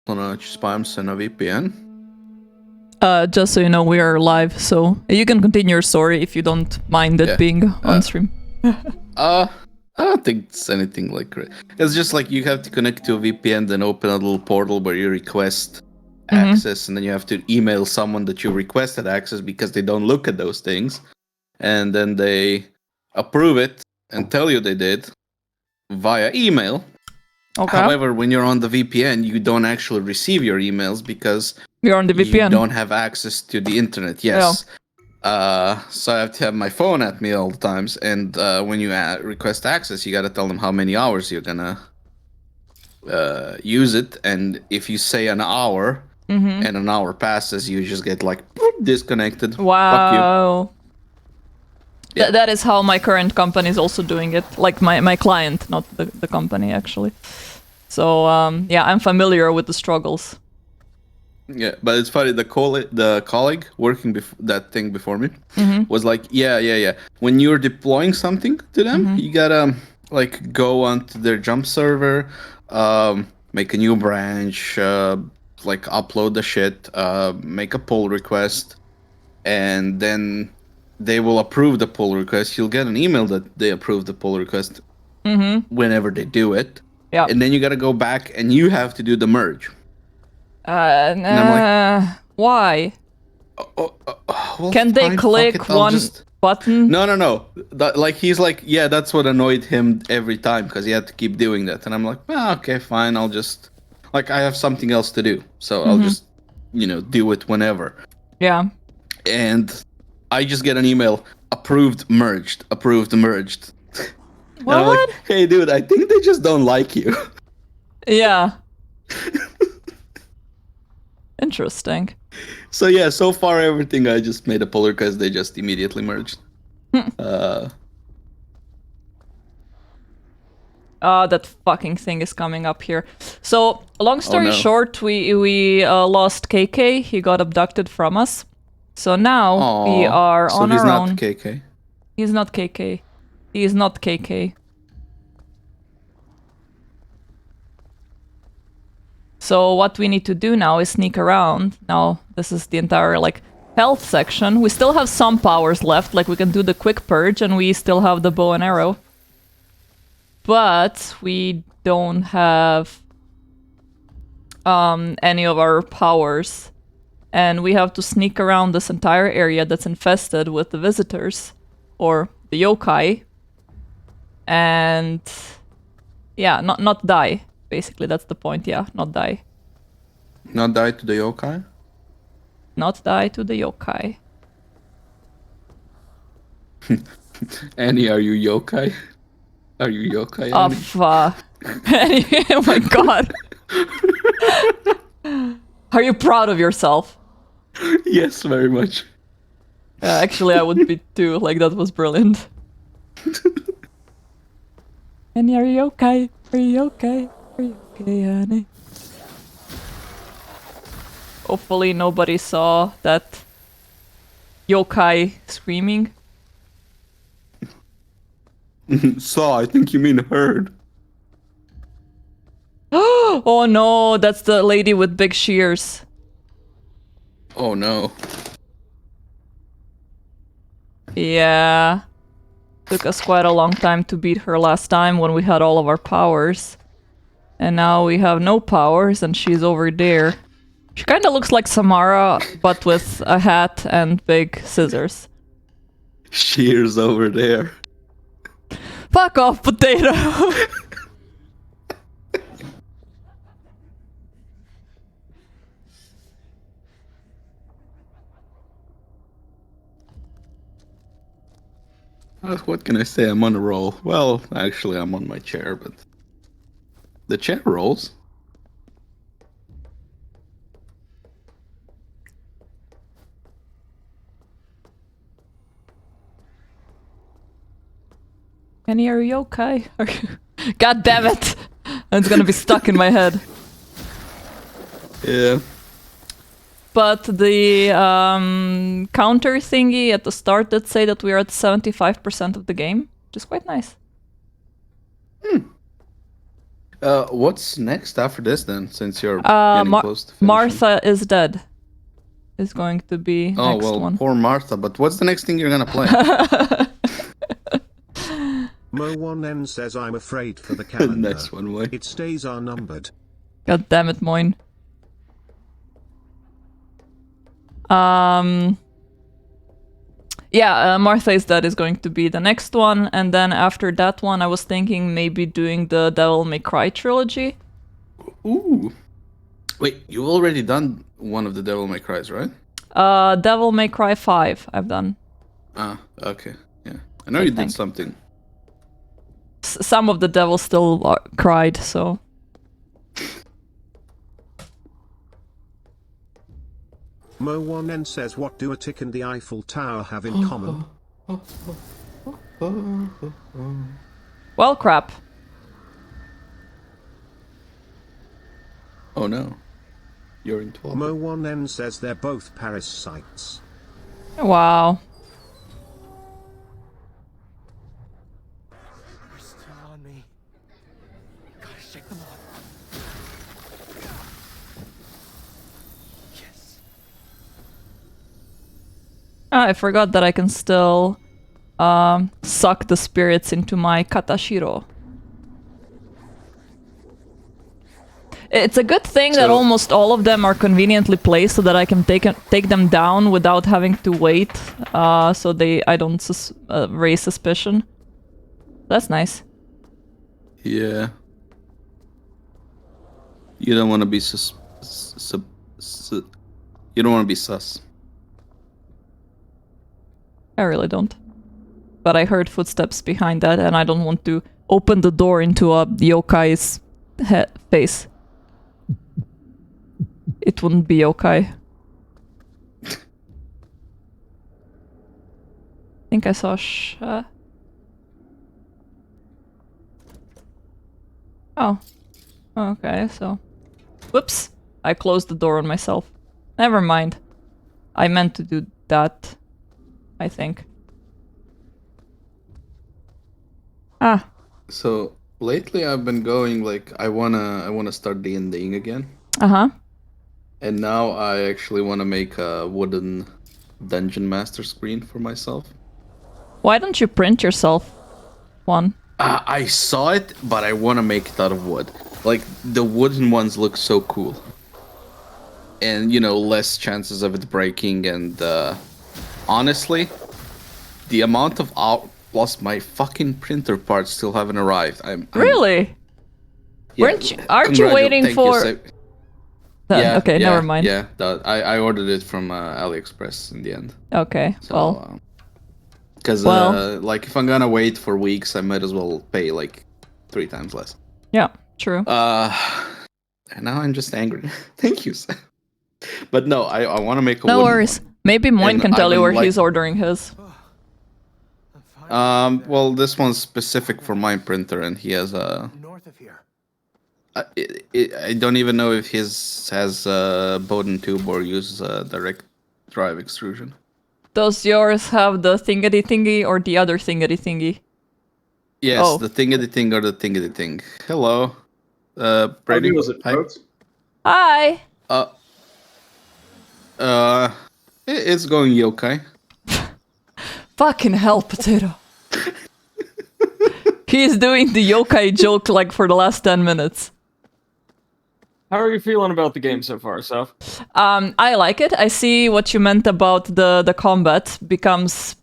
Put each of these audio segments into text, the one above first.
spams and a VPN. Just so you know, we are live, so you can continue your story if you don't mind it being on stream. I don't think it's anything like it. It's just like you have to connect to a VPN, then open a little portal where you request access, and then you have to email someone that you requested access because they don't look at those things, and then they approve it and tell you they did via email. Okay. However, when you're on the VPN, you don't actually receive your emails because you're on the VPN. You don't have access to the internet. Yes. Yeah. So I have to have my phone at me all the times, and when you request access, you got to tell them how many hours you're gonna use it. And if you say an hour, and an hour passes, you just get like disconnected. Wow. Fuck you. Yeah. That is how my current company is also doing it. Like my client, not the company actually. So yeah, I'm familiar with the struggles. Yeah, but it's funny. The colleague working that thing before me was like, yeah. When you're deploying something to them, you gotta like go onto their jump server, make a new branch, like upload the shit, make a pull request, and then they will approve the pull request. You'll get an email that they approved the pull request whenever they do it. Yeah. And then you gotta go back and you have to do the merge. And I'm like, why? Well, can they click one button? No. Like he's like, yeah, that's what annoyed him every time because he had to keep doing that. And I'm like, okay, fine. I'll just like I have something else to do, so I'll just do it whenever. Yeah. And I just get an email, approved, merged. What? And I'm like, hey, dude, I think they just don't like you. Yeah. Interesting. So yeah, so far everything I just made a pull request, they just immediately merged. That fucking thing is coming up here. So, long story short, we lost KK. He got abducted from us. So now we are on our own. So he's not KK? He's not KK. He is not KK. So what we need to do now is sneak around. Now, this is the entire, like, health section. We still have some powers left. Like, we can do the quick purge, and we still have the bow and arrow. But we don't have any of our powers. And we have to sneak around this entire area that's infested with the visitors. Or the yokai. And... yeah, not die. Basically, that's the point, yeah. Not die. Not die to the yokai? Not die to the yokai. Annie, are you yokai? Are you yokai, Annie? Oh, fuck. Oh my god. Are you proud of yourself? Yes, very much. Actually, I would be too. Like, that was brilliant. Annie, are you okay? Are you okay? Are you okay, Annie? Hopefully nobody saw that yokai screaming. Saw, I think you mean heard. Oh no, that's the lady with big shears. Oh no. Yeah. Took us quite a long time to beat her last time when we had all of our powers. And now we have no powers and she's over there. She kind of looks like Samara, but with a hat and big scissors. Shears over there. Fuck off, potato! What can I say? I'm on a roll. Well, actually, I'm on my chair, but... the chair rolls. Annie, are you okay? God damn it! It's gonna be stuck in my head. Yeah. But the counter thingy at the start did say that we are at 75% of the game, which is quite nice. What's next after this then? Since you're getting close to finishing. Martha is dead. Is going to be Oh next well, one. poor Martha. But what's the next thing you're gonna play? Mo1N says I'm afraid for the calendar. Next one, wait. Its days are numbered. God damn it, Moin. Yeah, Martha is Dead is going to be the next one, and then after that one, I was thinking maybe doing the Devil May Cry trilogy. Ooh. Wait, you've already done one of the Devil May Cries, right? Devil May Cry 5 I've done. Ah, okay. Yeah. I know you did something. Some of the devils still cried, so... Mo1N says, what do a tick and the Eiffel Tower have in common? Well, crap. Oh no. You're in 12. Mo1N says they're both Paris sites. Wow. They're still on me. Gotta shake them off. Yes. I forgot that I can still suck the spirits into my katashiro. It's a good thing that almost all of them are conveniently placed so that I can take them down without having to wait, so I don't raise suspicion. That's nice. Yeah. You don't want to be you don't want to be sus. I really don't. But I heard footsteps behind that, and I don't want to open the door into a yokai's face. It wouldn't be yokai. I think I saw Oh. Okay, so... Whoops! I closed the door on myself. Never mind. I meant to do that, I think. Ah. So, lately I've been going, like, I wanna start D&Ding again. Uh-huh. And now I actually want to make a wooden dungeon master screen for myself. Why don't you print yourself one? I saw it, but I want to make it out of wood. Like, the wooden ones look so cool. And, you know, less chances of it breaking. And honestly, the amount of plus my fucking printer parts still haven't arrived. Really? Yeah, Aren't you waiting for... Yeah, okay, never mind. Yeah, I ordered it from AliExpress in the end. Okay, so, well... Because, like, if I'm gonna wait for weeks, I might as well pay, like, 3 times less. Yeah, true. And now I'm just angry. Thank you, sir. But no, I want to make a No worries. one. Maybe Moin can tell you where he's ordering his. Well, this one's specific for my printer, and he has a... North of here. I don't even know if his has Bowden tube or uses direct drive extrusion. Does yours have the thingity-thingy or the other thingity-thingy? Yes, the thingity-thing or the thingity-thing. Hello. Brady. How was it, folks? Hi! It's going yokai. Fucking hell, Potato. He's doing the yokai joke like for the last 10 minutes. How are you feeling about the game so far, Seth? I like it. I see what you meant about the combat becomes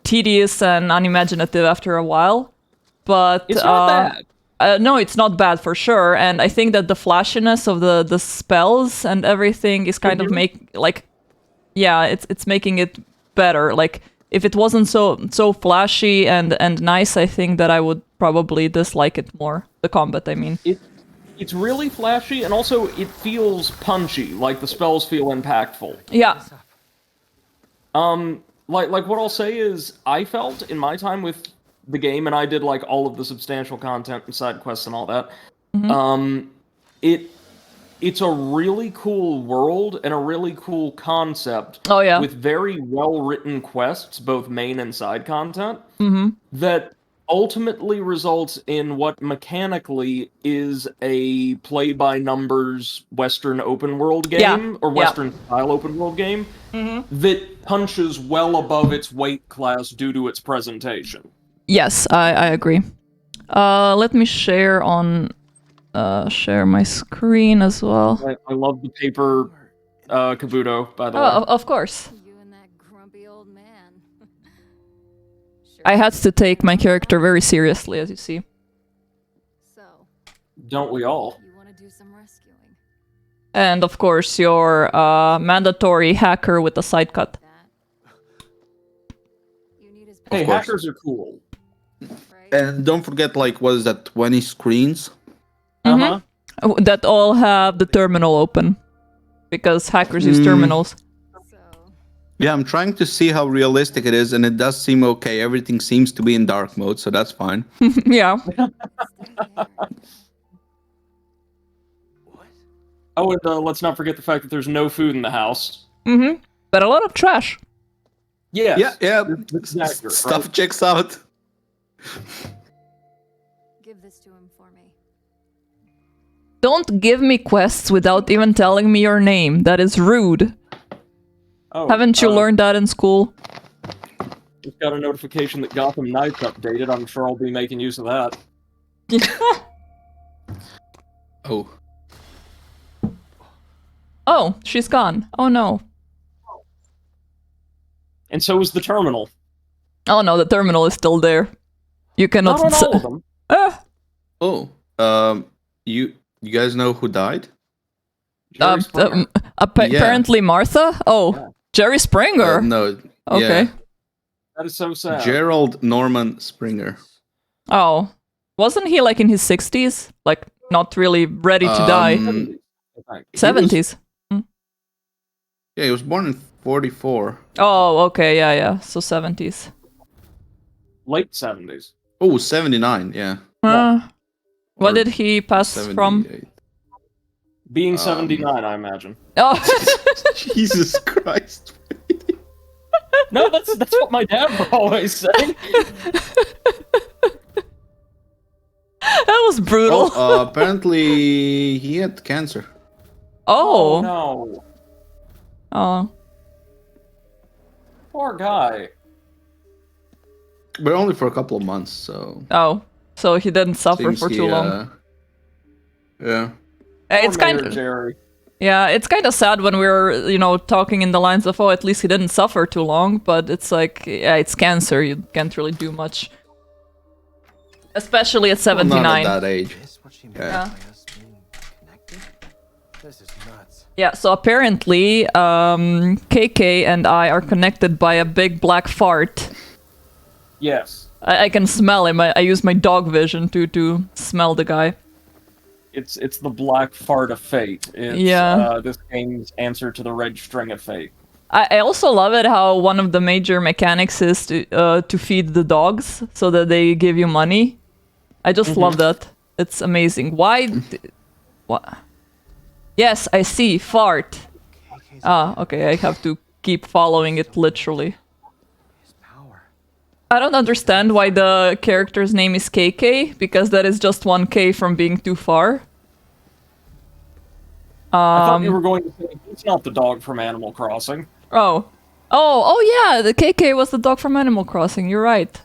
tedious and unimaginative after a while. But it's not bad. No, it's not bad for sure. And I think that the flashiness of the spells and everything is kind of it's making it better. Like if it wasn't so flashy and nice, I think that I would probably dislike it more. The combat, I mean. It's really flashy, and also it feels punchy, like the spells feel impactful. Yeah. Like what I'll say is, I felt in my time with the game, and I did like all of the substantial content and side quests and all that. Mm-hmm. It's a really cool world and a really cool concept. Oh yeah. With very well written quests, both main and side content. Mm-hmm. That ultimately results in what mechanically is a play-by-numbers Western open world game, Yeah, or yeah. Western style open world game, that punches well above its weight class due to its presentation. Yes, I agree. Let me share my screen as well. I love the paper Kabuto, by the way. Oh, of course. You and that grumpy old man. Sure. I had to take my character very seriously, as you see. So, Don't we all? you want to do some rescuing? And of course, your mandatory hacker with the side cut. That. You need his Hey, course. hackers are cool. right? And don't forget, like, what is that? 20 screens. Uh-huh. That all have the terminal open. Because hackers use terminals. So, Yeah, I'm trying to see how realistic it is, and it does seem okay. Everything seems to be in dark mode, so that's fine. Yeah. stay there. What? Oh, and let's not forget the fact that there's no food in the house. But a lot of trash. Yes. Yeah. That's accurate, Stuff right? checks out. Give this to him for me. Don't give me quests without even telling me your name. That is rude. Oh, Haven't you learned that in school? Just got a notification that Gotham Knights updated. I'm sure I'll be making use of that. Oh. Oh, she's gone. Oh no. And so is the terminal. Oh no, the terminal is still there. You cannot. Not on all of them. Ah! You guys know who died? Jerry Springer. Apparently Martha? Oh, Yeah. Jerry Springer. No. Okay. Yeah. That is so sad. Gerald Norman Springer. Oh. Wasn't he like in his 60s? Like not really ready to die? 70s, I think. 70s. Yeah, he was born in 44. Oh, okay, yeah. So 70s. Late 70s. Oh, 79, yeah. What Or did he pass from? 78. Being 79, I imagine. Oh, Jesus Christ. No, that's what my dad would always say. that was brutal. Apparently he had cancer. Oh. No. Oh. Poor guy. But only for a couple of months, so... Oh. So he didn't suffer seems for he, too long. Yeah. It's Poor kind Mayor of Jerry. yeah, it's kind of sad when we're talking in the lines of at least he didn't suffer too long, but it's like it's cancer. You can't really do much, especially at Well, 79. not at that age. Is what she meant Yeah. by us being connected? This is nuts. Yeah, so apparently KK and I are connected by a big black fart. Yes. I can smell him. I use my dog vision to smell the guy. It's the black fart of fate. It's Yeah. This game's answer to the red string of fate. I also love it how one of the major mechanics is to feed the dogs so that they give you money. I just love that. It's amazing. Why? What? Yes, I see. Fart. Ah, okay. I have to keep following it literally. His power. I don't understand why the character's name is KK, because that is just one K from being too far. I thought you were going to say it's not the dog from Animal Crossing. Oh yeah, the KK was the dog from Animal Crossing, you're right.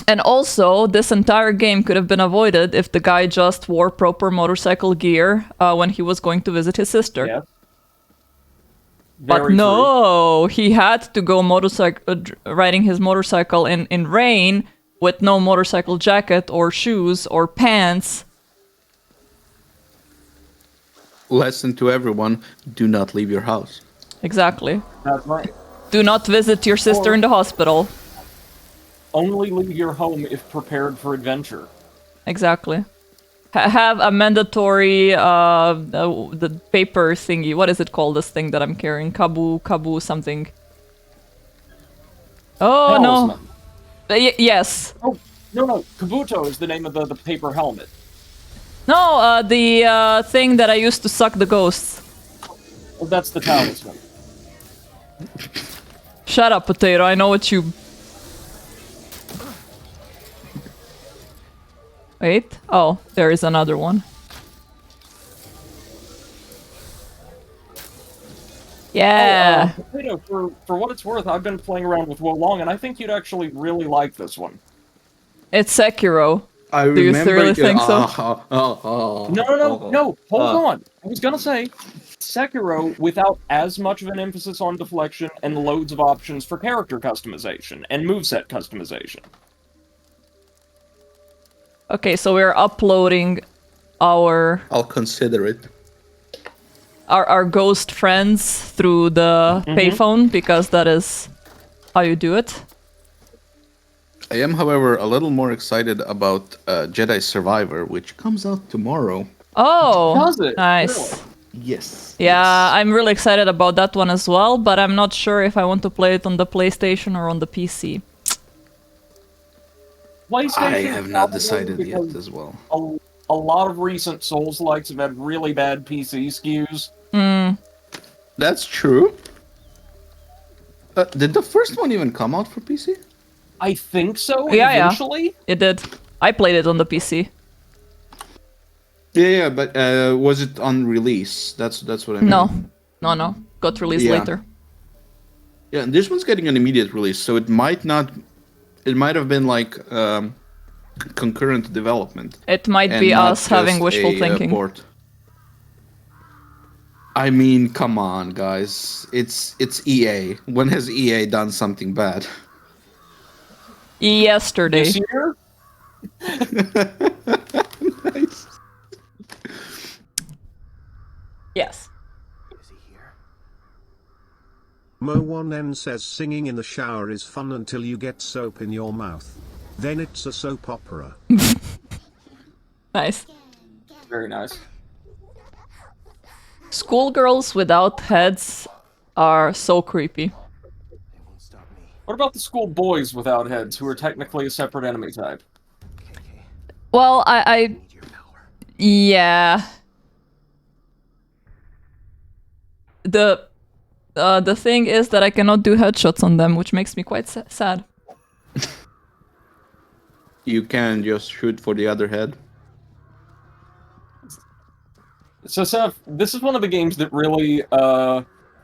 And also, this entire game could have been avoided if the guy just wore proper motorcycle gear when he was going to visit his sister. Yes. But Very true. no, he had to go riding his motorcycle in rain with no motorcycle jacket or shoes or pants. Lesson to everyone, do not leave your house. Exactly. That's right. Do not visit your sister in the hospital. Only leave your home if prepared for adventure. Exactly. Have a mandatory the paper thingy. What is it called? This thing that I'm carrying, kabu something. Oh no. Talisman. Yes. Oh no! Kabuto is the name of the paper helmet. No, the thing that I used to suck the ghosts. Oh, that's the talisman. Shut up, potato. I know what you. Wait. Oh, there is another one. Yeah. Potato, for what it's worth, I've been playing around with Wolong, and I think you'd actually really like this one. It's Sekiro. I Do you remember. really think so? No. Hold on. I was gonna say, Sekiro without as much of an emphasis on deflection and loads of options for character customization and moveset customization. Okay, so we're uploading our I'll consider it. our ghost friends through the payphone because that is how you do it. I am, however, a little more excited about Jedi Survivor, which comes out tomorrow. Oh, Does it? nice. Really? Yes. Yeah, I'm really excited about that one as well, but I'm not sure if I want to play it on the PlayStation or on the PC. PlayStation I have not probably decided yet because as well. a lot of recent Souls-likes have had really bad PC SKUs. That's true. Did the first one even come out for PC? I think so, Yeah. eventually. It did. I played it on the PC. Yeah, but was it on release? That's what I mean. No. Got released Yeah. later. Yeah, and this one's getting an immediate release, so it might not. It might have been like concurrent development. It might and be not us having just wishful a, thinking. Port. I mean, come on, guys. It's EA. When has EA done something bad? Yesterday. This year? Nice. Yes. Is he here? Mo1N says singing in the shower is fun until you get soap in your mouth. Then it's a soap opera. Nice. Very nice. Schoolgirls without heads are so creepy. They won't stop me. What about the school boys without heads, who are technically a separate enemy type? Okay. Well, I Need your power. yeah. The thing is that I cannot do headshots on them, which makes me quite sad. You can just shoot for the other head. So, Seth, this is one of the games that really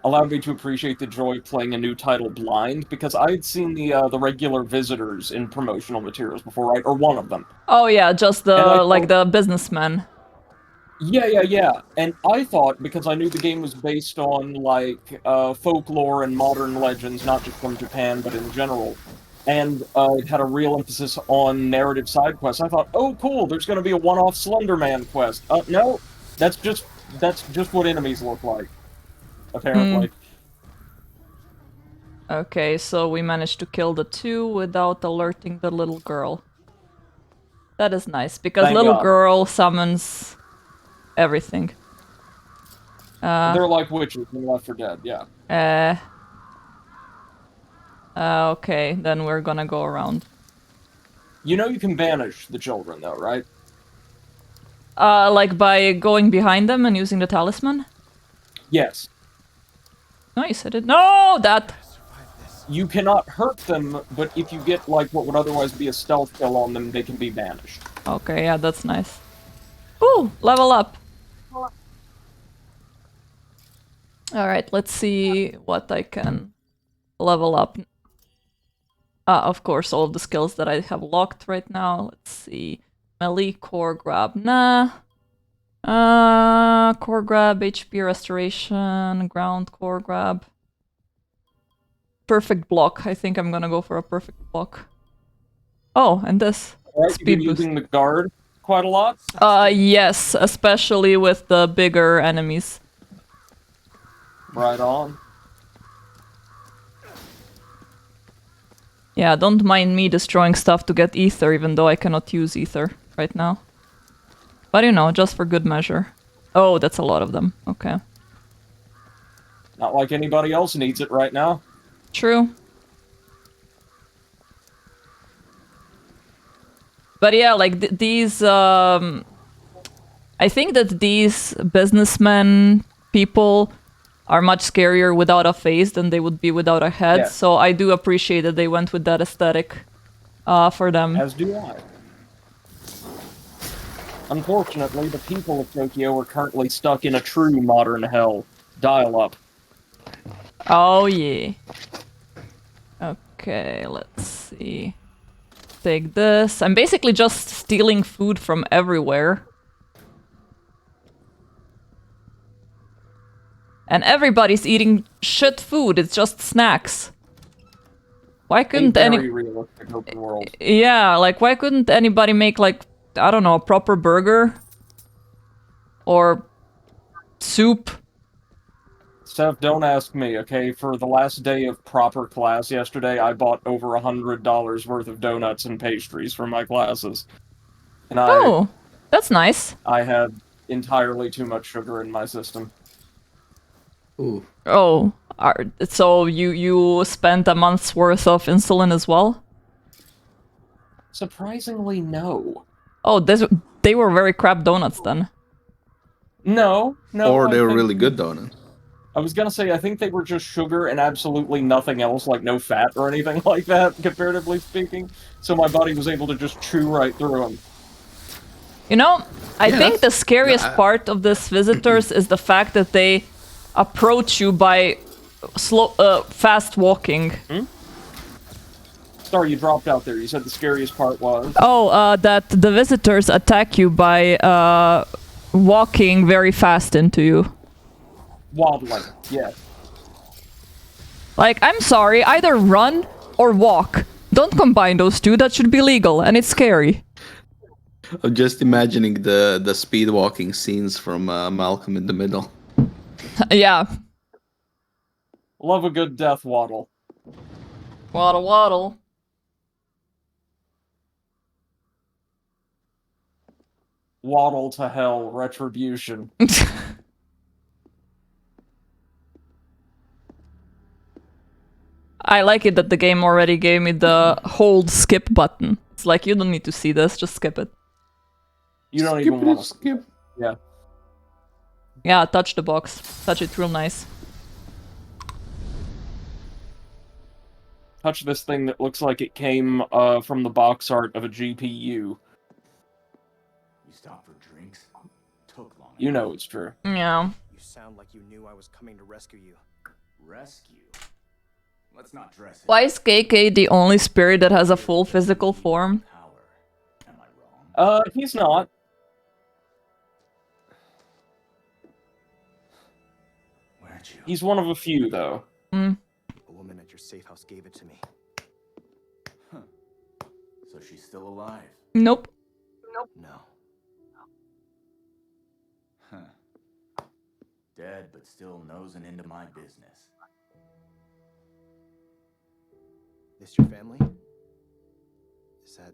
allowed me to appreciate the joy of playing a new title blind, because I had seen the regular visitors in promotional materials before, right? Or one of them. Oh yeah, just the And I like thought- the businessman. Yeah. And I thought, because I knew the game was based on, like, folklore and modern legends, not just from Japan, but in general, and it had a real emphasis on narrative side quests, I thought, oh, cool, there's going to be a one-off Slender Man quest. No, that's just what enemies look like, apparently. Okay, so we managed to kill the two without alerting the little girl. That is nice, because Thank little God. girl summons everything. They're like witches in Left 4 Dead, yeah. Okay, then we're gonna go around. You know you can banish the children, though, right? Like by going behind them and using the talisman? Yes. Nice, I did. No, that. You cannot hurt them, but if you get, like, what would otherwise be a stealth kill on them, they can be banished. Okay, yeah, that's nice. Ooh, level up. Alright, let's see what I can level up. Of course, all of the skills that I have locked right now. Let's see. Melee, core grab, nah. Core grab, HP restoration, ground core grab. Perfect block. I think I'm gonna go for a perfect block. Oh, and this. Right, you've been Speed boost. using the guard quite a lot. Yes, especially with the bigger enemies. Right on. Yeah, don't mind me destroying stuff to get ether, even though I cannot use ether right now. But you know, just for good measure. Oh, that's a lot of them. Okay. Not like anybody else needs it right now. True. But yeah, like these, I think that these businessmen people are much scarier without a face than they would be without a head. Yeah. So I do appreciate that they went with that aesthetic for them. As do I. Unfortunately, the people of Tokyo are currently stuck in a true modern hell. Dial up. Oh, yeah. Okay, let's see. Take this. I'm basically just stealing food from everywhere. And everybody's eating shit food. It's just snacks. Why A couldn't very realistic open world. Yeah, like why couldn't anybody make like, I don't know, a proper burger? Or soup? Steph, don't ask me, okay? For the last day of proper class yesterday, I bought over $100 worth of donuts and pastries for my classes. And Oh, that's nice. I had entirely too much sugar in my system. Ooh. Oh, so you spent a month's worth of insulin as well? Surprisingly, no. Oh, they were very crap donuts then. No. Or I they were think- really good donuts. I was gonna say, I think they were just sugar and absolutely nothing else, like no fat or anything like that, comparatively speaking. So my body was able to just chew right through them. You know, I Yeah, think the scariest I- part of this visitors is the fact that they approach you by fast walking. Sorry, you dropped out there. You said the scariest part was... Oh, that the visitors attack you by walking very fast into you. Waddling, yeah. Like, I'm sorry, either run or walk. Don't combine those two, that should be legal, and it's scary. I'm just imagining the speed walking scenes from Malcolm in the Middle. Yeah. Love a good death waddle. Waddle waddle. Waddle to hell, retribution. I like it that the game already gave me the hold skip button. It's like, you don't need to see this, just skip it. You don't Skip even want it, to... skip. Yeah. Yeah, touch the box. Touch it real nice. Touch this thing that looks like it came from the box art of a GPU. You stopped for drinks? Took long. You know it's true. Yeah. You sound like you knew I was coming to rescue you. Rescue? Let's not dress it. Why is KK the only spirit that has a full physical form? Power. Am I wrong? He's not. Where'd you? He's one of a few, though. Mm. A woman at your safe house gave it to me. So she's still alive? Nope. No. Huh. Dead, but still nosing into my business. This your family? Is that...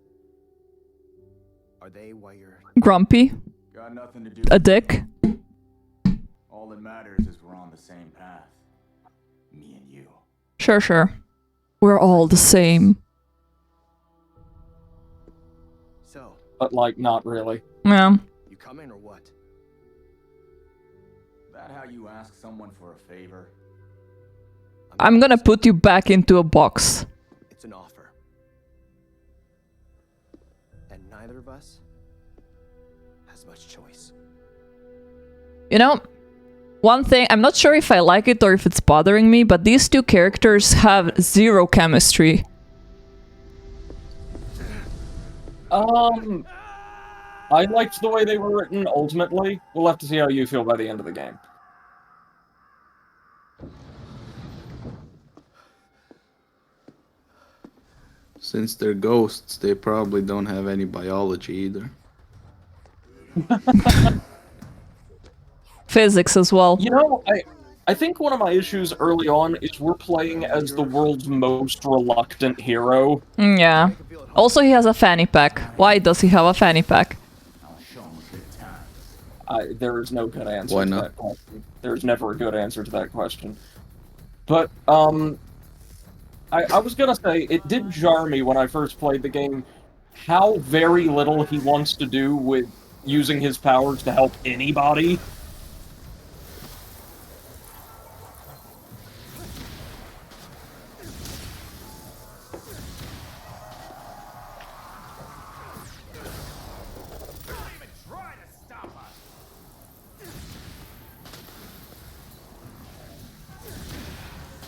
Are they why you're... Grumpy. Got nothing to do A with dick. it. All that matters is we're on the same path. Me and you. Sure. We're all the same. So, But, like, not really. Yeah. you coming or what? That how you ask someone for a favor? I'm gonna put you back into a box. It's an offer. And neither of us has much choice. You know, one thing, I'm not sure if I like it or if it's bothering me, but these two characters have zero chemistry. I liked the way they were written, ultimately. We'll have to see how you feel by the end of the game. Since they're ghosts, they probably don't have any biology either. Physics as well. You know, I think one of my issues early on is we're playing as the world's most reluctant hero. Yeah. Also, he has a fanny pack. Why does he have a fanny pack? I'll show 'em good times. There is no good answer Why to not? that question. There's never a good answer to that question. But, I was gonna say, it did jar me when I first played the game how very little he wants to do with using his powers to help anybody.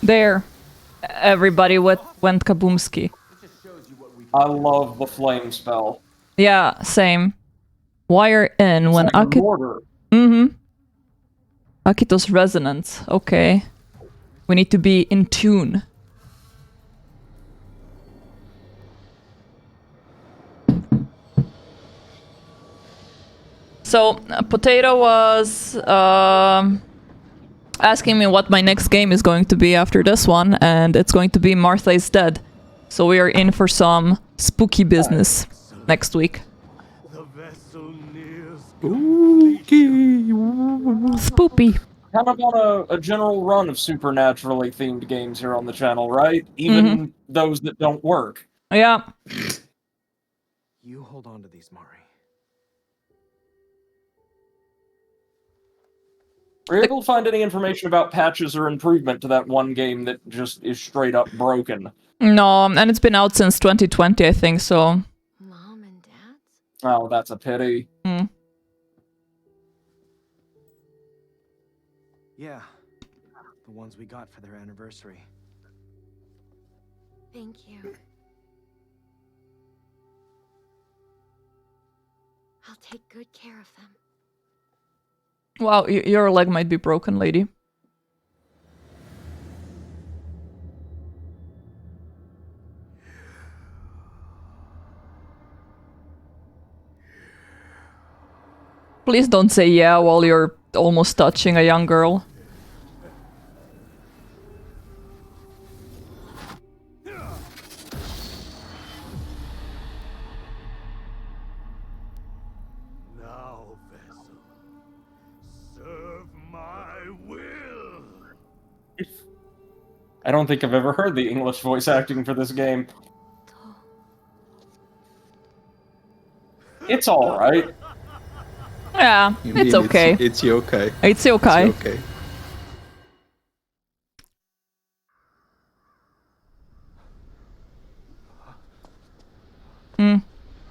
There. Everybody went kaboomski. I love the flame spell. Yeah, same. Wire in when It's like Akito... mortar. Mm-hmm. Akito's resonance. Okay. We need to be in tune. So, Potato was asking me what my next game is going to be after this one, and it's going to be Martha is Dead. So we are in for some spooky business next week. The vessel nears Spoopy. Kind of on a general run of supernaturally themed games here on the channel, right? Even those that don't work. Yeah. You hold on to these, Mari. Were you able to find any information about patches or improvement to that one game that just is straight up broken? No, and it's been out since 2020, I think, so... Mom and Dad's? Oh, that's a pity. Yeah. The ones we got for their anniversary. Thank you. I'll take good care of them. Wow, your leg might be broken, lady. Please don't say yeah while you're almost touching a young girl. now, vessel. Serve my will. I don't think I've ever heard the English voice acting for this game. It's alright. Yeah, You mean it's okay. It's yokai. It's yokai. It's yokai.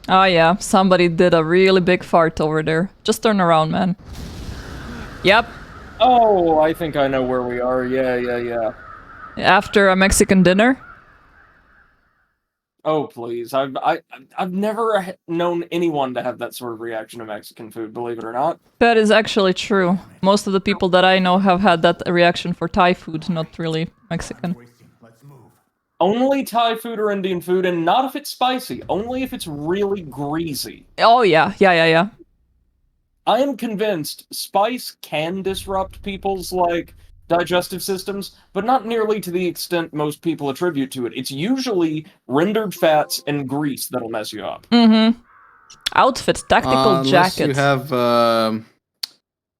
Oh yeah, somebody did a really big fart over there. Just turn around, man. Yep. Oh, I think I know where we are. Yeah. After a Mexican dinner. Oh, please. I've never known anyone to have that sort of reaction to Mexican food, believe it or not. That is actually true. Most of the people that I know have had that reaction for Thai food, not really Mexican. Let's move. Only Thai food or Indian food, and not if it's spicy. Only if it's really greasy. Oh yeah. I am convinced spice can disrupt people's, like, digestive systems, but not nearly to the extent most people attribute to it. It's usually rendered fats and grease that'll mess you up. Outfit, tactical Unless jacket. you have,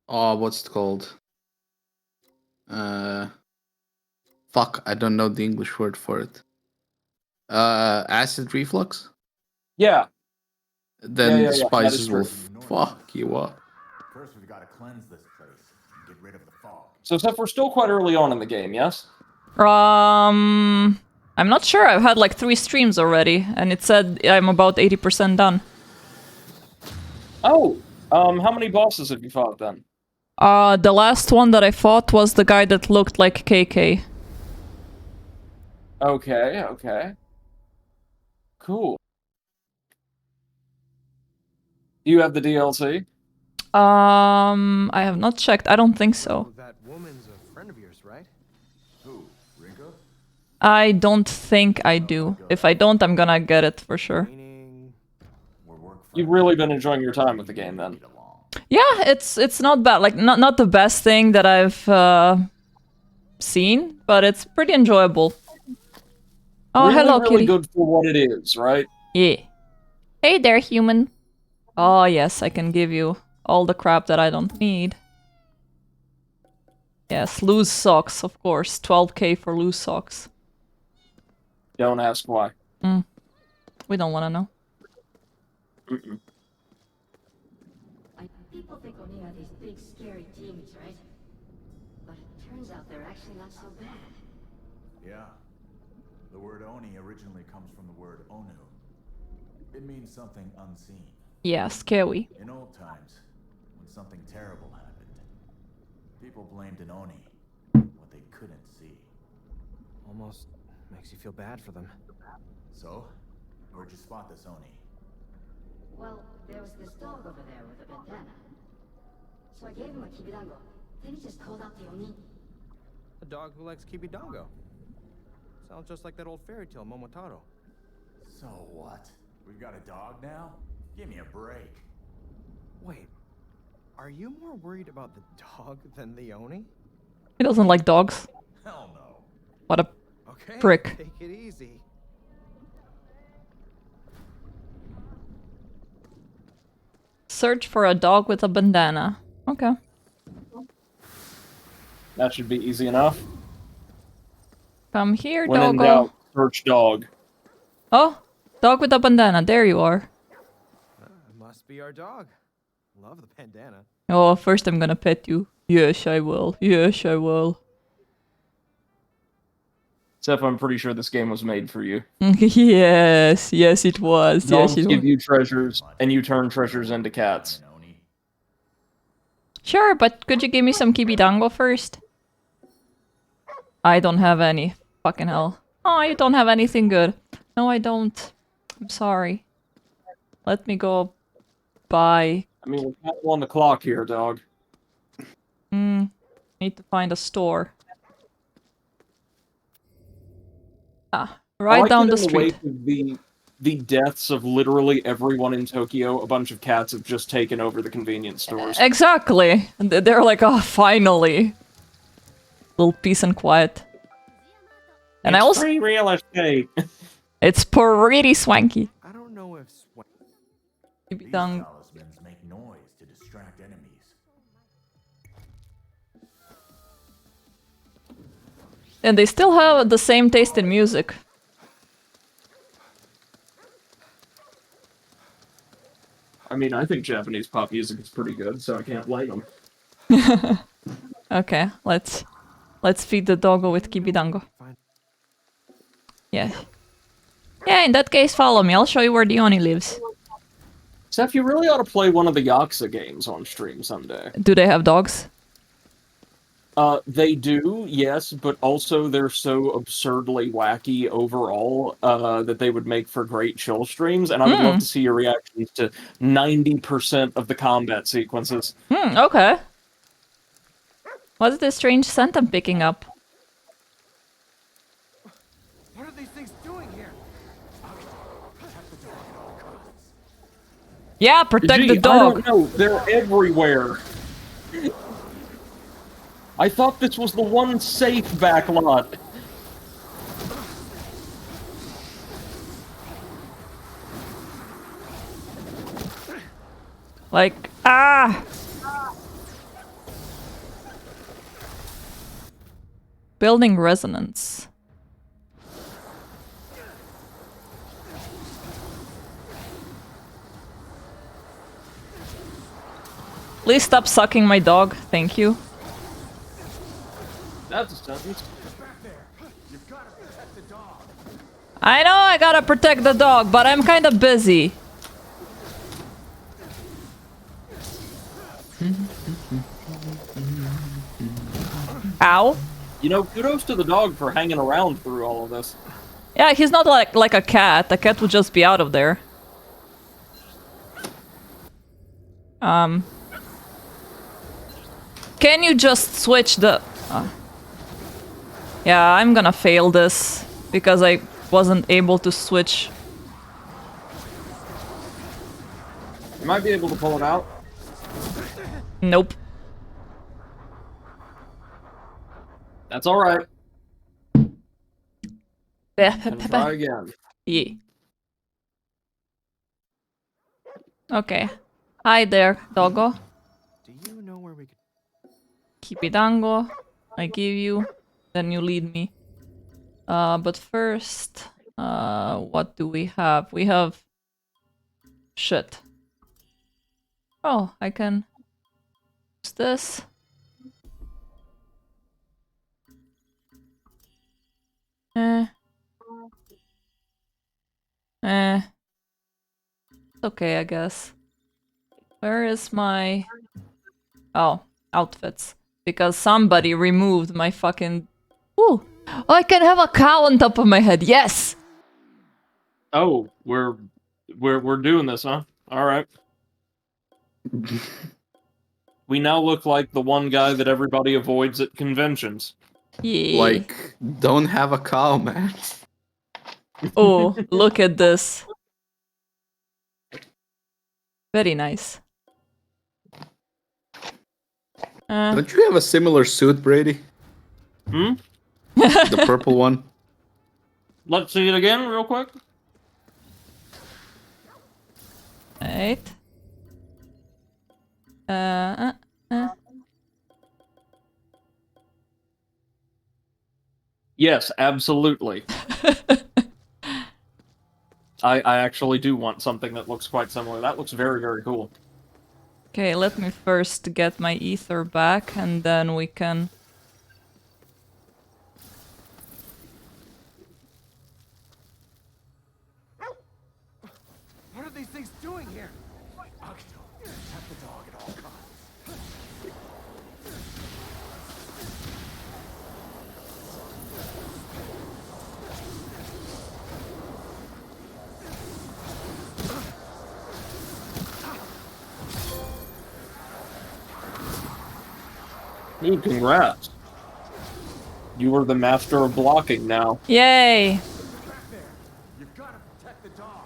what's it called? Fuck, I don't know the English word for it. Acid reflux? Yeah. Then Yeah, that is spices will true. fuck you up. First, we've got to cleanse this place and get rid of the fog. So, Seth, we're still quite early on in the game, yes? I'm not sure. I've had like 3 streams already, and it said I'm about 80% done. Oh, how many bosses have you fought then? The last one that I fought was the guy that looked like KK. Okay. Cool. You have the DLC? I have not checked. I don't think so. Oh, that woman's a friend of yours, right? Who? Ringo? I don't think I do. If I don't, I'm gonna get it for sure. Meaning... We're work You've really been enjoying your time with the game then. Yeah, it's not bad. Like not the best thing that I've seen, but it's pretty enjoyable. Oh, really, hello, really kitty. good for what it is, right? Yeah. Hey there, human. Oh yes, I can give you all the crap that I don't need. Yes, loose socks, of course. 12k for loose socks. Don't ask why. We don't want to know. People think Oni are these big, scary demons, right? But it turns out they're actually not so bad. Yeah. The word Oni originally comes from the word Onu. It means something unseen. Yeah, scary. In old times, when something terrible happened, people blamed an Oni, what they couldn't see. Almost makes you feel bad for them. So, where'd you spot this Oni? Well, there was this dog over there with a bandana. So I gave him a kibidango. Then he just called out the Oni. A dog who likes Kibidango. Sounds just like that old fairy tale Momotaro. So what? We've got a dog now? Give me a break. Wait, are you more worried about the dog than the Oni? He doesn't like dogs. Hell no. What a Okay, prick. take it easy. Search for a dog with a bandana. Okay. That should be easy enough. Come here, When in doggo. doubt, search dog. Oh, dog with a bandana. There you are. Must be our dog. Love the bandana. Oh, first I'm gonna pet you. Yes, I will. Yes, I will. Seth, I'm pretty sure this game was made for you. Yes, yes, it was. Dogs Yes, it give was. you treasures, and you turn treasures into cats. An Oni. Sure, but could you give me some kibidango first? I don't have any. Fucking hell. Oh, you don't have anything good. No, I don't. I'm sorry. Let me go buy. I mean, we're kind of on the clock here, dog. Need to find a store. Ah, I right like down that the in street. wake of the deaths of literally everyone in Tokyo, a bunch of cats have just taken over the convenience stores. Exactly. They're like, oh, finally. Little peace and quiet. And I also, free real estate. it's pretty swanky. I don't know if These Kibidang. talismans make noise to distract enemies. And they still have the same taste in music. I mean, I think Japanese pop music is pretty good, so I can't blame them. Okay, let's feed the doggo with kibidango. Yeah. Yeah, in that case, follow me. I'll show you where the Oni lives. Seth, you really ought to play one of the Yakuza games on stream someday. Do they have dogs? They do, yes, but also they're so absurdly wacky overall that they would make for great chill streams, and I would love to see your reactions to 90% of the combat sequences. Okay. What's this strange scent I'm picking up? What are these things doing here? Yeah, protect Gee, the dog. I don't know, they're everywhere. I thought this was the one safe backlot. Like, ah! Building resonance. Please stop sucking my dog, thank you. That's a sentence. I know I gotta protect the dog, but I'm kinda busy. Ow. You know, kudos to the dog for hanging around through all of this. Yeah, he's not like a cat. A cat would just be out of there. Can you just switch the... Yeah, I'm gonna fail this because I wasn't able to switch. You might be able to pull it out. Nope. That's alright. And try Yeah. again. Okay. Hi there, doggo. Do you know where we could... Kibidango. I give you. Then you lead me. But first, what do we have? We have... Shit. Oh, I can... use this. It's okay, I guess. Where is my... Oh, outfits. Because somebody removed my fucking... Ooh, Oh, I can have a cow on top of my head. Yes. Oh, we're doing this, huh? All right. We now look like the one guy that everybody avoids at conventions. Yeah. Like, don't have a cow, man. Oh, look at this. Very nice. Don't you have a similar suit, Brady? Hmm? The purple one? Let's see it again real quick. Right. Yes, absolutely. I actually do want something that looks quite similar. That looks very, very cool. Okay, let me first get my ether back, and then we can... What are these things doing here? Akito, protect the dog at all costs. Dude, congrats. You are the master of blocking now. Yay! Back there. You've got to protect the dog.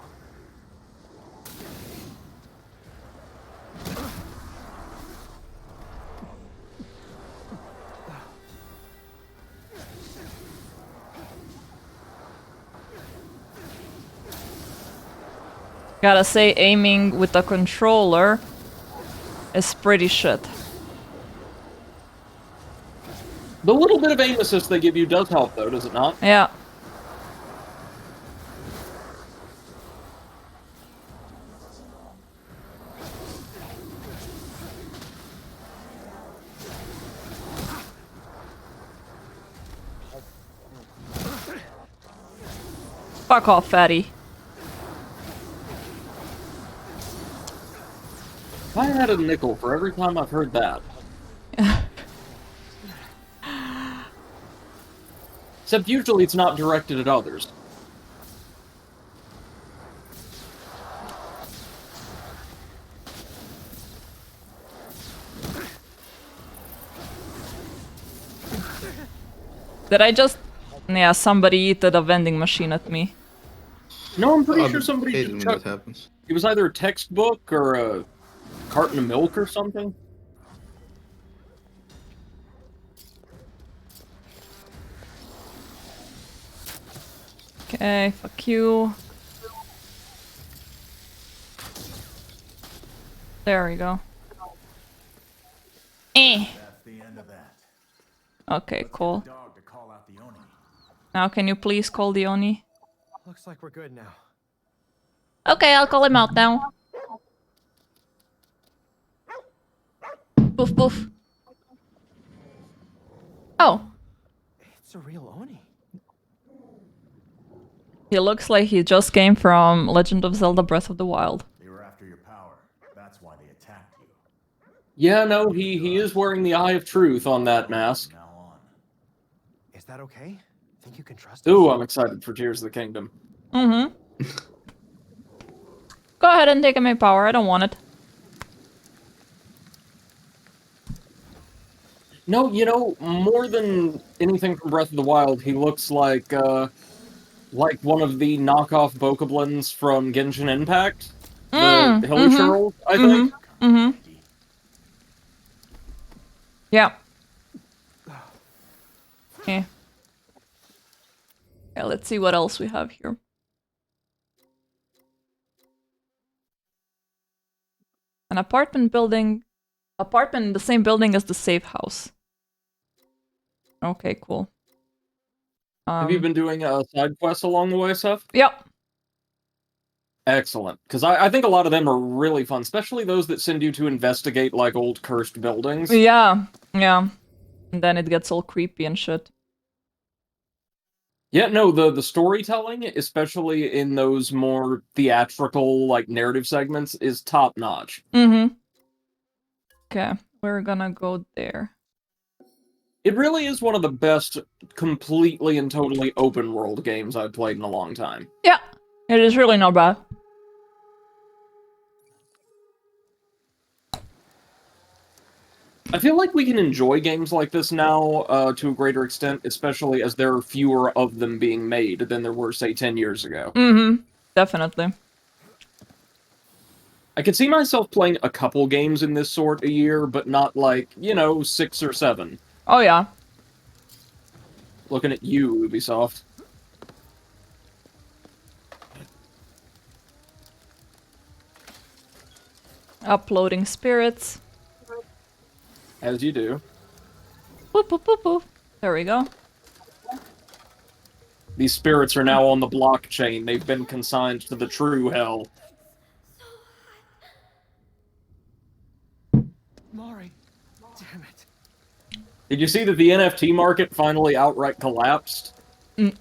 Gotta say, aiming with a controller is pretty shit. The little bit of aim assist they give you does help, though, does it not? Yeah. Fuck off, fatty. If I had a nickel for every time I've heard that. Except usually it's not directed at others. Did I just... Yeah, somebody yeeted a vending machine at me. No, I'm pretty sure somebody Hate just when chucked... that happens. It was either a textbook or a carton of milk or something. Okay, fuck you. There we go. Eh. That's the end of that. Okay, cool. Dog to call out the Oni. Now can you please call the Oni? Looks like we're good now. Okay, I'll call him out now. Boof boof. Oh, It's a real Oni. he looks like he just came from Legend of Zelda Breath of the Wild. They were after your power. That's why they attacked you. Yeah, no, he is wearing the Eye of Truth on that mask. From now on. Is that okay? Think you can trust us? Ooh, I'm excited for Tears of the Kingdom. Mm-hmm. Go ahead and take my power, I don't want it. No, you know, more than anything from Breath of the Wild, he looks like one of the knockoff Bokoblins from Genshin Impact. The Hilly Churl, I think. Mm-hmm. Yeah. Okay. Yeah, let's see what else we have here. An apartment building. Apartment in the same building as the safe house. Okay, cool. Have you been doing side quests along the way, Seth? Yep. Excellent. Because I think a lot of them are really fun, especially those that send you to investigate, like, old cursed buildings. Yeah, yeah. And then it gets all creepy and shit. Yeah, no, the storytelling, especially in those more theatrical, like, narrative segments, is top-notch. Mm-hmm. Okay, we're gonna go there. It really is one of the best completely and totally open world games I've played in a long time. Yeah, it is really not bad. I feel like we can enjoy games like this now to a greater extent, especially as there are fewer of them being made than there were, say, 10 years ago. Mm-hmm. Definitely. I could see myself playing a couple games in this sort a year, but not like, 6 or 7. Oh yeah. Looking at you, Ubisoft. Uploading spirits. As you do. Boop, boop, boop, boop. There we go. These spirits are now on the blockchain. They've been consigned to the true hell. Mari, damn it. Did you see that the NFT market finally outright collapsed?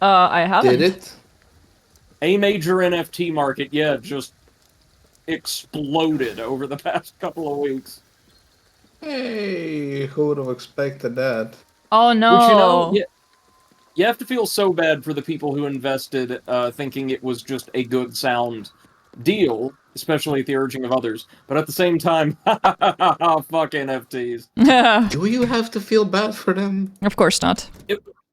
I haven't. Did it? A major NFT market, yeah, just exploded over the past couple of weeks. Hey, who would have expected that? Oh no. Which, you have to feel so bad for the people who invested thinking it was just a good sound deal, especially at the urging of others. But at the same time, fuck NFTs. Do you have to feel bad for them? Of course not.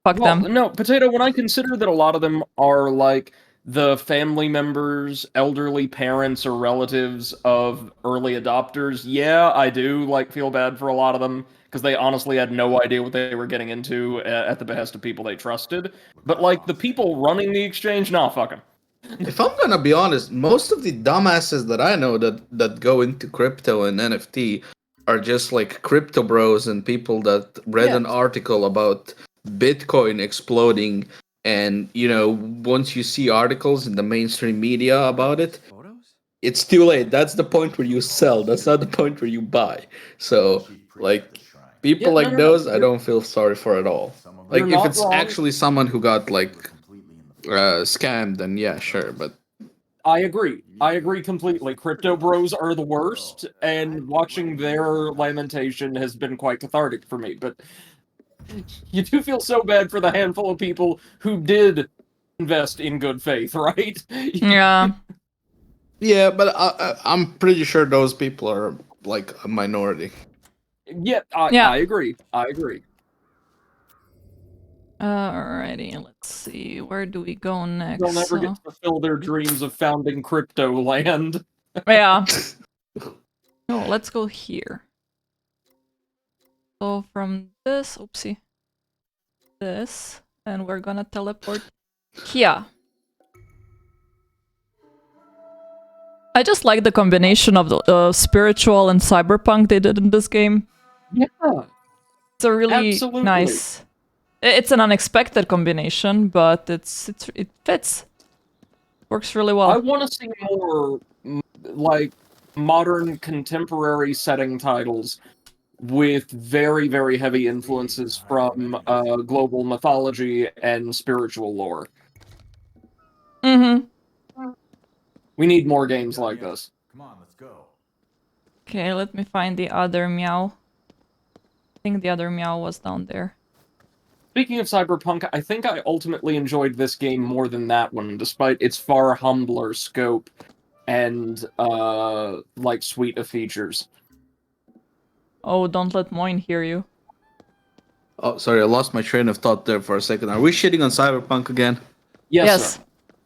Fuck Well, them. no, Potato, when I consider that a lot of them are like the family members, elderly parents, or relatives of early adopters, yeah, I do like feel bad for a lot of them because they honestly had no idea what they were getting into at the behest of people they trusted. But like the people running the exchange, nah, fuck them. If I'm gonna be honest, most of the dumbasses that I know that go into crypto and NFT are just like crypto bros and people that read an article about Bitcoin exploding, and once you see articles in the mainstream media about it, it's too late. That's the point where you sell. That's not the point where you buy. So like people like those, I don't feel sorry for at all. Like if it's actually someone who got like scammed, then yeah, sure, but I agree completely. Crypto bros are the worst, and watching their lamentation has been quite cathartic for me. But you do feel so bad for the handful of people who did invest in good faith, right? Yeah. yeah, but I'm pretty sure those people are like a minority. Yeah, I agree. Alrighty, let's see. Where do we go next? They'll never get to fulfill their dreams of founding crypto land. Yeah. No, let's go here. So from this, oopsie, this, and we're gonna teleport here. I just like the combination of the spiritual and cyberpunk they did in this game. Yeah. It's a really Absolutely. nice. It's an unexpected combination, but it fits. Works really well. I want to see more like modern contemporary setting titles with very, very heavy influences from global mythology and spiritual lore. Mm-hmm. We need more games like this. Come on, let's go. Okay, let me find the other meow. I think the other meow was down there. Speaking of Cyberpunk, I think I ultimately enjoyed this game more than that one, despite its far humbler scope and, like, suite of features. Oh, don't let Moin hear you. Oh, sorry, I lost my train of thought there for a second. Are we shitting on Cyberpunk again? Yes. Sir.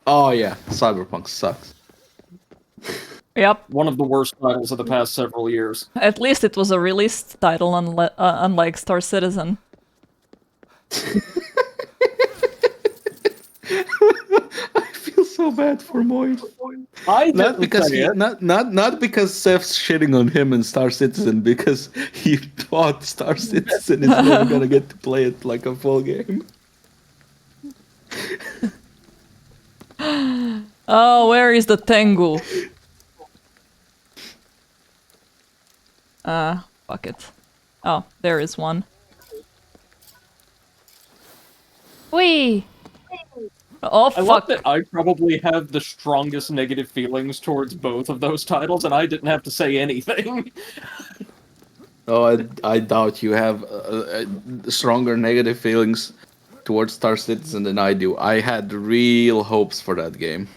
Oh yeah, Cyberpunk sucks. Yep. One of the worst titles of the past several years. At least it was a released title, unlike Star Citizen. I feel so bad for Moy. Not because Seth's shitting on him in Star Citizen, because he thought Star Citizen is never gonna get to play it like a full game. Oh, where is the Tengu? Fuck it. Oh, there is one. Whee! Oh, fuck. I love that I probably have the strongest negative feelings towards both of those titles, and I didn't have to say anything. Oh, I doubt you have stronger negative feelings towards Star Citizen than I do. I had real hopes for that game.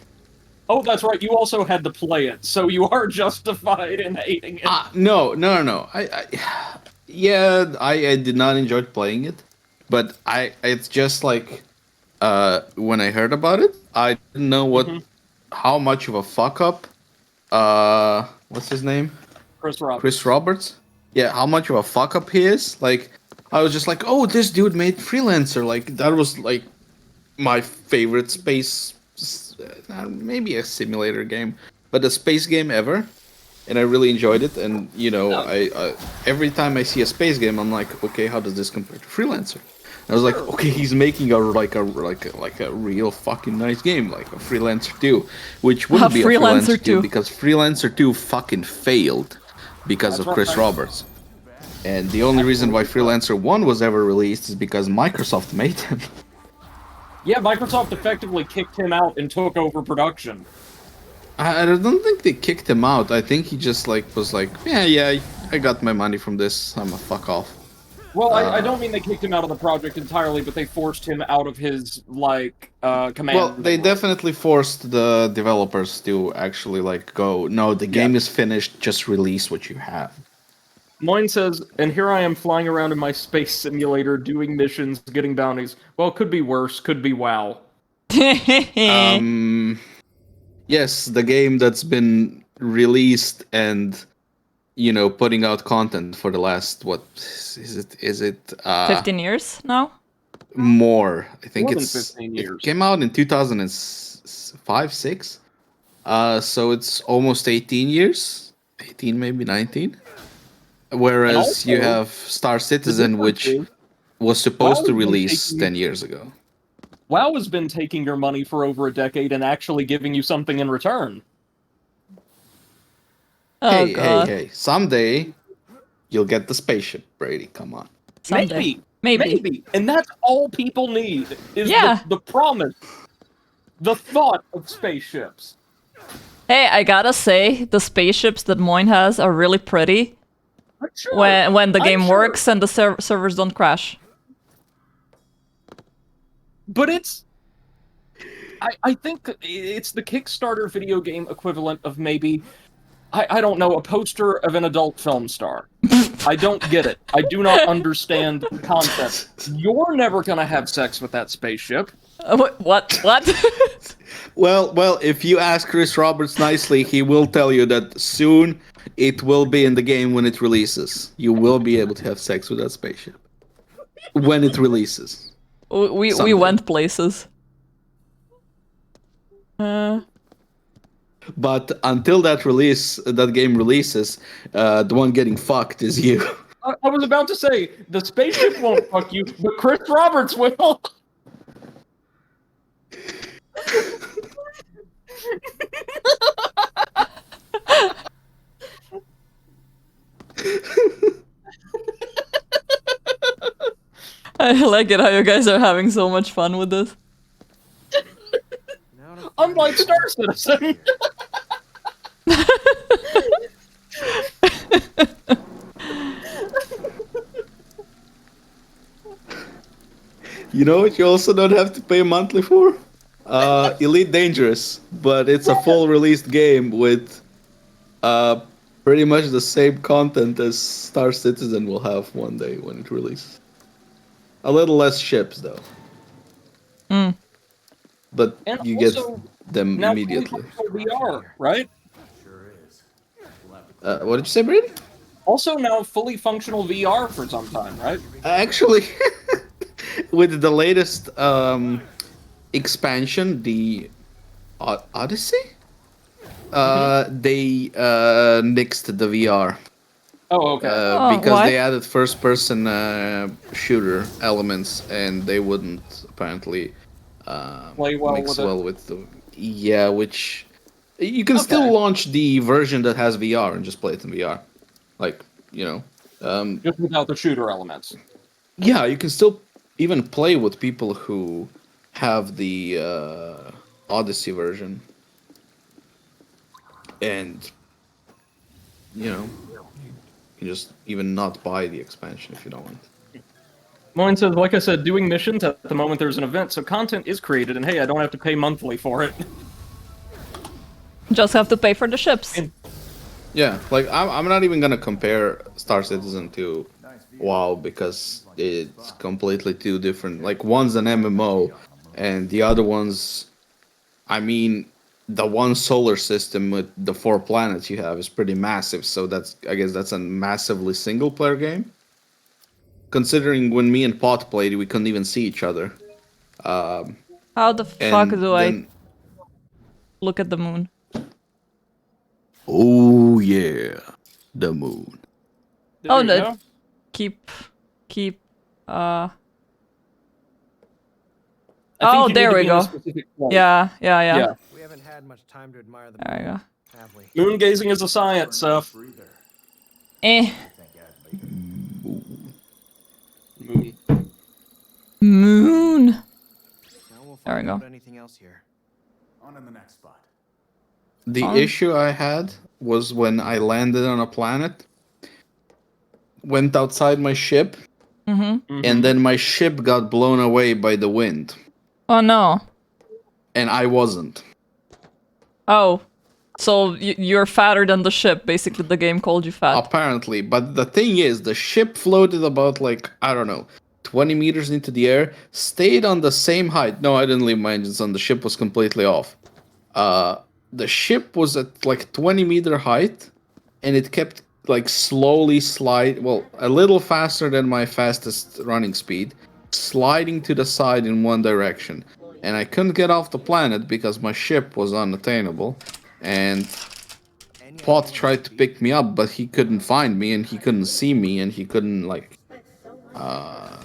Oh, that's right. You also had to play it, so you are justified in hating it. No. Yeah, I did not enjoy playing it, but it's just like when I heard about it, I didn't know how much of a fuck up. What's his name? Chris Roberts. Chris Roberts. Yeah, how much of a fuck up he is. Like, I was just like, oh, this dude made Freelancer. Like, that was like my favorite space, maybe a simulator game, but a space game ever. And I really enjoyed it. And you know, I every time I see a space game, I'm like, okay, how does this compare to Freelancer? And I was like, okay, he's making a real fucking nice game, like a Freelancer 2, which wouldn't be a Freelancer 2 because Freelancer 2 fucking failed because of Chris Roberts. And the only reason why Freelancer 1 was ever released is because Microsoft made him. Yeah, Microsoft effectively kicked him out and took over production. I don't think they kicked him out. I think he just was like, yeah, I got my money from this. I'm a fuck off. Well, I don't mean they kicked him out of the project entirely, but they forced him out of his, command. Well, they definitely forced the developers to actually, go, no, the game is finished, just release what you have. Moyne says, and here I am flying around in my space simulator, doing missions, getting bounties. Well, could be worse, could be WoW. Yes, the game that's been released and, putting out content for the last, what, is it 15 years now? More. I think More than 15 years. It came out in 2005, 6. So it's almost 18 years. 18, maybe 19. Whereas also, you have Star Citizen, which was supposed to release 10 years ago. WoW has been taking your money for over a decade and actually giving you something in return. Oh, hey. Someday, you'll get the spaceship, Brady. Come on. Someday. Maybe. And that's all people need, is the promise. The thought of spaceships. Hey, I gotta say, the spaceships that Moyne has are really pretty. Sure. When the game works and the servers don't crash. But I think it's the Kickstarter video game equivalent of maybe, I don't know, a poster of an adult film star. I don't get it. I do not understand the concept. You're never gonna have sex with that spaceship. What? Well, if you ask Chris Roberts nicely, he will tell you that soon it will be in the game when it releases. You will be able to have sex with that spaceship. When it releases. We went places. But until that game releases, the one getting fucked is you. I was about to say, the spaceship won't fuck you, but Chris Roberts will. I like it how you guys are having so much fun with this. Unlike Star Citizen. You know what you also don't have to pay monthly for? Elite Dangerous, but it's a full released game with pretty much the same content as Star Citizen will have one day when it releases. A little less ships though. But And you also, get them now immediately. VR, right? What did you say, Brady? Also now fully functional VR for some time, right? Actually, with the latest expansion, the Odyssey, they nixed the VR. Oh, okay. Because why? they added first-person shooter elements, and they wouldn't apparently Play well mix with it. well with the which you can still launch the version that has VR and just play it in VR, Just without the shooter elements. Yeah, you can still even play with people who have the Odyssey version, and can just even not buy the expansion if you don't want. Mine says, like I said, doing missions at the moment there's an event, so content is created, and hey, I don't have to pay monthly for it. Just have to pay for the ships. Yeah, like I'm not even gonna compare Star Citizen to WoW because it's completely two different. Like one's an MMO, and the other one's, I mean, the one solar system with the 4 planets you have is pretty massive. So I guess that's a massively single player game. Considering when me and Pot played, we couldn't even see each other. How the fuck And do I then- look at the moon? Oh yeah, the moon. Oh, There you no. go. Keep, I think Oh, you need there to we be in a go. specific place. Yeah. Yeah. We haven't had much time to admire the There we moon, go. have we? Moon gazing is a science, Seth. Breather. Eh. Moon. Moon. Now we'll There we find go. out anything else here. On in the next spot. The issue I had was when I landed on a planet, went outside my ship, and then my ship got blown away by the wind, Oh no. and I wasn't. Oh. So you're fatter than the ship. Basically, the game called you fat. Apparently, but the thing is, the ship floated about like, I don't know, 20 meters into the air, stayed on the same height. No, I didn't leave my engines on. The ship was completely off. The ship was at like 20-meter height, and it kept like slowly a little faster than my fastest running speed, sliding to the side in one direction. And I couldn't get off the planet because my ship was unattainable. And Pot tried to pick me up, but he couldn't find me, and he couldn't see me, and he couldn't like So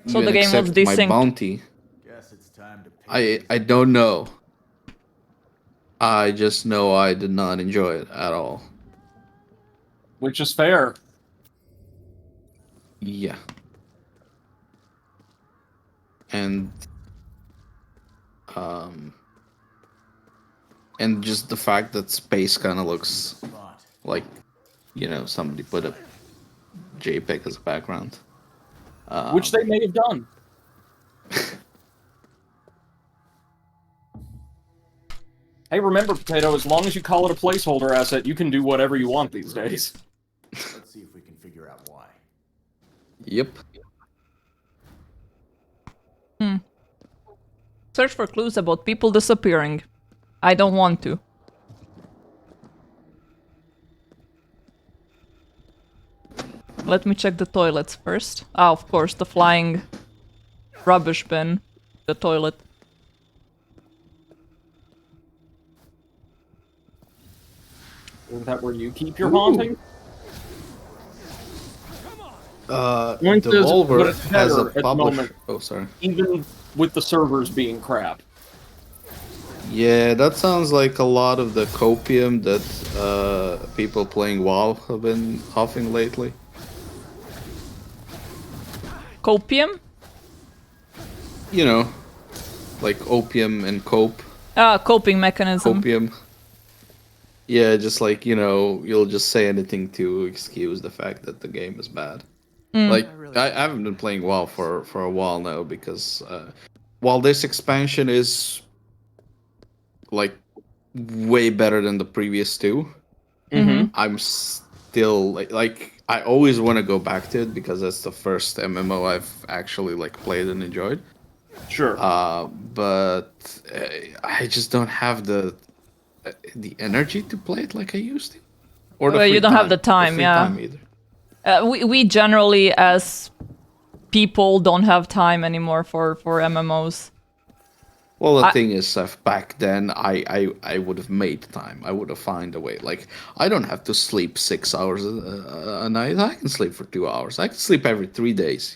even the game was accept my desynced. Guess bounty. it's time to pay. I don't know. I just know I did not enjoy it at all. Which is fair. Yeah. And just the fact that space kind of looks like, somebody put a JPEG as a background. Which they may have done. Hey, remember, Potato, as long as you call it a placeholder asset, you can do whatever you want these days. Let's see if we can figure out why. Yep. Search for clues about people disappearing. I don't want to. Let me check the toilets first. Ah, of course, the flying rubbish bin. The toilet. Is that where you keep your haunting? Mine says, Devolver but it's has better a at the publisher. moment. Oh, sorry. Even with the servers being crap. Yeah, that sounds like a lot of the copium that people playing WoW have been huffing lately. Copium? You know, like opium and cope. Ah, coping mechanism. Copium. Yeah, just like, you'll just say anything to excuse the fact that the game is bad. Like, I haven't been playing WoW for a while now because while this expansion is like way better than the previous two, I'm still like I always want to go back to it because that's the first MMO I've actually like played and enjoyed. Sure. But I just don't have the energy to play it like I used to. Or the Well, you free don't have the The time, free yeah. time either. We generally, as people, don't have time anymore for MMOs. Well, the thing is, Seth, back then I would have made time. I would have found a way. Like, I don't have to sleep 6 hours a night. I can sleep for 2 hours. I can sleep every 3 days,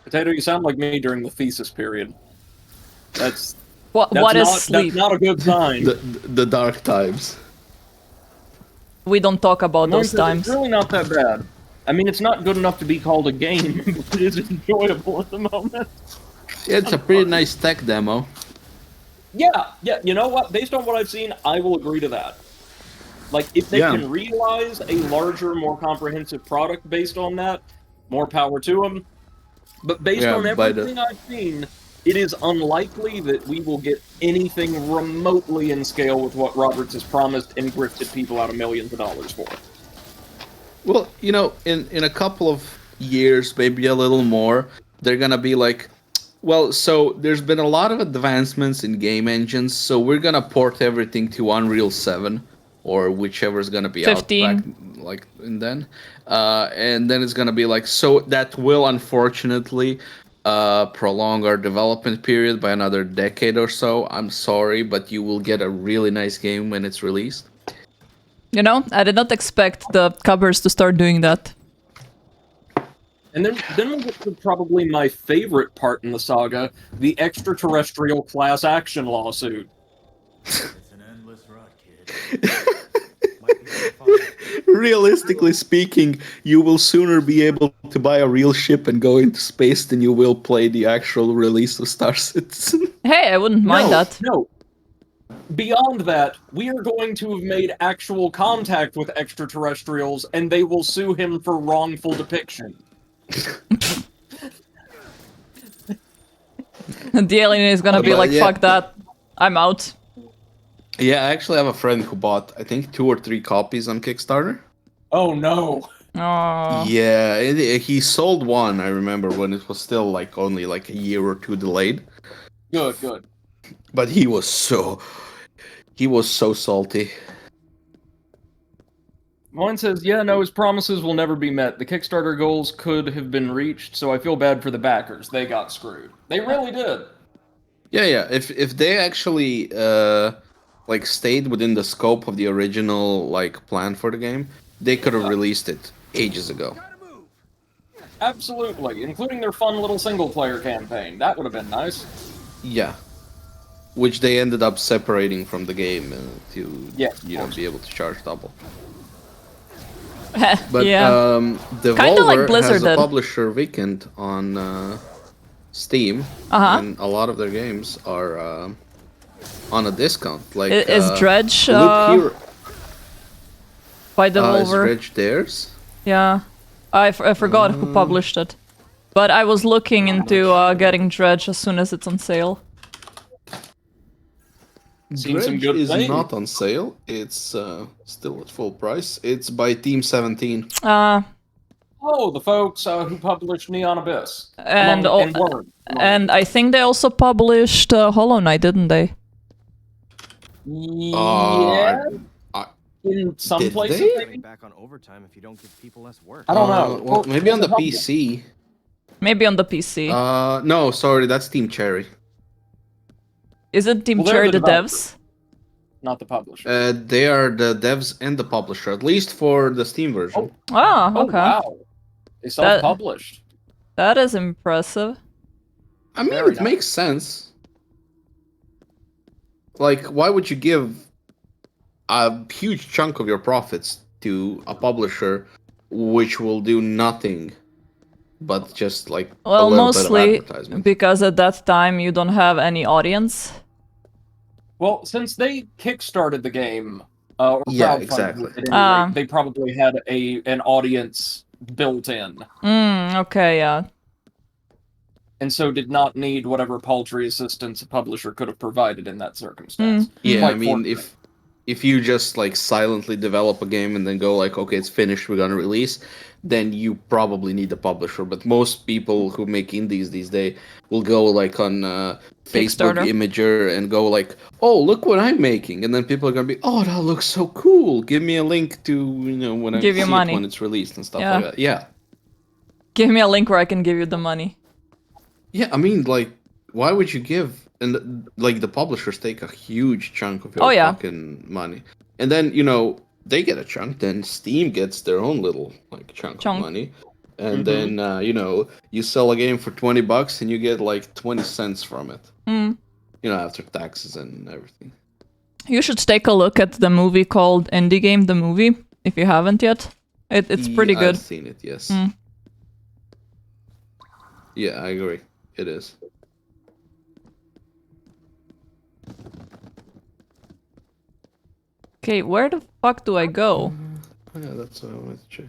Potato, you sound like me during the thesis period. That's What is not, sleep? That's not a good sign. The dark times. We don't talk about those times. It's really not that bad. I mean, it's not good enough to be called a game, but it is enjoyable at the moment. It's a pretty nice tech demo. Yeah, you know what? Based on what I've seen, I will agree to that. Like, if they Yeah. can realize a larger, more comprehensive product based on that, more power to them. But based Yeah, on by the- everything I've seen, it is unlikely that we will get anything remotely in scale with what Roberts has promised and grifted people out of millions of dollars for. Well, you know, in a couple of years, maybe a little more, they're gonna be like, well, so there's been a lot of advancements in game engines, so we're gonna port everything to Unreal 7 or whichever is gonna be 15. out back like and then it's gonna be like, so that will unfortunately prolong our development period by another decade or so. I'm sorry, but you will get a really nice game when it's released. You know, I did not expect the covers to start doing that. And then we'll get to probably my favorite part in the saga, the extraterrestrial class action lawsuit. It's an endless rut, kid. Might be some fun. Realistically speaking, you will sooner be able to buy a real ship and go into space than you will play the actual release of Star Citizen. Hey, I wouldn't mind that. No. Beyond that, we are going to have made actual contact with extraterrestrials, and they will sue him for wrongful depiction. The alien is gonna be But like, yeah. fuck that. I'm out. Yeah, I actually have a friend who bought, I think, 2 or 3 copies on Kickstarter. Oh no. Oh. Yeah, he sold one, I remember, when it was still like only like a year or 2 delayed. Good. But he was so salty. Mine says, yeah, no, his promises will never be met. The Kickstarter goals could have been reached, so I feel bad for the backers. They got screwed. They really did. Yeah. If they actually like stayed within the scope of the original like plan for the game, they could have released it ages ago. Absolutely, including their fun little single-player campaign. That would have been nice. Yeah. Which they ended up separating from the game to Yes, you know, of be able to charge double. But yeah. Kinda like Devolver Blizzard has a did. publisher weekend on Steam, and a lot of their games are on a discount. Like Is Dredge Loop Hero by is Devolver? Dredge theirs? Yeah. I forgot who published it. But I was looking into getting Dredge as soon as it's on sale. Seen some Dredge good is things. not on sale. It's still at full price. It's by Team 17. Oh, the folks who published Neon Abyss. And Worm. and I think they also published Hollow Knight, didn't they? Yeah. In some Did places, they? maybe? Back on overtime if you don't give people less work. I don't know. Well, maybe on the PC. Maybe on the PC. No, sorry, that's Team Cherry. Isn't Team Well, they're Cherry the the devs? Not the publisher. They are the devs and the publisher, at least for the Steam version. Oh, Oh, okay. wow. They self-published. That is impressive. I mean, Very it makes sense. Like, why would you give a huge chunk of your profits to a publisher which will do nothing but just like Well, a little mostly bit of advertisement? because at that time you don't have any audience. Well, since they kickstarted the game, or Yeah, crowdfunded exactly. it at any rate, they probably had an audience built in, Okay, yeah. and so did not need whatever paltry assistance a publisher could have provided in that circumstance. Yeah, Quite I mean, fortunate. if you just like silently develop a game and then go like, okay, it's finished, we're gonna release, then you probably need a publisher. But most people who make indies these days will go like on Facebook Kickstarter. Imager and go like, oh, look what I'm making, and then people are gonna be, oh, that looks so cool. Give me a link to when I Give you see money. it when it's released and stuff Yeah. like that. Yeah, Give me a link where I can give you the money. yeah. I mean, like, why would you give? And like the publishers take a huge chunk of your Oh, yeah. fucking money, and then they get a chunk. Then Steam gets their own little like chunk. Of money, and then you sell a game for $20 and you get like 20 cents from it. After taxes and everything. You should take a look at the movie called Indie Game, the movie, if you haven't yet. It's pretty good. I've seen it. Yes. Yeah, I agree. It is. Okay, where the fuck do I go? Yeah, that's what I wanted to check.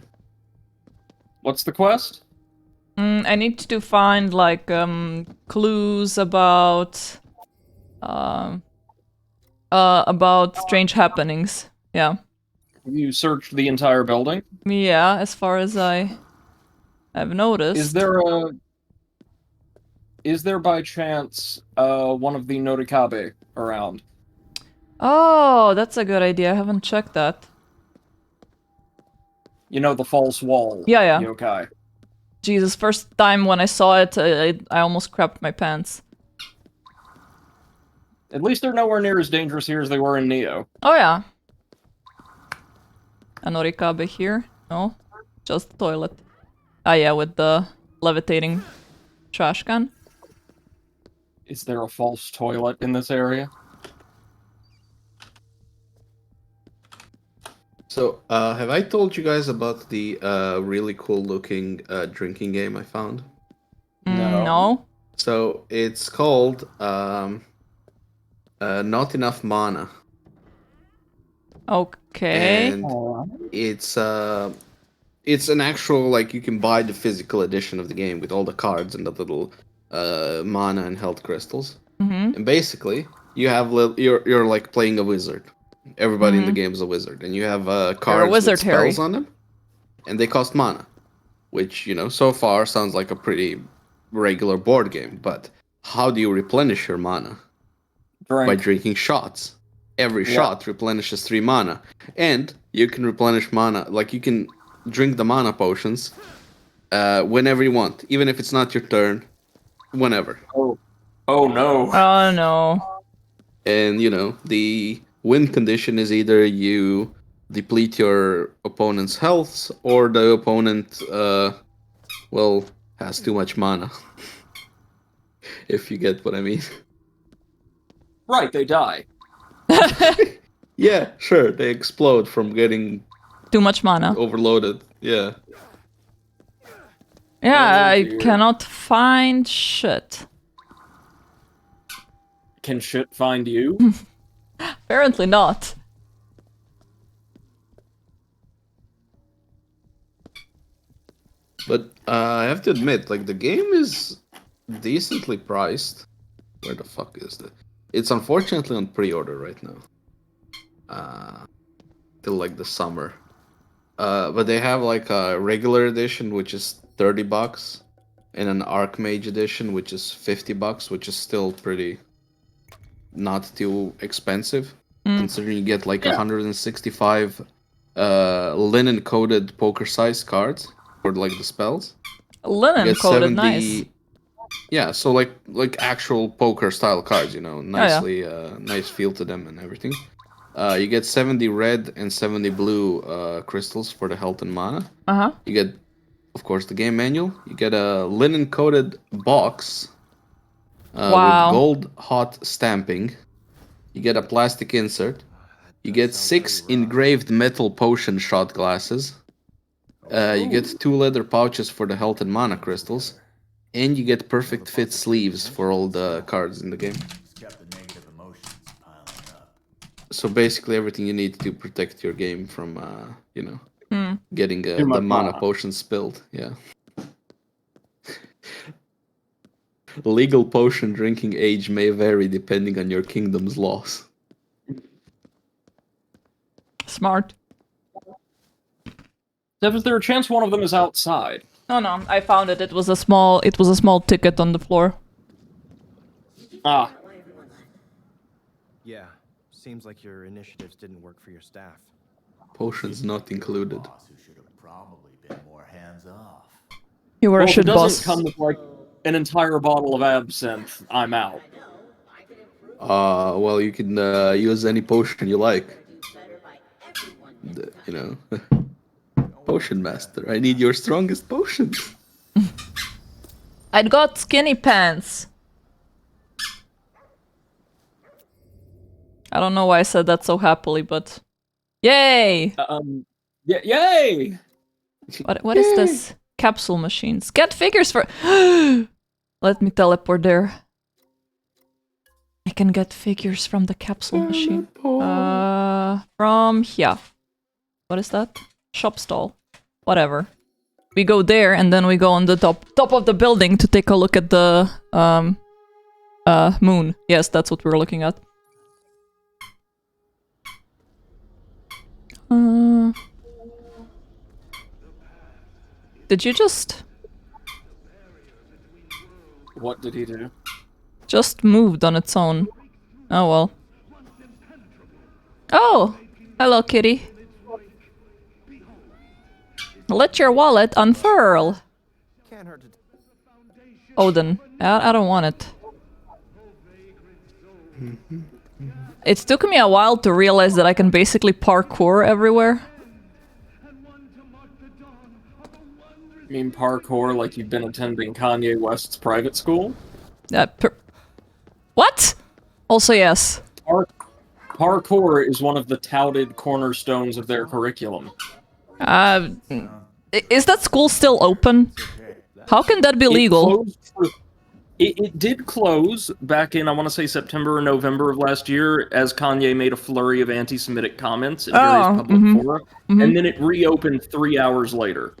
What's the quest? I need to find like clues about strange happenings. Yeah. You searched the entire building. Yeah, as far as I have noticed. Is there by chance one of the Notikabe around? Oh, that's a good idea. I haven't checked that. You know, the false wall. Yeah. Yokai. Jesus, first time when I saw it, I almost crapped my pants. At least they're nowhere near as dangerous here as they were in Neo. Oh yeah. A Norikabe here? No, just the toilet. Ah yeah, with the levitating trash can. Is there a false toilet in this area? So, have I told you guys about the really cool looking drinking game I found? No. So, it's called Not Enough Mana. Okay. And it's an actual, like, you can buy the physical edition of the game with all the cards and the little mana and health crystals. And basically, you have you're like playing a wizard. Everybody in the game is a wizard, and you have cards wizard, with spells Harry. on them, and they cost mana, which, you know, so far sounds like a pretty regular board game. But how do you replenish your mana? By drinking shots. Every shot replenishes 3 mana, and you can replenish mana, like you can drink the mana potions whenever you want, even if it's not your turn, whenever. Oh no. Oh no. And, you know, the win condition is either you deplete your opponent's health or the opponent, has too much mana. If you get what I mean. Right, they die. Yeah, sure, they explode from getting Too much mana. overloaded. Yeah. Yeah, I dear. cannot find shit. Can shit find you? Apparently not. But I have to admit, like, the game is decently priced. Where the fuck is that? It's unfortunately on pre-order right now. Till like the summer. But they have like a regular edition, which is $30, and an Archmage edition, which is $50, which is still pretty not too expensive, considering you get like 165 linen-coated poker-sized cards for like the spells. Linen You get coated, nice. Yeah, so like actual poker style cards, you know, nicely nice feel to them and everything. You get 70 red and 70 blue crystals for the health and mana. You get, of course, the game manual. You get a linen coated box with gold hot stamping. You get a plastic insert. You get 6 engraved metal potion shot glasses. You get 2 leather pouches for the health and mana crystals. And you get perfect fit sleeves for all the cards in the game. Kept the negative emotions piling up. So basically everything you need to protect your game from, getting the much mana mana. potion spilled. Yeah. Legal potion drinking age may vary depending on your kingdom's laws. Smart. Dev, is there a chance one of them is outside? No, I found it. It was a small ticket on the floor. Ah, Yeah, seems like your initiatives didn't work for your staff. Potions not included. Boss who should have probably been more hands off. You were well, a if it shit doesn't boss. come with like an entire bottle of absinthe, I'm out. Well, you can use any potion you like. Potion master, I need your strongest potion. I got skinny pants. I don't know why I said that so happily, but yay! Yay! What is this? Capsule machines. Get figures for. Let me teleport there. I can get figures from the capsule machine. From from here. What is that? Shop stall. Whatever. We go there and then we go on the top of the building to take a look at the moon. Yes, that's what we're looking at. Did you just... What did he do? Just moved on its own. Oh well. Oh! Hello, kitty. Let your wallet unfurl. Can't hurt to... Odin. I don't want it. It took me a while to realize that I can basically parkour everywhere. You mean parkour like you've been attending Kanye West's private school? What? Also, yes. Parkour is one of the touted cornerstones of their curriculum. Is that school still open? How can that be legal? It did close back in, I want to say, September or November of last year, as Kanye made a flurry of anti-Semitic comments in various public fora, and then it reopened 3 hours later.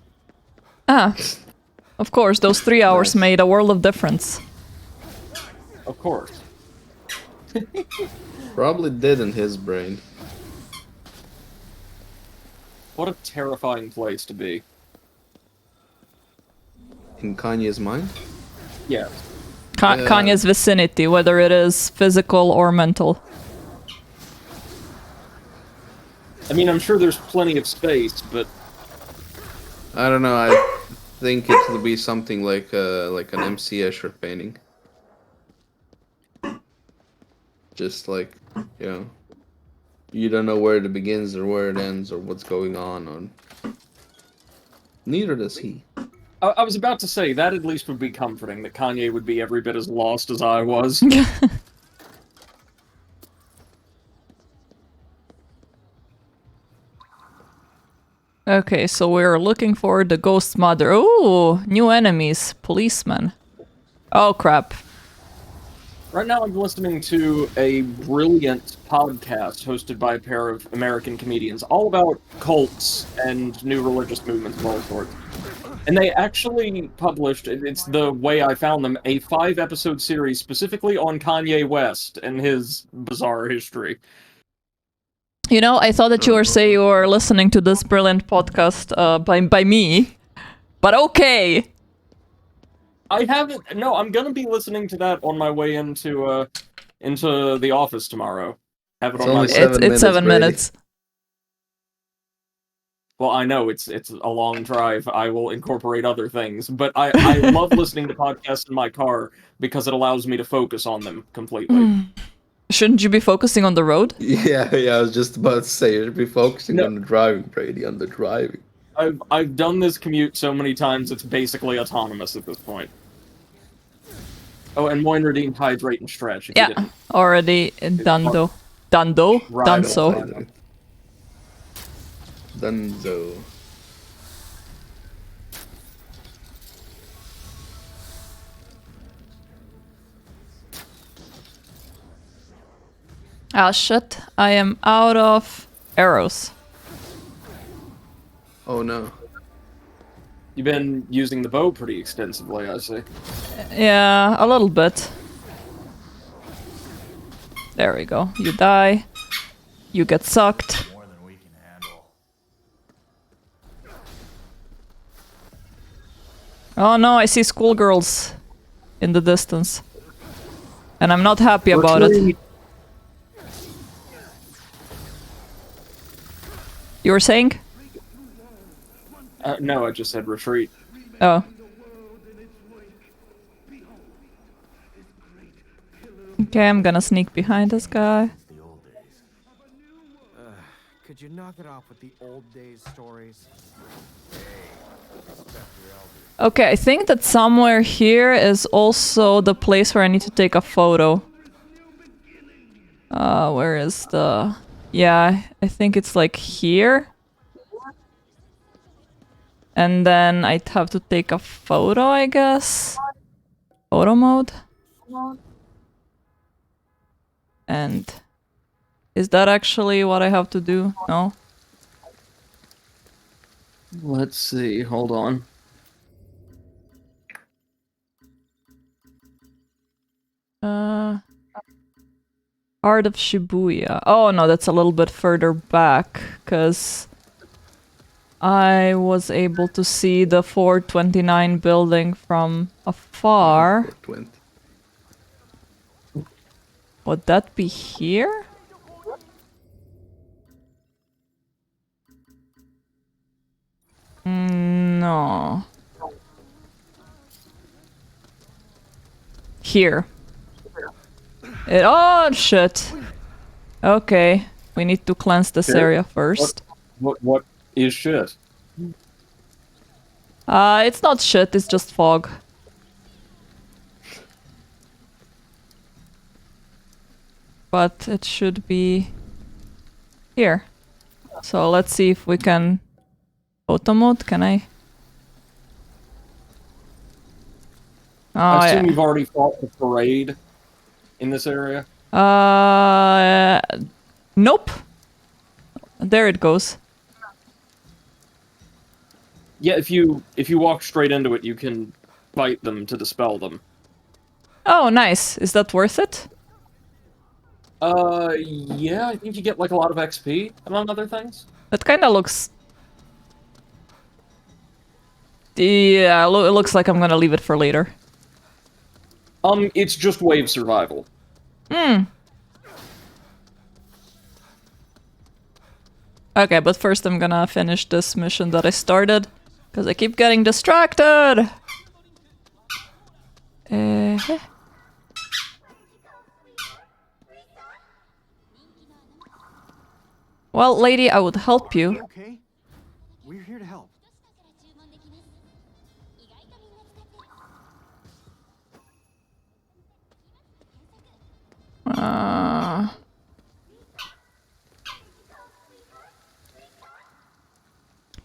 Ah, of course, those 3 hours made a world of difference. Of course. Probably did in his brain. What a terrifying place to be. In Kanye's mind? Yeah. Kanye's vicinity, whether it is physical or mental. I mean, I'm sure there's plenty of space, but... I don't know, I think it will be something like an MC Escher painting. Just like, you know, you don't know where it begins or where it ends or what's going on. Neither does he. I was about to say, that at least would be comforting, that Kanye would be every bit as lost as I was. Okay, so we're looking for the ghost mother. Oh, new enemies, policemen. Oh crap. Right now I'm listening to a brilliant podcast hosted by a pair of American comedians, all about cults and new religious movements of all sorts. And they actually published, it's the way I found them, a 5-episode series specifically on Kanye West and his bizarre history. You know, I thought that you were saying you were listening to this brilliant podcast by me, but okay. I haven't. No, I'm gonna be listening to that on my way into the office tomorrow. Have it It's on my. only 7 minutes, It's 7 Brady. minutes. Well, I know it's a long drive. I will incorporate other things, but I love listening to podcasts in my car because it allows me to focus on them completely. Shouldn't you be focusing on the road? Yeah, I was just about to say, you should be focusing on the driving, Brady, on the driving. I've done this commute so many times, it's basically autonomous at this point. Oh, and Moin redeemed hydrate and stretch. If you Yeah, didn't. already done. Right. Done so. Dunzo. Ah shit, I am out of arrows. Oh no. You've been using the bow pretty extensively, I see. Yeah, a little bit. There we go. You die. You get sucked. More than we can handle. Oh no, I see schoolgirls in the distance. And I'm not happy about it. You were saying? No, I just said retreat. Oh. Okay, I'm gonna sneak behind this guy. Could you knock it off with the old days stories? Okay, I think that somewhere here is also the place where I need to take a photo. Where is the... Yeah, I think it's like here. And then I'd have to take a photo, I guess. Photo mode. And Is that actually what I have to do? No? Let's see. Hold on. Heart of Shibuya. Oh no, that's a little bit further back, because I was able to see the 429 building from afar. 420. Would that be here? No. Here. Oh shit. Okay, we need to cleanse this Here? area first. What is shit? It's not shit, it's just fog. But it should be here. So let's see if we can photo mode. Can I? Oh, I assume yeah. you've already fought the parade in this area. Nope. There it goes. Yeah, if you walk straight into it, you can fight them to dispel them. Oh, nice. Is that worth it? Yeah, I think you get like a lot of XP among other things. That kind of looks. Yeah, it looks like I'm gonna leave it for later. It's just wave survival. Okay, but first I'm gonna finish this mission that I started, because I keep getting distracted! Well, lady, I would help you. Okay, we're here to help.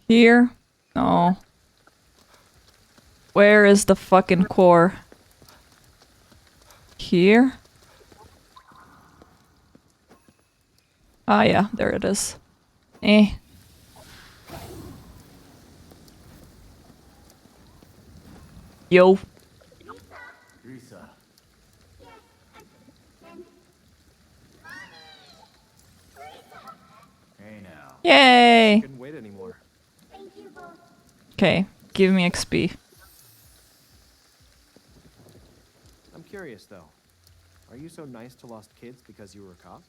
Here? No. Where is the fucking core? Here? Ah, yeah, there it is. Eh. Yo. Teresa. Hey now. Yay! Couldn't wait anymore. Okay, give me XP. I'm curious though. Are you so nice to lost kids because you were a cop?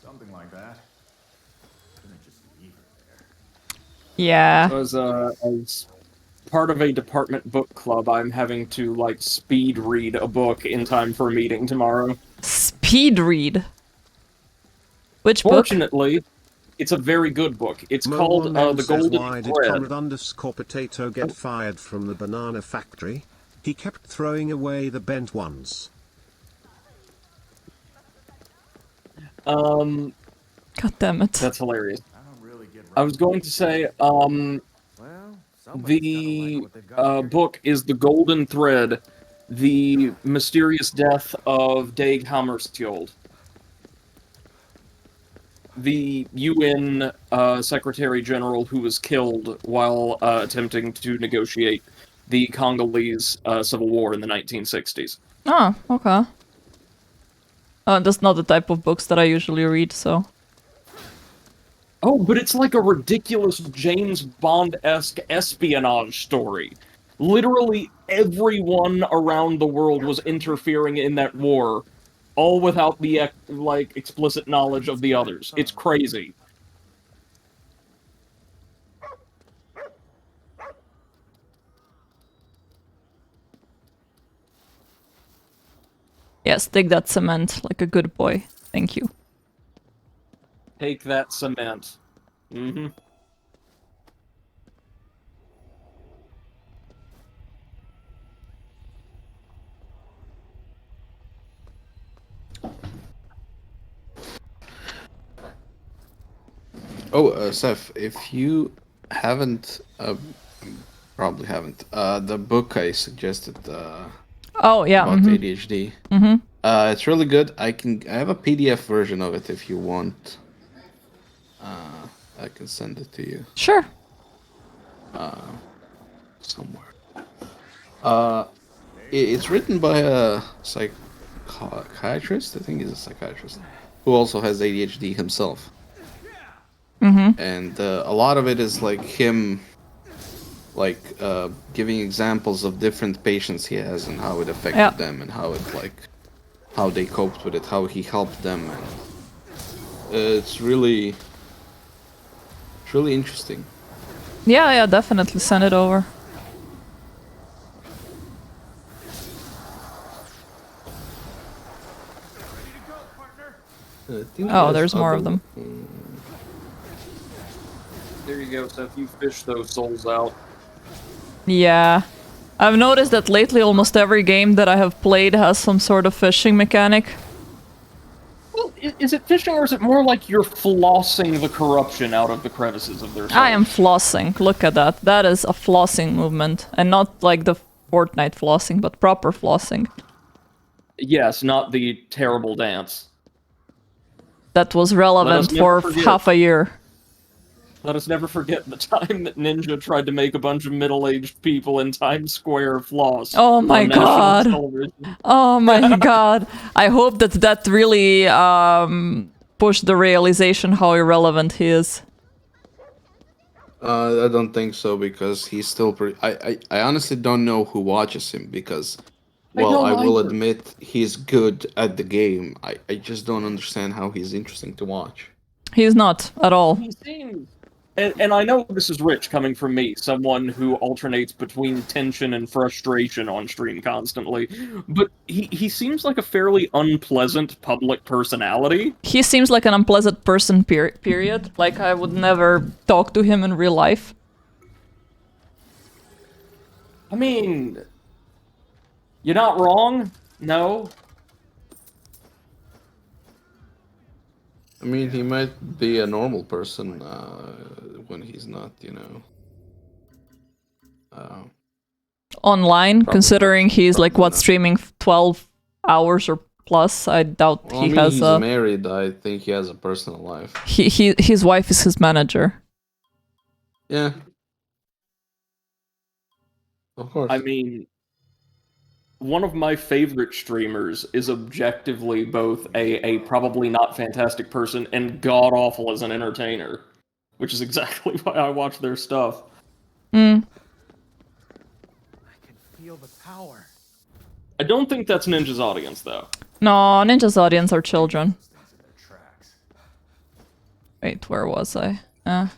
Something like that. Couldn't just leave her there. Yeah. As part of a department book club, I'm having to like speed read a book in time for a meeting tomorrow. Speed read. Which book? Fortunately, it's a very good book. It's called The Golden Why did Thread. Comrade_Potato get fired from the banana factory? He kept throwing away the bent ones. God damn it. That's hilarious. I don't really get I was going to say, Well, somebody's the gotta like what they've got here. book is The Golden Thread, The Mysterious Death of Dag Hammarskjöld. The UN Secretary General who was killed while attempting to negotiate the Congolese Civil War in the 1960s. Oh, okay. That's not the type of books that I usually read, so... Oh, but it's like a ridiculous James Bond-esque espionage story. Literally everyone around the world was interfering in that war, all without the like explicit knowledge of the others. It's crazy. Yes, dig that cement like a good boy. Thank you. Take that cement. Mm-hmm. Oh, Seth, if you haven't, probably haven't, the book I suggested Oh, yeah. about ADHD, It's really good. I have a PDF version of it if you want. I can send it to you Sure. somewhere. It's written by a psychiatrist. I think he's a psychiatrist who also has ADHD himself. And a lot of it is like him, like giving examples of different patients he has and how it affected them and how how they coped with it, how he helped them, and it's really interesting. Yeah, definitely send it over. Oh, there's more of them. There you go, Seth. You fish those souls out. Yeah. I've noticed that lately almost every game that I have played has some sort of fishing mechanic. Well, is it fishing, or is it more like you're flossing the corruption out of the crevices of their souls? I am flossing. Look at that. That is a flossing movement. And not like the Fortnite flossing, but proper flossing. Yes, not the terrible dance. That was relevant for half a year. Let us never forget the time that Ninja tried to make a bunch of middle-aged people in Times Square floss. Oh my god. Oh my god. I hope that really pushed the realization how irrelevant he is. I don't think so, because he's still pretty... I honestly don't know who watches him, because... Well, I will admit he's good at the game. I just don't understand how he's interesting to watch. He's not, at all. He seems... And I know this is rich coming from me, someone who alternates between tension and frustration on stream constantly, but he seems like a fairly unpleasant public personality. He seems like an unpleasant person, period. Like, I would never talk to him in real life. I mean... You're not wrong, no. I mean, he might be a normal person when he's not, you know. Online, considering he's like, what, streaming 12 hours or plus? I doubt he has he's married. I think he has a personal life. His wife is his manager. Yeah. Of course. I mean... One of my favorite streamers is objectively both a probably not fantastic person and god-awful as an entertainer. Which is exactly why I watch their stuff. I can feel the power. I don't think that's Ninja's audience, though. No, Ninja's audience are children. Wait, where was I? But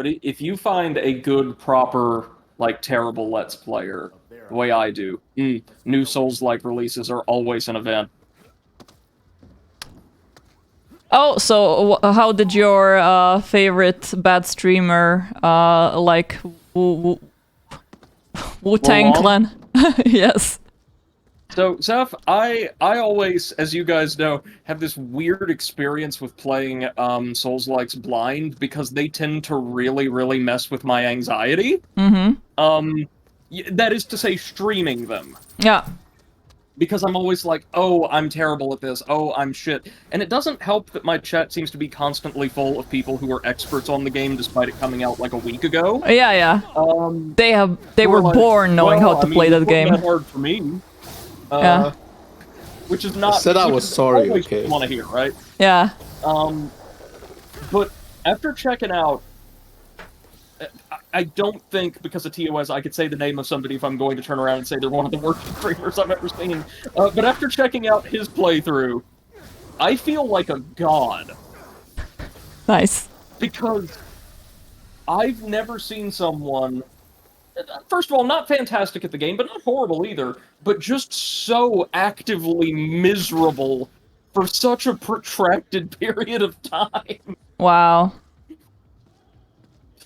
if you find a good, proper, like, terrible Let's Player... The way I do. New Souls-like releases are always an event. Oh, so how did your favorite bad streamer, like Wu-Tang Clan? Yes. So, Zeph, I always, as you guys know, have this weird experience with playing Souls-likes blind, because they tend to really, really mess with my anxiety. That is to say, streaming them. Yeah. Because I'm always like, oh, I'm terrible at this, oh, I'm shit. And it doesn't help that my chat seems to be constantly full of people who are experts on the game, despite it coming out like a week ago. Yeah. They were like, born knowing how to play that game. That hard for me. Yeah. Which is not... I said I was sorry, okay. Want to hear, right? Yeah. But after checking out, I don't think, because of TOS, I could say the name of somebody if I'm going to turn around and say they're one of the worst streamers I've ever seen. But after checking out his playthrough, I feel like a god. Nice. Because I've never seen someone... First of all, not fantastic at the game, but not horrible either, but just so actively miserable for such a protracted period of time. Wow.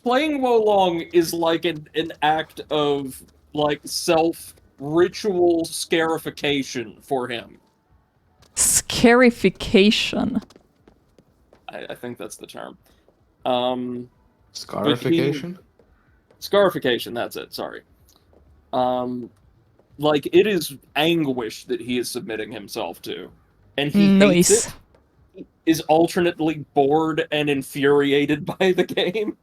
Playing Wolong is like an act of, like, self-ritual scarification for him. Scarification? I think that's the term. Scarification? Scarification, that's it, sorry. Like, it is anguish that he is submitting himself to. And he hates Nice. it. He is alternately bored and infuriated by the game.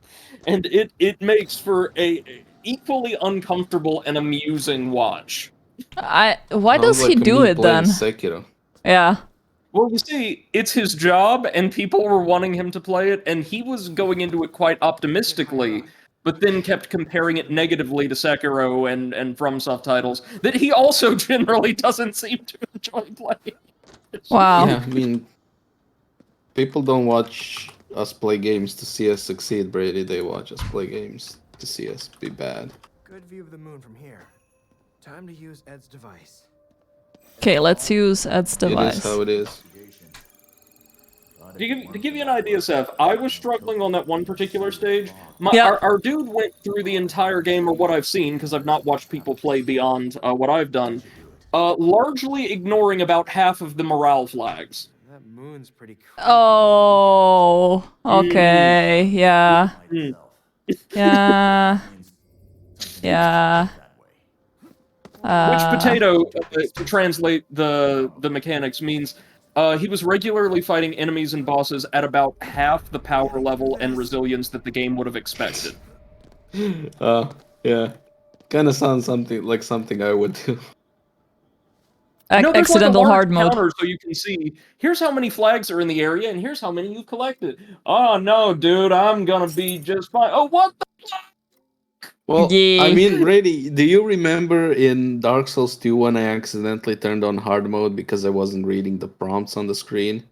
And it makes for a equally uncomfortable and amusing watch. Why Sounds does he like do me it playing then? Sekiro. Yeah. Well, you see, it's his job, and people were wanting him to play it, and he was going into it quite optimistically, but then kept comparing it negatively to Sekiro and FromSoft titles that he also generally doesn't seem to enjoy playing. Wow. Yeah, I mean, people don't watch us play games to see us succeed, Brady. They watch us play games to see us be bad. Good view of the moon from here. Time to use Ed's device. Okay, let's use Ed's It device. is how it is. To give you an idea, Seth, I was struggling on that one particular stage. Yeah. Our dude went through the entire game, or what I've seen, because I've not watched people play beyond what I've done, largely ignoring about half of the morale flags. That moon's pretty creepy. Oh, okay, yeah. Mm. Yeah. Yeah. Which potato, to translate the mechanics, means he was regularly fighting enemies and bosses at about half the power level and resilience that the game would have expected. Yeah. Kind of sounds something I would do. There's like a Accidental large hard mode. counter so you can see, here's how many flags are in the area, and here's how many you've collected. Oh no, dude, I'm gonna be just fine. Oh, what the fuck? Well, Yeah. I mean, Brady, do you remember in Dark Souls 2 when I accidentally turned on hard mode because I wasn't reading the prompts on the screen?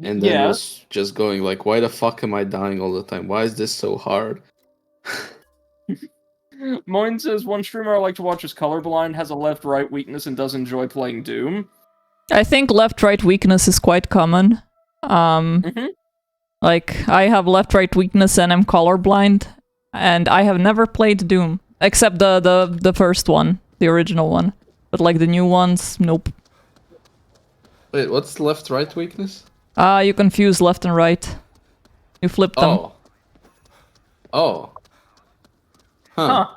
And then Yeah. was just going like, why the fuck am I dying all the time? Why is this so hard? Moin says, one streamer I like to watch is colorblind, has a left-right weakness, and does enjoy playing Doom. I think left-right weakness is quite common. Like, I have left-right weakness and I'm colorblind, and I have never played Doom. Except the first one, the original one. But like the new ones, nope. Wait, what's left-right weakness? You confuse left and right. You flip them. Oh. Huh.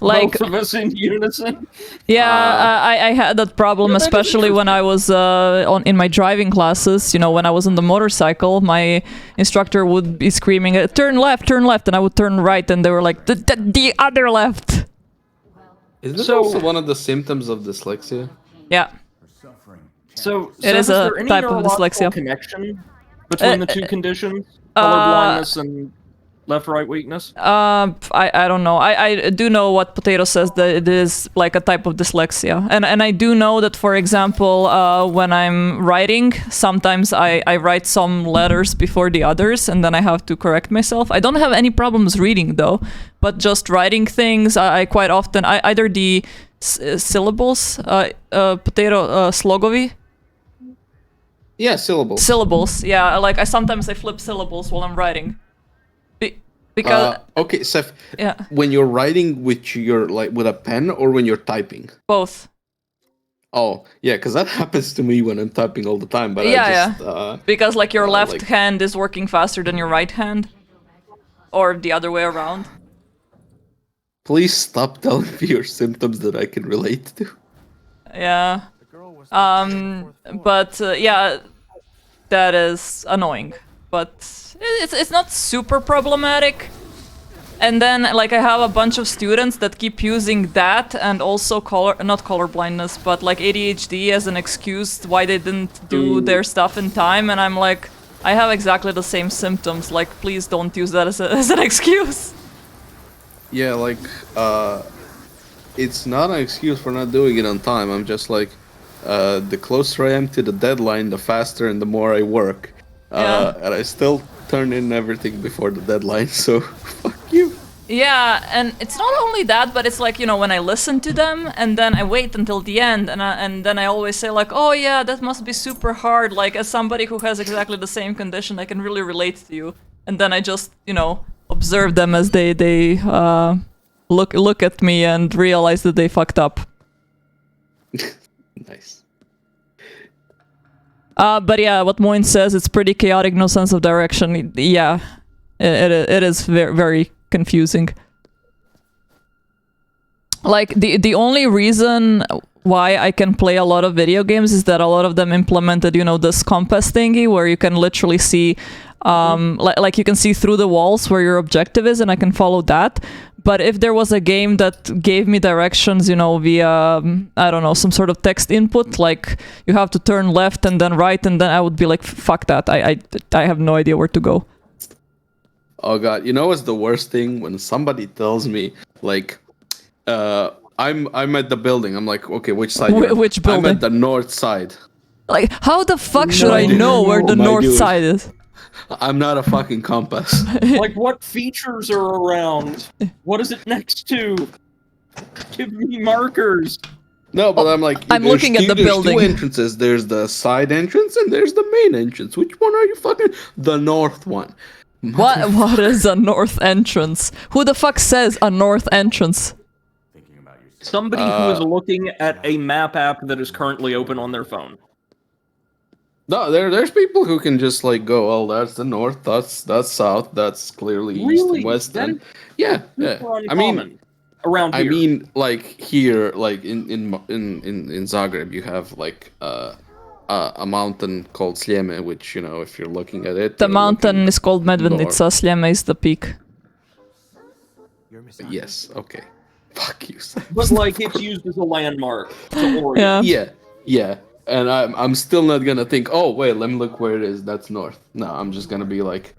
Like, Both of us in unison? yeah, I had that problem, that is especially when I was in my driving classes. You know, when I was on the motorcycle, my instructor would be screaming, turn left, and I would turn right, and they were like, the other left. Is this So- also one of the symptoms of dyslexia? Yeah. So, It is a there any type of neurological dyslexia. connection between the two conditions? Colorblindness and left-right weakness? I don't know. I do know what Potato says, that it is like a type of dyslexia. And I do know that, for example, when I'm writing, sometimes I write some letters before the others, and then I have to correct myself. I don't have any problems reading, though, but just writing things, I quite often, either the syllables, Potato, slogovi? Yeah, syllables. Syllables, yeah. Like, I flip syllables while I'm writing. Because okay, Seth. yeah, When you're writing with with a pen or when you're typing? both. Oh, yeah, because that happens to me when I'm typing all the time. But Yeah, because like your left like- hand is working faster than your right hand, or the other way around. Please stop telling me your symptoms that I can relate to. Yeah. The girl was But yeah, that is annoying. But it's not super problematic. And then like I have a bunch of students that keep using that and also not color blindness, but like ADHD as an excuse why they didn't do their stuff in time, and I'm like, I have exactly the same symptoms. Like, please don't use that as an excuse. Yeah, like, it's not an excuse for not doing it on time. I'm just like, the closer I am to the deadline, the faster and the more I work. And I still turn in everything before the deadline, so fuck you. Yeah, and it's not only that, but it's like, you know, when I listen to them and then I wait until the end and then I always say like, oh yeah, that must be super hard. Like, as somebody who has exactly the same condition, I can really relate to you. And then I just, you know, observe them as they look at me and realize that they fucked up. Nice. But yeah, what Moin says, it's pretty chaotic, no sense of direction. Yeah, it is very, very confusing. like the only reason why I can play a lot of video games is that a lot of them implemented, you know, this compass thingy where you can literally see, like you can see through the walls where your objective is, and I can follow that. But if there was a game that gave me directions, you know, via, I don't know, some sort of text input, like you have to turn left and then right, and then I would be like, fuck that. I have no idea where to go. Oh god, you know what's the worst thing? When somebody tells me, like, I'm at the building. I'm like, okay, which side? Which building? I'm at the north side. Like, how the fuck should I know where the north side is? I'm not a fucking compass. Like, what features are around? What is it next to? Give me markers. No, but I'm like, I'm looking at the building. There's two entrances. There's the side entrance and there's the main entrance. Which one are you fucking? The north one. What is a north entrance? Who the fuck says a north entrance? Somebody who is looking at a map app that is currently open on their phone. No, there's people who can just like go, oh, that's the north, that's south, that's clearly east and west. And yeah. I mean, around here. I mean, like here, like in Zagreb, you have like a mountain called Sljeme, which, you know, if you're looking at it, the mountain is called Medvednica. Sljeme is the peak. Yes. Okay. Fuck you. But like, it's used as a landmark to orient. Yeah. And I'm still not gonna think, oh wait, let me look where it is. That's north. No, I'm just gonna be like,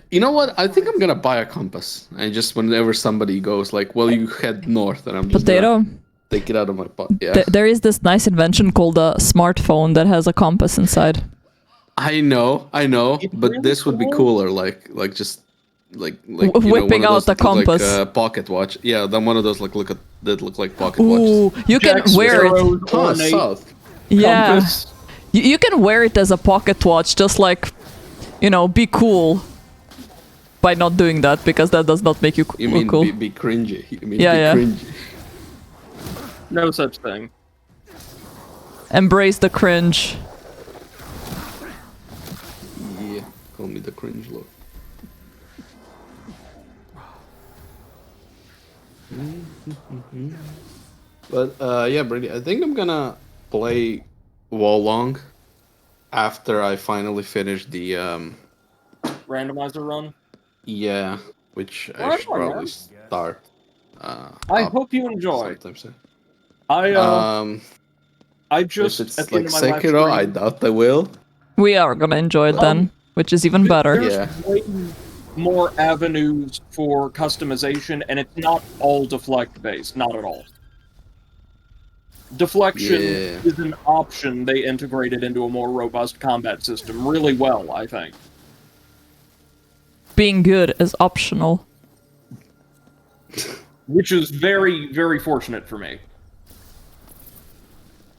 you know what? I think I'm gonna buy a compass. And just whenever somebody goes like, well, you head north, and I'm just gonna take it out of my pocket. Yeah. There is this nice invention called a smartphone that has a compass inside. I know, but really this would be cooler. Like just like whipping out the compass, like, pocket watch. Yeah, then one of those like that look like pocket watches. You can wear it. South. Yeah, you can wear it as a pocket watch, just like, you know, be cool by not doing that, because that does not make you cool. You mean be cringy? You mean cringy? No such thing. Embrace the cringe. Yeah, call me the cringe lord. But yeah, Brady, I think I'm gonna play Wolong after I finally finish the randomizer run. Yeah, which I should probably start. I hope you enjoy. Sometime. I just if it's like Sekiro, I doubt I will. We are gonna enjoy it then, which is even better. There's way more avenues for customization, and it's not all deflect based, not at all. Deflection is an option they integrated into a more robust combat system really well, I think. Being good is optional. Which is very, very fortunate for me.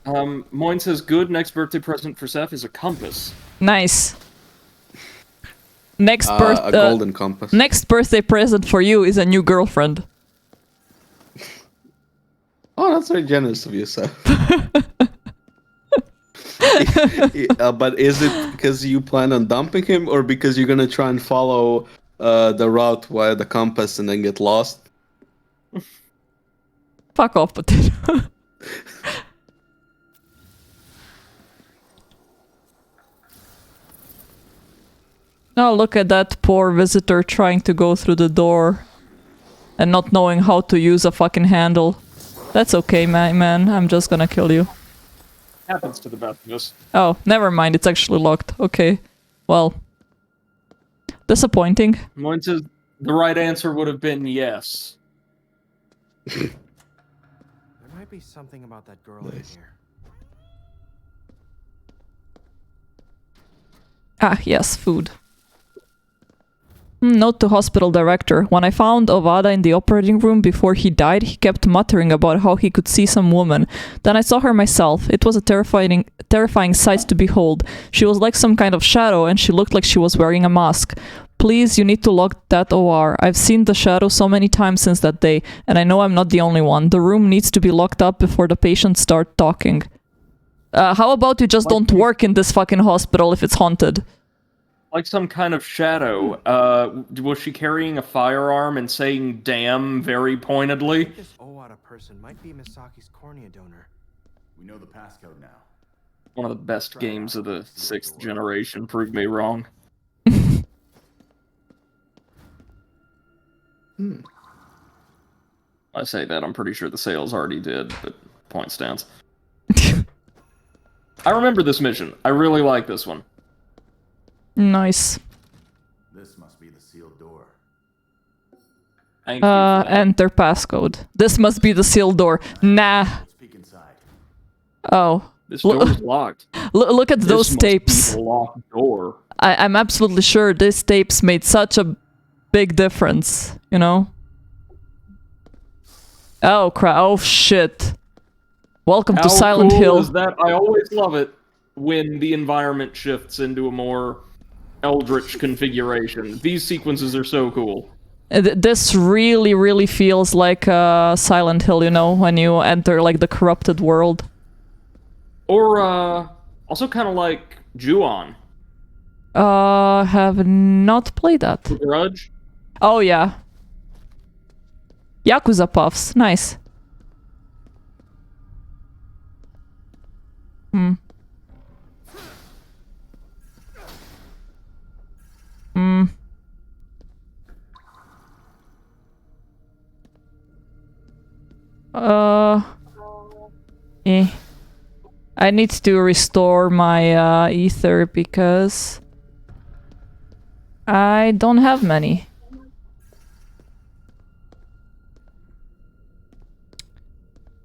Moin says, good, next birthday present for Seth is a compass. Nice. A golden compass. Next birthday present for you is a new girlfriend. Oh, that's very generous of you, Seth. But is it because you plan on dumping him, or because you're gonna try and follow the route via the compass and then get lost? Fuck off, potato. Oh, look at that poor visitor trying to go through the door and not knowing how to use a fucking handle. That's okay, man. I'm just gonna kill you. Happens to the best of us. Oh, never mind. It's actually locked. Okay. Well. Disappointing. Moin says the right answer would have been yes. There might be something about that girl in here. Ah, yes, food. Note to hospital director. When I found Ovada in the operating room before he died, he kept muttering about how he could see some woman. Then I saw her myself. It was a terrifying sight to behold. She was like some kind of shadow, and she looked like she was wearing a mask. Please, you need to lock that OR. I've seen the shadow so many times since that day, and I know I'm not the only one. The room needs to be locked up before the patients start talking. How about you just don't work in this fucking hospital if it's haunted? like some kind of shadow. Was she carrying a firearm and saying "damn" very pointedly? This Owada person might be Misaki's cornea donor. We know the passcode now. One of the best games of the 6th generation. Prove me wrong. I say that, I'm pretty sure the sales already did, but point stands. I remember this mission. I really like this one. Nice. This must be the sealed door. Thank you for that. Enter passcode. This must be the sealed door. Nah. Let's peek inside. Oh. This door is locked. Look at This those must be tapes. the locked door. I'm absolutely sure these tapes made such a big difference, you know? Oh crap, oh shit. Welcome to Silent How Hill. cool is that? I always love it when the environment shifts into a more eldritch configuration. These sequences are so cool. This really, really feels like Silent Hill, you know, when you enter like the corrupted world. Or, also kind of like Ju-on. Have not played that. Grudge. Oh yeah. Yakuza puffs, nice. Hmm. Hmm. Eh. I need to restore my ether because I don't have many.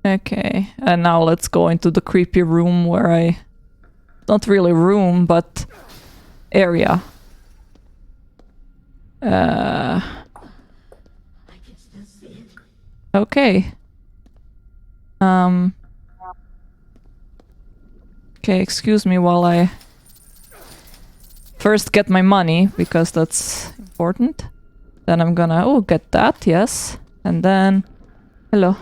Okay, and now let's go into the creepy room where I... Not really room, but area. Okay. Okay, excuse me while I first get my money, because that's important. Then I'm gonna... Oh, get that, yes. And then... Hello.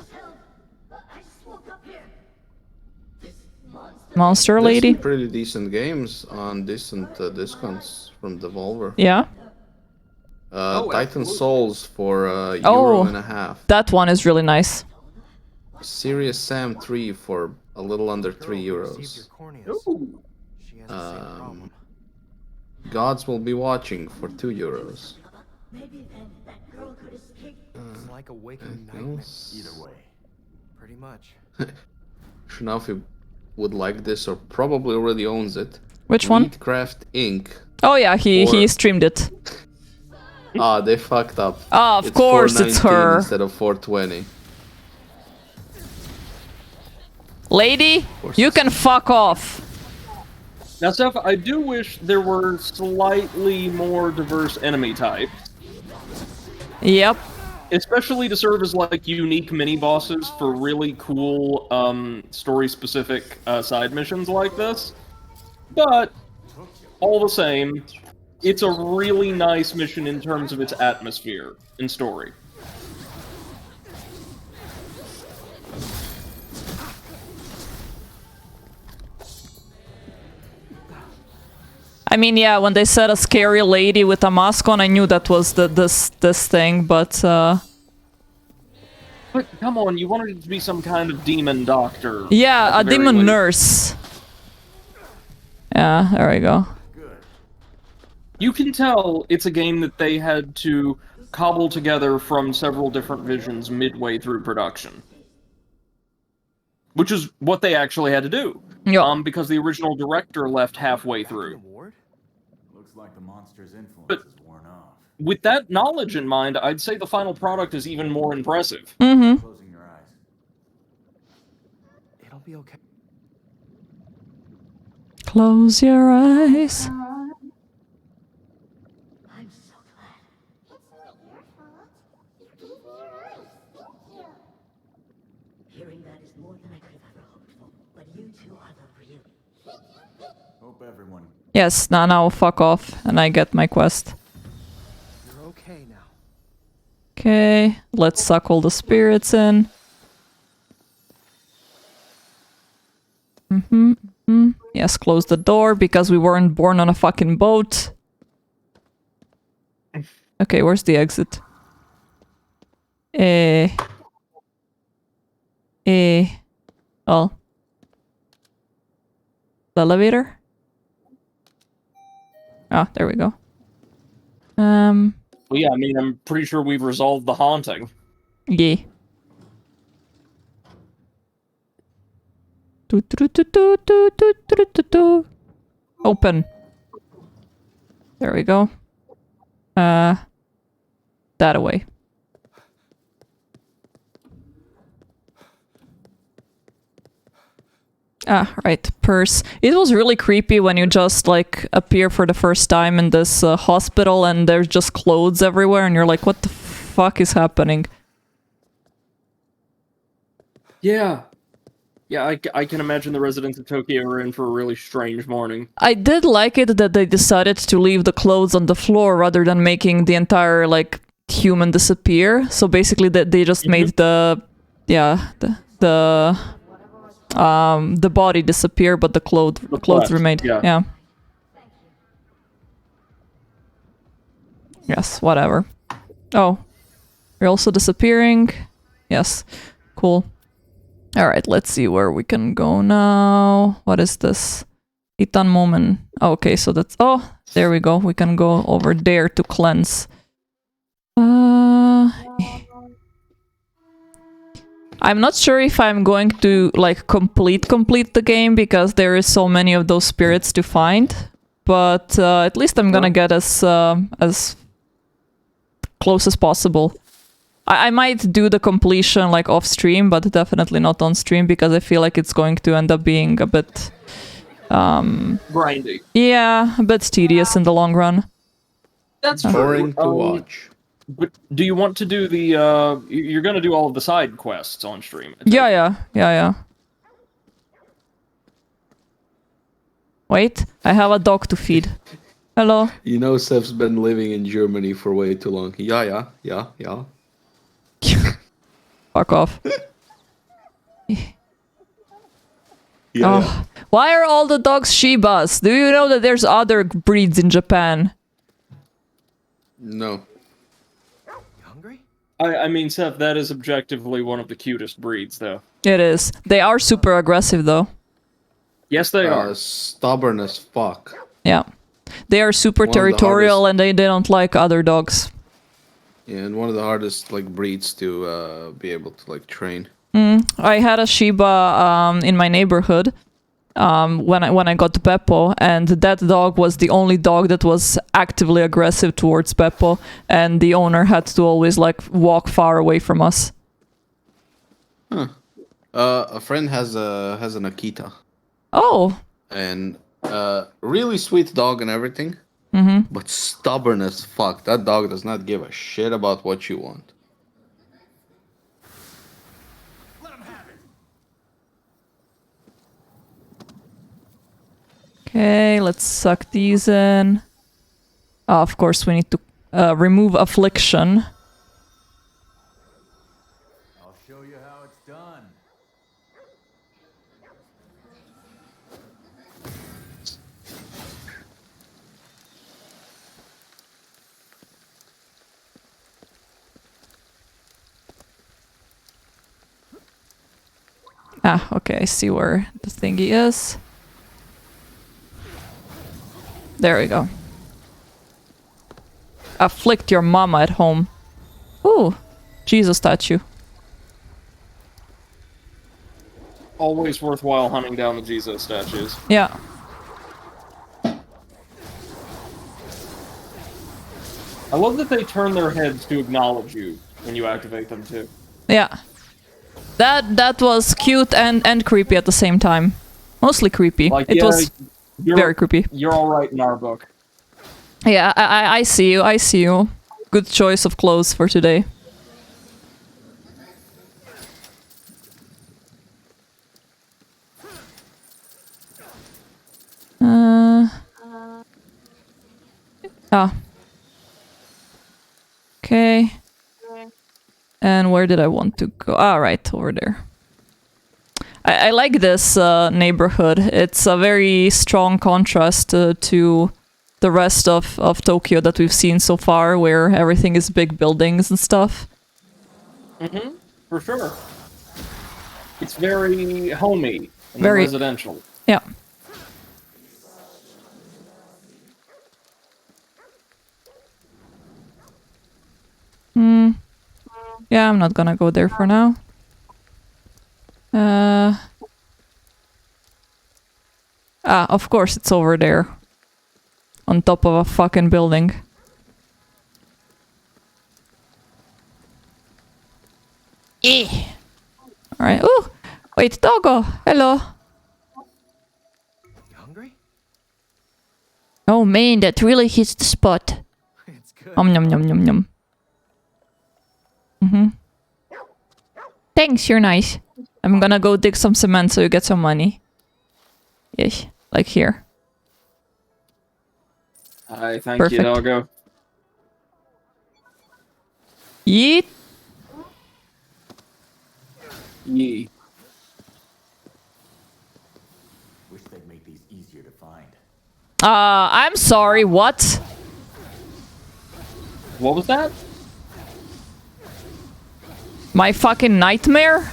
Monster There's lady? some pretty decent games on decent discounts from Devolver. Yeah? Titan Souls for Oh. €1.50. That one is really nice. Serious Sam 3 for a little under €3. Received your corneas. She has the same problem. Gods Will Be Watching for €2. It's like a waking Anything nightmare. else? Either way. Pretty much. Shnafi would like this or probably already owns it. Which one? Wheatcraft Inc. Oh yeah, he Or- streamed it. Ah, they fucked up. Ah, of course it's $4.19 her. instead of $4.20. Lady, you can fuck off. Now, Steph, I do wish there were slightly more diverse enemy types. Yep. Especially to serve as, like, unique mini-bosses for really cool, story-specific, side missions like this. But, all the same, it's a really nice mission in terms of its atmosphere and story. I mean, yeah, when they said a scary lady with a mask on, I knew that was this thing, but But, come on, you wanted it to be some kind of demon doctor. yeah, at a the very demon least. nurse. Yeah, there we go. You can tell it's a game that they had to cobble together from several different visions midway through production. Which is what they actually had to do. Yeah. Because the original director left halfway through. Award? Looks like the monster's influence But- is worn off. With that knowledge in mind, I'd say the final product is even more impressive. Mm-hmm. Closing your eyes. It'll be okay. Close your eyes. I'm so glad. It's not your fault. You gave me your eyes. Thank you. Hearing that is more than I could have ever hoped for. But you two are the real. Hope everyone. Yes, now fuck off, and I get my quest. You're okay now. Okay, let's suck all the spirits in. Yes, close the door because we weren't born on a fucking boat. Okay, where's the exit? Oh. The elevator? Ah, there we go. Well, yeah, I mean, I'm pretty sure we've resolved the haunting. Yeah. Open. There we go. That away. Ah, right, purse. It was really creepy when you just, like, appear for the first time in this hospital and there's just clothes everywhere and you're like, what the fuck is happening? Yeah. Yeah, I can imagine the residents of Tokyo are in for a really strange morning. I did like it that they decided to leave the clothes on the floor rather than making the entire, like, human disappear. So basically they just made the body disappear, but the clothes remained. Yeah. Yes, whatever. Oh, you're also disappearing. Yes, cool. All right, let's see where we can go now. What is this? Itan moment. Oh, okay, so that's... Oh, there we go. We can go over there to cleanse. I'm not sure if I'm going to, like, complete the game because there is so many of those spirits to find. But at least I'm gonna get as close as possible. I might do the completion, like, off stream, but definitely not on stream because I feel like it's going to end up being a bit... grindy. Yeah, a bit tedious in the long run. That's Boring to watch. But do you want to do the, you're gonna do all of the side quests on stream? Yeah. Wait, I have a dog to feed. Hello. You know, Seth's been living in Germany for way too long. Yeah. Fuck off. Yeah. Oh, why are all the dogs Shibas? Do you know that there's other breeds in Japan? No. Hungry? I mean, Seth, that is objectively one of the cutest breeds, though. It is. They are super aggressive, though. Yes, they are. Stubborn as fuck. Yeah. They are super One of the territorial and they don't like other dogs. Yeah, and one of the hardest, like, breeds to be able to, like, train. I had a Shiba in my neighborhood when I got Beppo, and that dog was the only dog that was actively aggressive towards Beppo, and the owner had to always, like, walk far away from us. Huh. A friend has an Akita. Oh. And really sweet dog and everything. But stubborn as fuck. That dog does not give a shit about what you want. Okay, let's suck these in. Oh, of course, we need to remove affliction. I'll show you how it's done. Ah, okay, I see where the thingy is. There we go. Afflict your mama at home. Ooh, Jesus statue. Always worthwhile hunting down the Jesus statues. Yeah. I love that they turn their heads to acknowledge you when you activate them, too. Yeah. That was cute and creepy at the same time. Mostly creepy. Like, It yeah, was very creepy. You're alright in our book. Yeah, I see you, I see you. Good choice of clothes for today. Okay. And where did I want to go? Ah, right, over there. I like this neighborhood. It's a very strong contrast to the rest of Tokyo that we've seen so far, where everything is big buildings and stuff. For sure. It's very homey and Very- residential. Yeah. Yeah, I'm not gonna go there for now. Of course it's over there. On top of a fucking building. Alright. Oh! Wait, doggo! Hello! You hungry? Oh man, that really hits the spot. It's good. Nom nom nom nom nom. Thanks, you're nice. I'm gonna go dig some cement so you get some money. Yes, like here. I thank Perfect. you, doggo. Yeet! Yee. Wish they'd make these easier to find. I'm sorry, what? What was that? My fucking nightmare?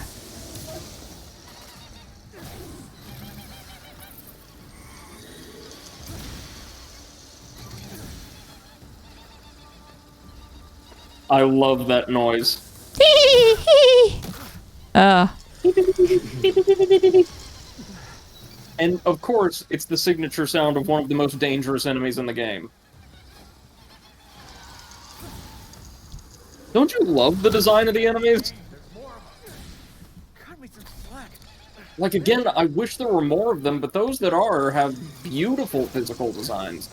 I love that noise. And of course, it's the signature sound of one of the most dangerous enemies in the game. Don't you love the design of the enemies? Cut me some slack. Like, again, I wish there were more of them, but those that are have beautiful physical designs.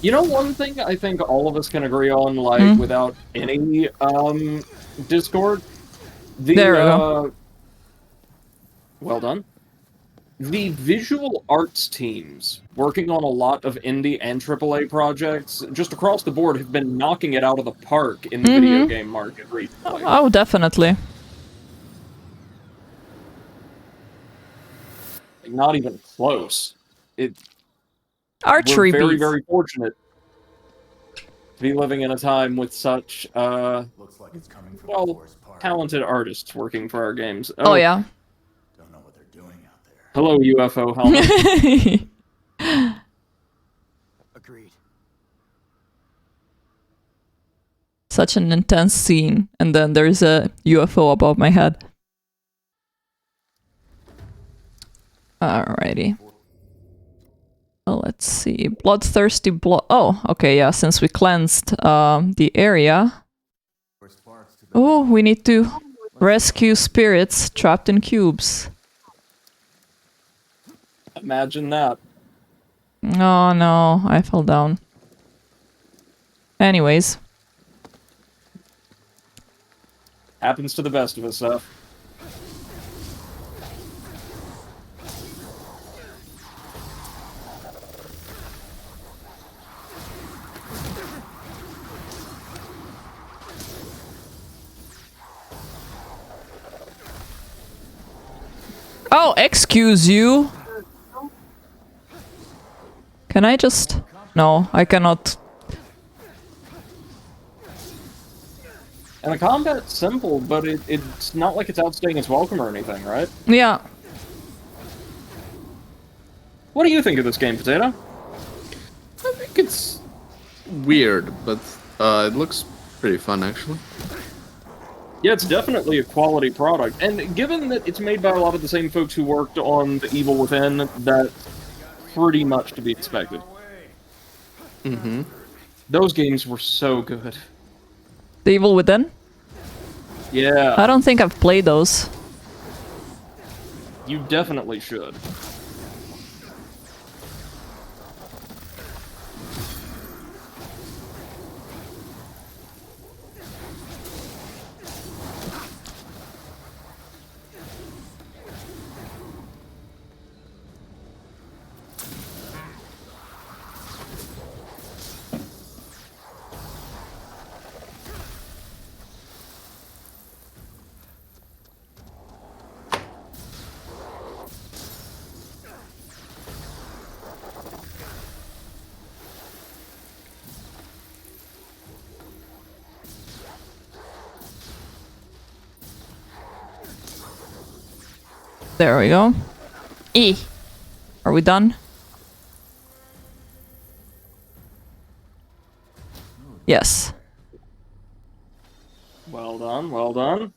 You know, one thing I think all of us can agree on, like, without any, discord? There we go. Well done. The visual arts teams working on a lot of indie and AAA projects just across the board have been knocking it out of the park in the video game market recently. Oh, definitely. Like, not even close. Archery We're very, beats. very fortunate to be living in a time with such, Looks like it's coming from the well, forest part. talented artists working for our games. Oh yeah. Don't know what they're doing out there. Hello, UFO helmet. Agreed. Such an intense scene, and then there's a UFO above my head. Alrighty. Well, let's see. Bloodthirsty Oh, okay, yeah, since we cleansed the area. Oh, we need to rescue spirits trapped in cubes. Imagine that. Oh no, I fell down. Anyways. Happens to the best of us, though. Oh, excuse you. Can I just... No, I cannot. And the combat's simple, but it's not like it's outstaying its welcome or anything, right? Yeah. What do you think of this game, Potato? I think it's weird, but it looks pretty fun, actually. Yeah, it's definitely a quality product. And given that it's made by a lot of the same folks who worked on The Evil Within, that's pretty much to be expected. Those games were so good. The Evil Within? Yeah, I don't think I've played those. you definitely should. There we go. E. Are we done? Yes. Well done, well done.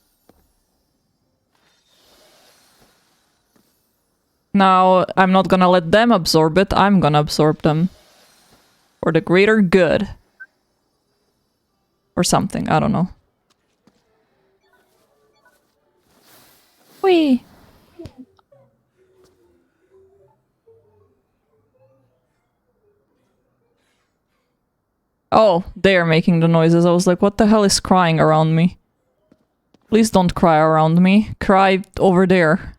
Now, I'm not gonna let them absorb it, I'm gonna absorb them. For the greater good. Or something, I don't know. Whee! Oh, they're making the noises. I was like, what the hell is crying around me? Please don't cry around me. Cry over there.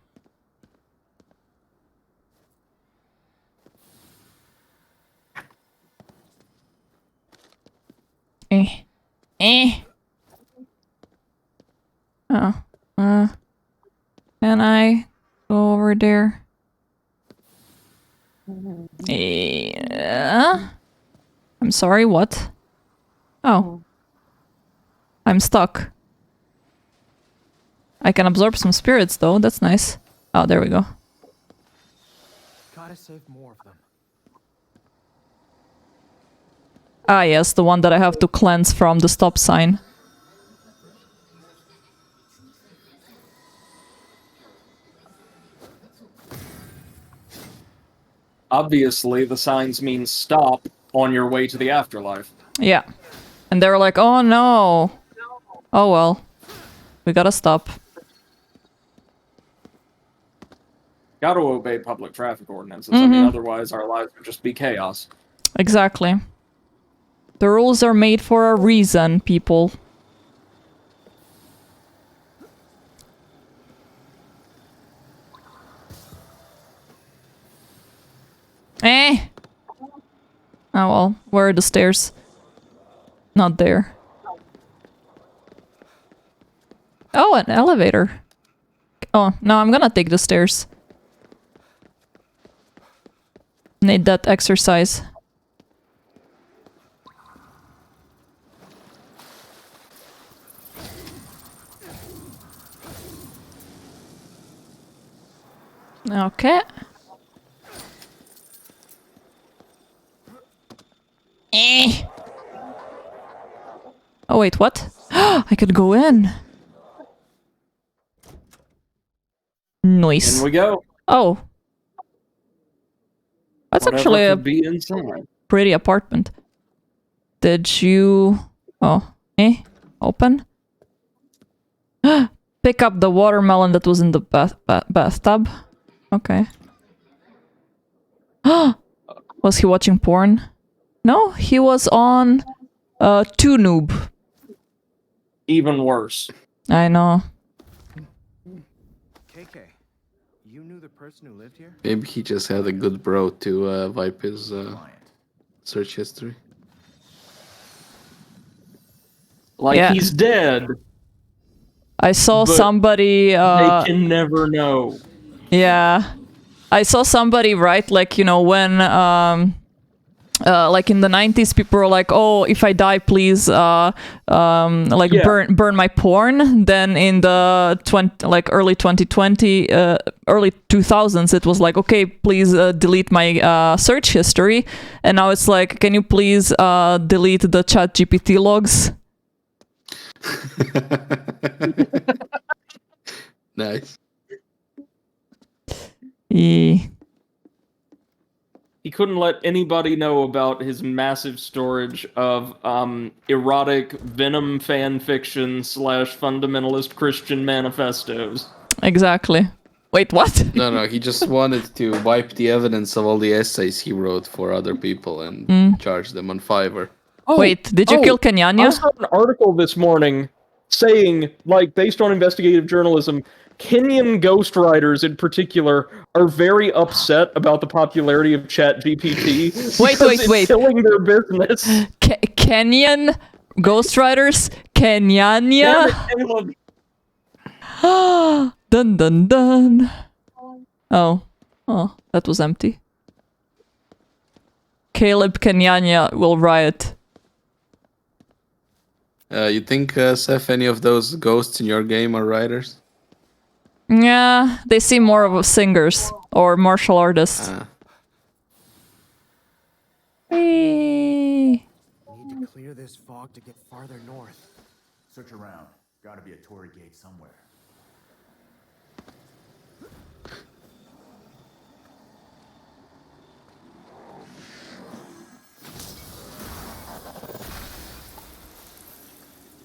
Eh. Eh. Oh. Can I go over there? Yeah. I'm sorry, what? Oh. I'm stuck. I can absorb some spirits though, that's nice. Oh, there we go. Gotta save more of them. Ah yes, the one that I have to cleanse from the stop sign. Obviously, the signs mean stop on your way to the afterlife. Yeah. And they were like, oh no. Oh well. We gotta stop. Gotta obey public traffic ordinances. I mean, otherwise our lives would just be chaos. Exactly. The rules are made for a reason, people. Eh! Oh well, where are the stairs? Not there. Oh, an elevator. Oh, no, I'm gonna take the stairs. Need that exercise. Okay. Eh. Oh wait, what? I could go in. Nice. In we go. Oh. That's Whatever actually a could be inside. pretty apartment. Did you... Oh. Open? Pick up the watermelon that was in the bathtub. Okay. Was he watching porn? No, he was on... noob. Even worse. I know. KK, you knew the person who lived here? Maybe he just had a good bro to wipe his Client. search history. Like, Yeah. he's dead. I saw But somebody... they can never know. Yeah. I saw somebody write, like, you know, when... like in the 90s, people were like, "Oh, if I die, please, like burn my porn." Then in the early 2020, early 2000s, it was like, "Okay, please delete my search history." And now it's like, "Can you please delete the ChatGPT logs?" Nice. Yeah. He couldn't let anybody know about his massive storage of erotic Venom fan fiction / fundamentalist Christian manifestos. Exactly. Wait, what? No, he just wanted to wipe the evidence of all the essays he wrote for other people and charge them on Fiverr. Oh, Wait, did you kill Kenyanya? I saw an article this morning saying, like, based on investigative journalism, Kenyan ghostwriters in particular are very upset about the popularity of ChatGPT. Wait. It's killing their business. Kenyan ghostwriters? Kenyanya? Damn it, Caleb. Dun dun dun. Oh, that was empty. Caleb Kenyanya will riot. You think, Seth, any of those ghosts in your game are writers? Yeah, they seem more of singers or martial artists. Whee! Need to clear this fog to get farther north. Search around. Gotta be a Tory gate somewhere.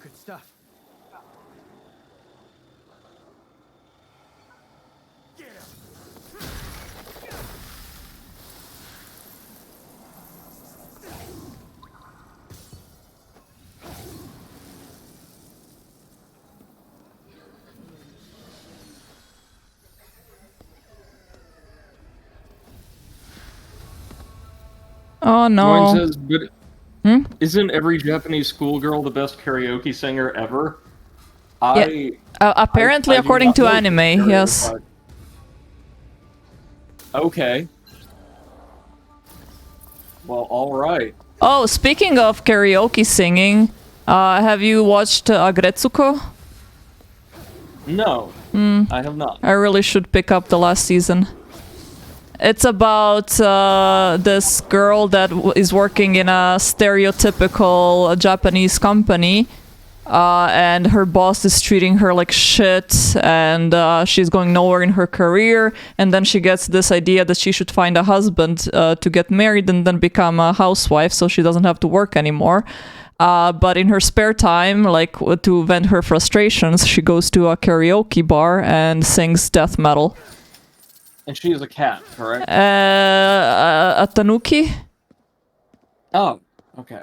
Good stuff. Oh no. Moin says, but isn't every Japanese schoolgirl the best karaoke singer ever? Apparently, I do according not to know this anime, area, yes. but- Okay. Well, alright. Oh, speaking of karaoke singing, have you watched Agretsuko? No, I have not. I really should pick up the last season. It's about this girl that is working in a stereotypical Japanese company, and her boss is treating her like shit, and she's going nowhere in her career, and then she gets this idea that she should find a husband to get married and then become a housewife so she doesn't have to work anymore. But in her spare time, like to vent her frustrations, she goes to a karaoke bar and sings death metal. And she is a cat, correct? A tanuki? Oh, okay.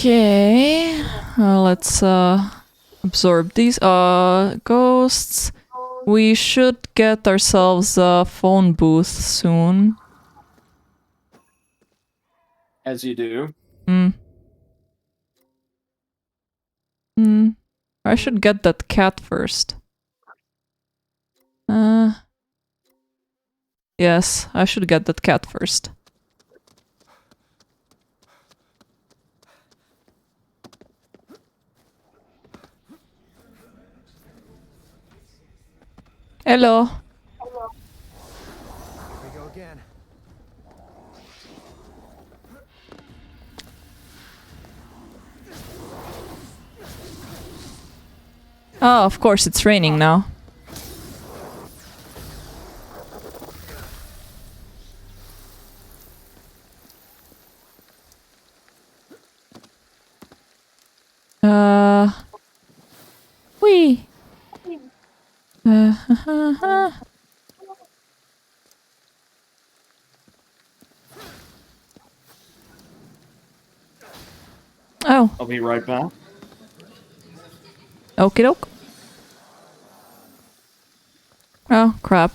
Okay, let's absorb these ghosts. We should get ourselves a phone booth soon. As you do. I should get that cat first. Yes, I should get that cat first. Hello. Here we go again. Oh, of course, it's raining now. Wee. Oh, I'll be right back. okie doke. Oh, crap.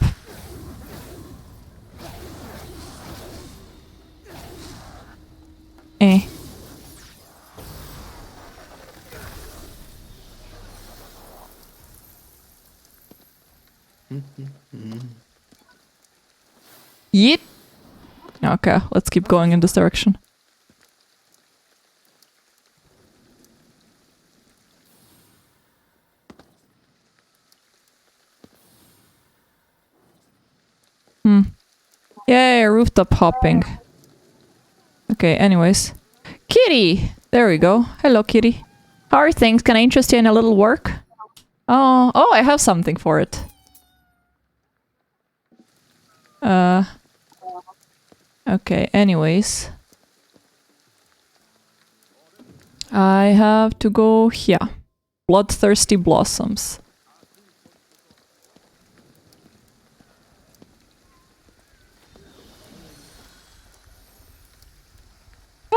Eh. Yeet. Okay, let's keep going in this direction. Yay, rooftop hopping. Okay, anyways. Kitty! There we go. Hello, Kitty. How are things? Can I interest you in a little work? Oh, I have something for it. Okay, anyways. I have to go here. Bloodthirsty Blossoms.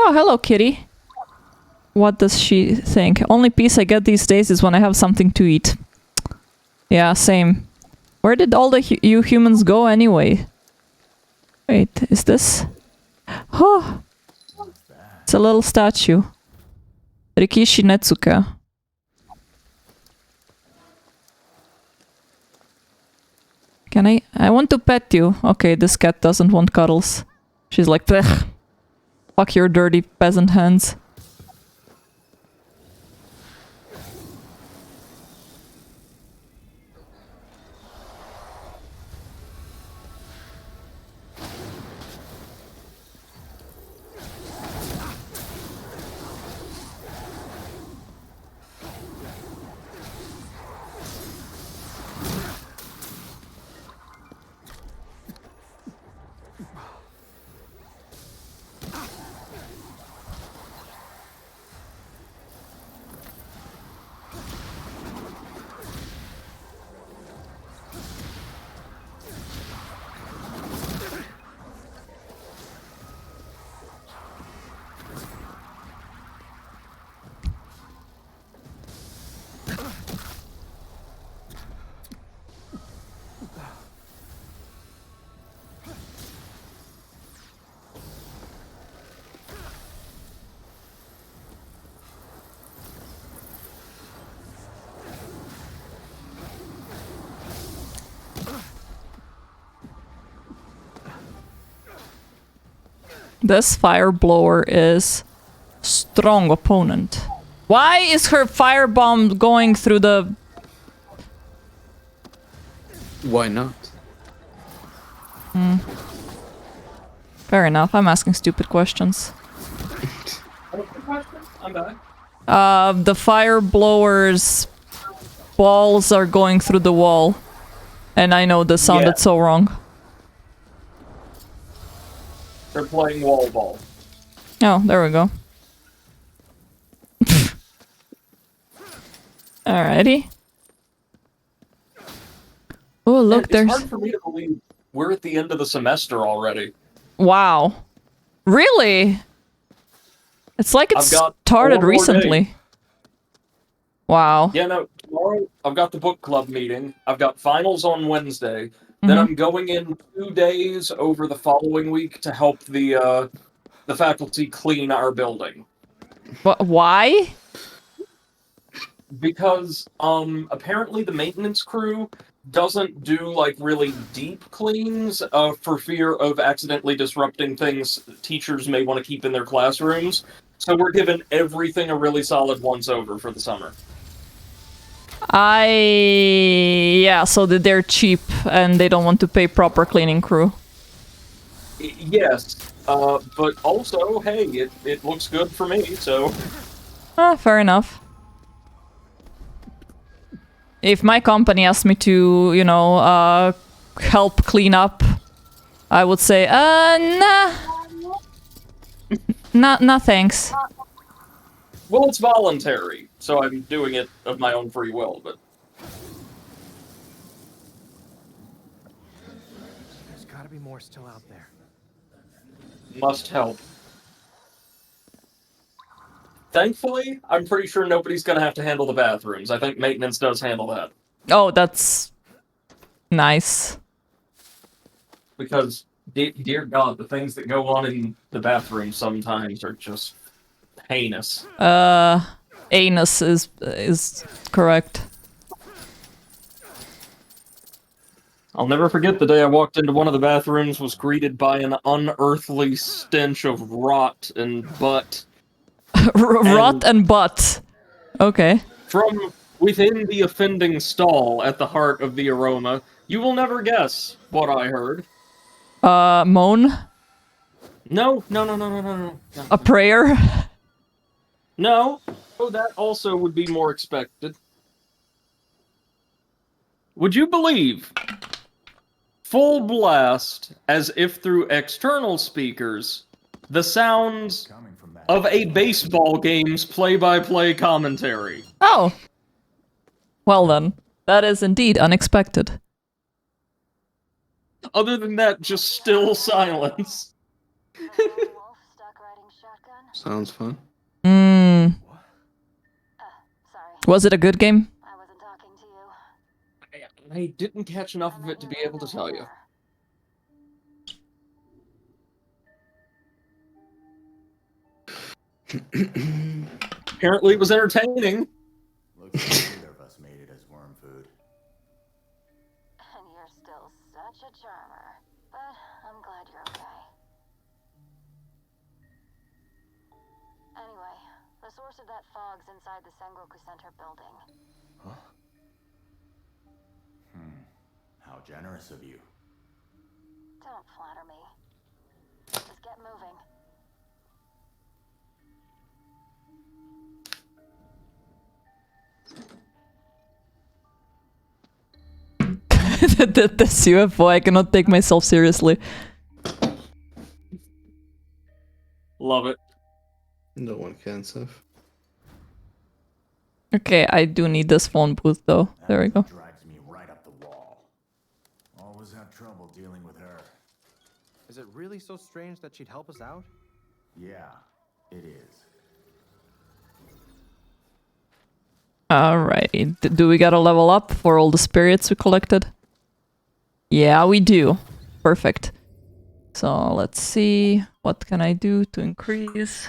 Oh, hello, Kitty. What does she think? Only peace I get these days is when I have something to eat. Yeah, same. Where did all the you humans go anyway? Wait, is this? Oh! It's a little statue. Rikishi Netsuke. Can I? I want to pet you. Okay, this cat doesn't want cuddles. She's like, "Blech. Fuck your dirty peasant hands." This fire blower is strong opponent. Why is her firebomb going through the... Why not? Fair enough, I'm asking stupid questions. I'm back. The fire blower's balls are going through the wall. And I know this sounded so wrong. They're playing wall ball. Oh, there we go. Alrighty. Oh, look, It's there's... hard for me to believe we're at the end of the semester already. Wow. Really? It's like it I've got started 4 more recently. days. Wow. Yeah, no, tomorrow I've got the book club meeting. I've got finals on Wednesday. Then I'm going in 2 days over the following week to help the faculty clean our building. Why? Because apparently the maintenance crew doesn't do like really deep cleans for fear of accidentally disrupting things teachers may want to keep in their classrooms. So we're giving everything a really solid once over for the summer. Yeah, so that they're cheap and they don't want to pay proper cleaning crew. Yes, but also, hey, it looks good for me, so... Fair enough. If my company asked me to, you know, help clean up, I would say, nah. Nah, thanks. Well, it's voluntary, so I'm doing it of my own free will, but... There's gotta be more still out there. Must help. Thankfully, I'm pretty sure nobody's gonna have to handle the bathrooms. I think maintenance does handle that. Oh, that's... nice. Because, dear God, the things that go on in the bathroom sometimes are just heinous. Anus is correct. I'll never forget the day I walked into one of the bathrooms, was greeted by an unearthly stench of rot and butt. Rot and butt. Okay. From within the offending stall at the heart of the aroma, you will never guess what I heard. Moan? No. A prayer? No. Oh, that also would be more expected. Would you believe? Full blast, as if through external speakers, the sounds of a baseball game's play-by-play commentary. Oh. Well then, that is indeed unexpected. Other than that, just still silence. Sounds fun. Hmm. Was it a good game? I wasn't talking to you. I didn't catch enough of it to be able to tell you. Apparently, it was entertaining. Looks like neither of us made it as worm food. And you're still such a charmer. But I'm glad you're okay. Anyway, the source of that fog's inside the Sengoku Center building. How generous of you. Don't flatter me. Let's get moving. This UFO, I cannot take myself seriously. Love it. No one can, Seth. Okay, I do need this phone booth though. There we go. Drags me right up the wall. Always have trouble dealing with her. Is it really so strange that she'd help us out? Yeah, it is. Alrighty. Do we gotta level up for all the spirits we collected? Yeah, we do. Perfect. So let's see. What can I do to increase?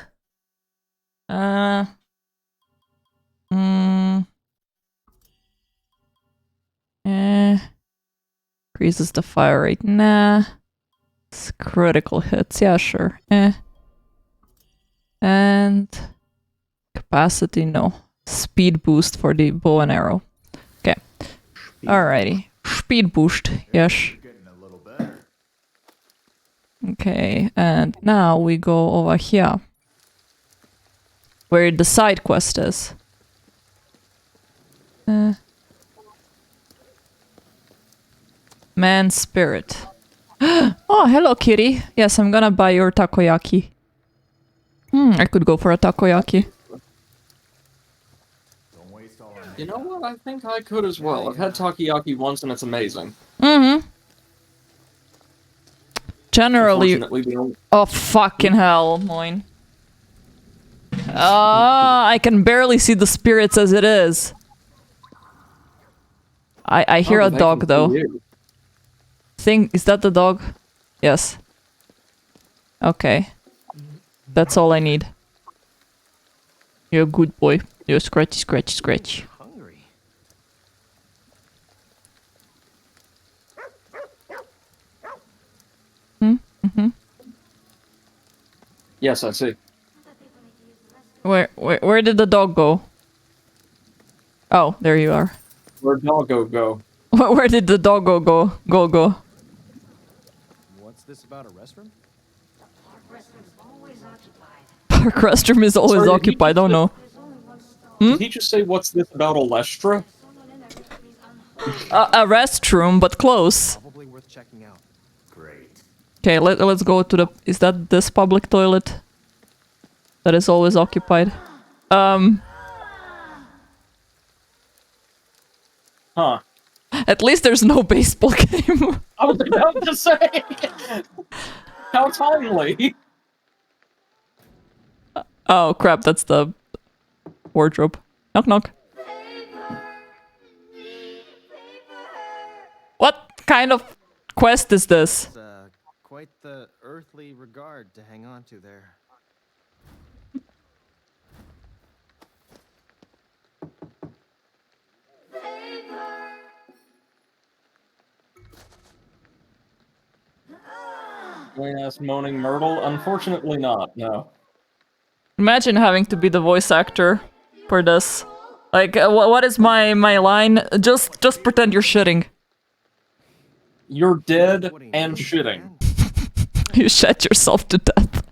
Increases the fire rate. Nah. It's critical hits. Yeah, sure. And capacity, no. Speed boost for the bow and arrow. Okay. Alrighty. Speed boost. Yes. Getting a little better. Okay, and now we go over here. Where the side quest is. Man spirit. Oh, hello, kitty. Yes, I'm gonna buy your takoyaki. I could go for a takoyaki. Don't waste all our You know what? I think I could as well. I've had takoyaki once and it's amazing. Generally... Unfortunately, the only- Oh, fucking hell, Moin. I can barely see the spirits as it is. I hear Oh, a they dog, can though. see you. Is that the dog? Yes. Okay. That's all I need. You're a good boy. You're scratchy, scratchy, scratch. Hungry. Yes, I see. Where did the dog go? Oh, there you are. Where'd doggo go? Where did the doggo go? Go. What's this about a restroom? Park restroom is always Sorry, did you occupied. just Oh no. Did he just say, what's this about Olestra? A restroom, but close. Probably worth checking out. Great. Okay, let's go to the... Is that this public toilet? That is always occupied. Huh. At least there's no baseball game. I was about to say! How timely! Oh crap, that's the wardrobe. Knock knock. What kind of quest is this? It's, quite the earthly regard to hang on to there. Yes, moaning Myrtle? Unfortunately not, no. Imagine having to be the voice actor for this. Like, what is my line? Just pretend you're shitting. You're dead and shitting. You shat yourself to death.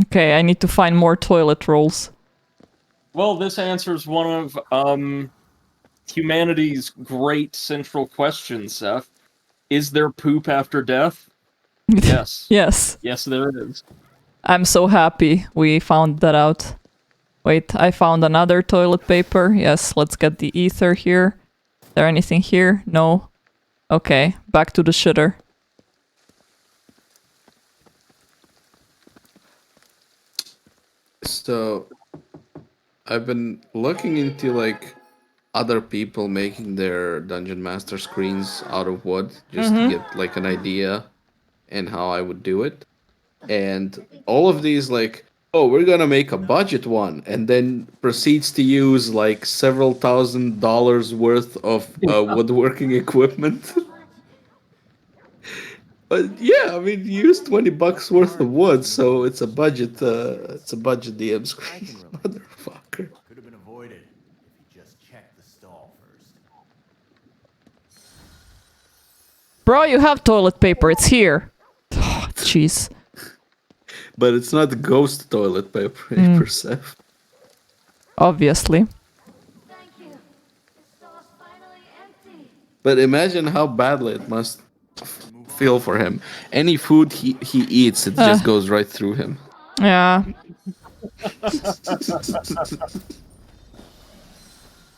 Okay, I need to find more toilet rolls. Well, this answers one of, humanity's great central questions, Seth. Is there poop after death? Yes. Yes. Yes, there is. I'm so happy we found that out. Wait, I found another toilet paper. Yes, let's get the ether here. Is there anything here? No. Okay, back to the shitter. So, I've been looking into like other people making their dungeon master screens out of wood just to get like an idea and how I would do it. And all of these like oh, we're gonna make a budget one, and then proceeds to use like several $1,000s worth of woodworking equipment. But yeah, I mean, you use $20 worth of wood, so it's a budget. It's a budget DM screen, motherfucker. Could have been avoided if you just checked the stall first. Bro, you have toilet paper. It's here. Oh, jeez. But it's not ghost toilet paper, Seth. Obviously. Thank you. The store's finally empty. But imagine how badly it must feel for him. Any food he eats, it just goes right through him. Yeah.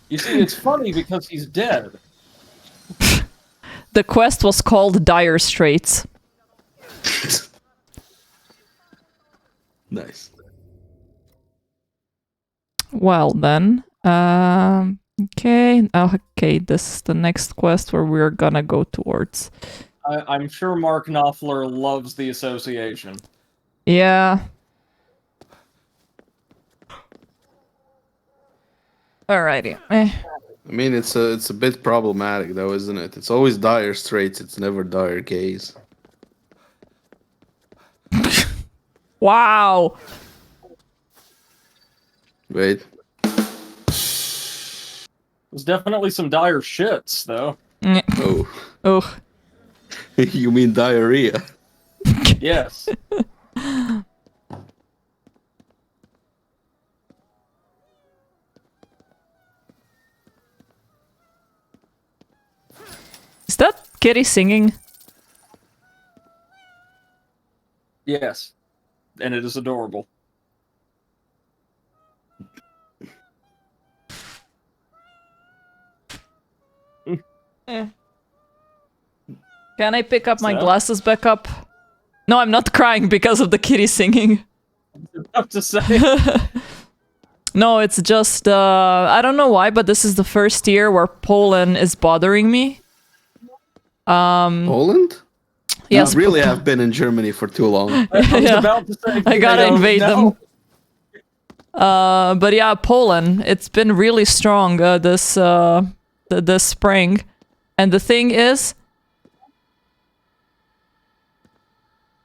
You see, it's funny because he's dead. The quest was called Dire Straits. Nice. Well then, okay, this is the next quest where we're gonna go towards. I'm sure Mark Knopfler loves the association. Yeah. Alrighty. I mean, it's a bit problematic though, isn't it? It's always Dire Straits. It's never Dire Gaze. Wow. Wait. There's definitely some dire shits, though. Oh. Oh. You mean diarrhea? Yes. Is that kitty singing? Yes. And it is adorable. Can I pick up my So? glasses back up? No, I'm not crying because of the kitty singing. Tough to say. No, it's just, I don't know why, but this is the first year where Poland is bothering me. Poland? Yes. You really have been in Germany for too long. I was Yeah. about to say, I gotta invade no. them. But yeah, Poland, it's been really strong this spring. And the thing is,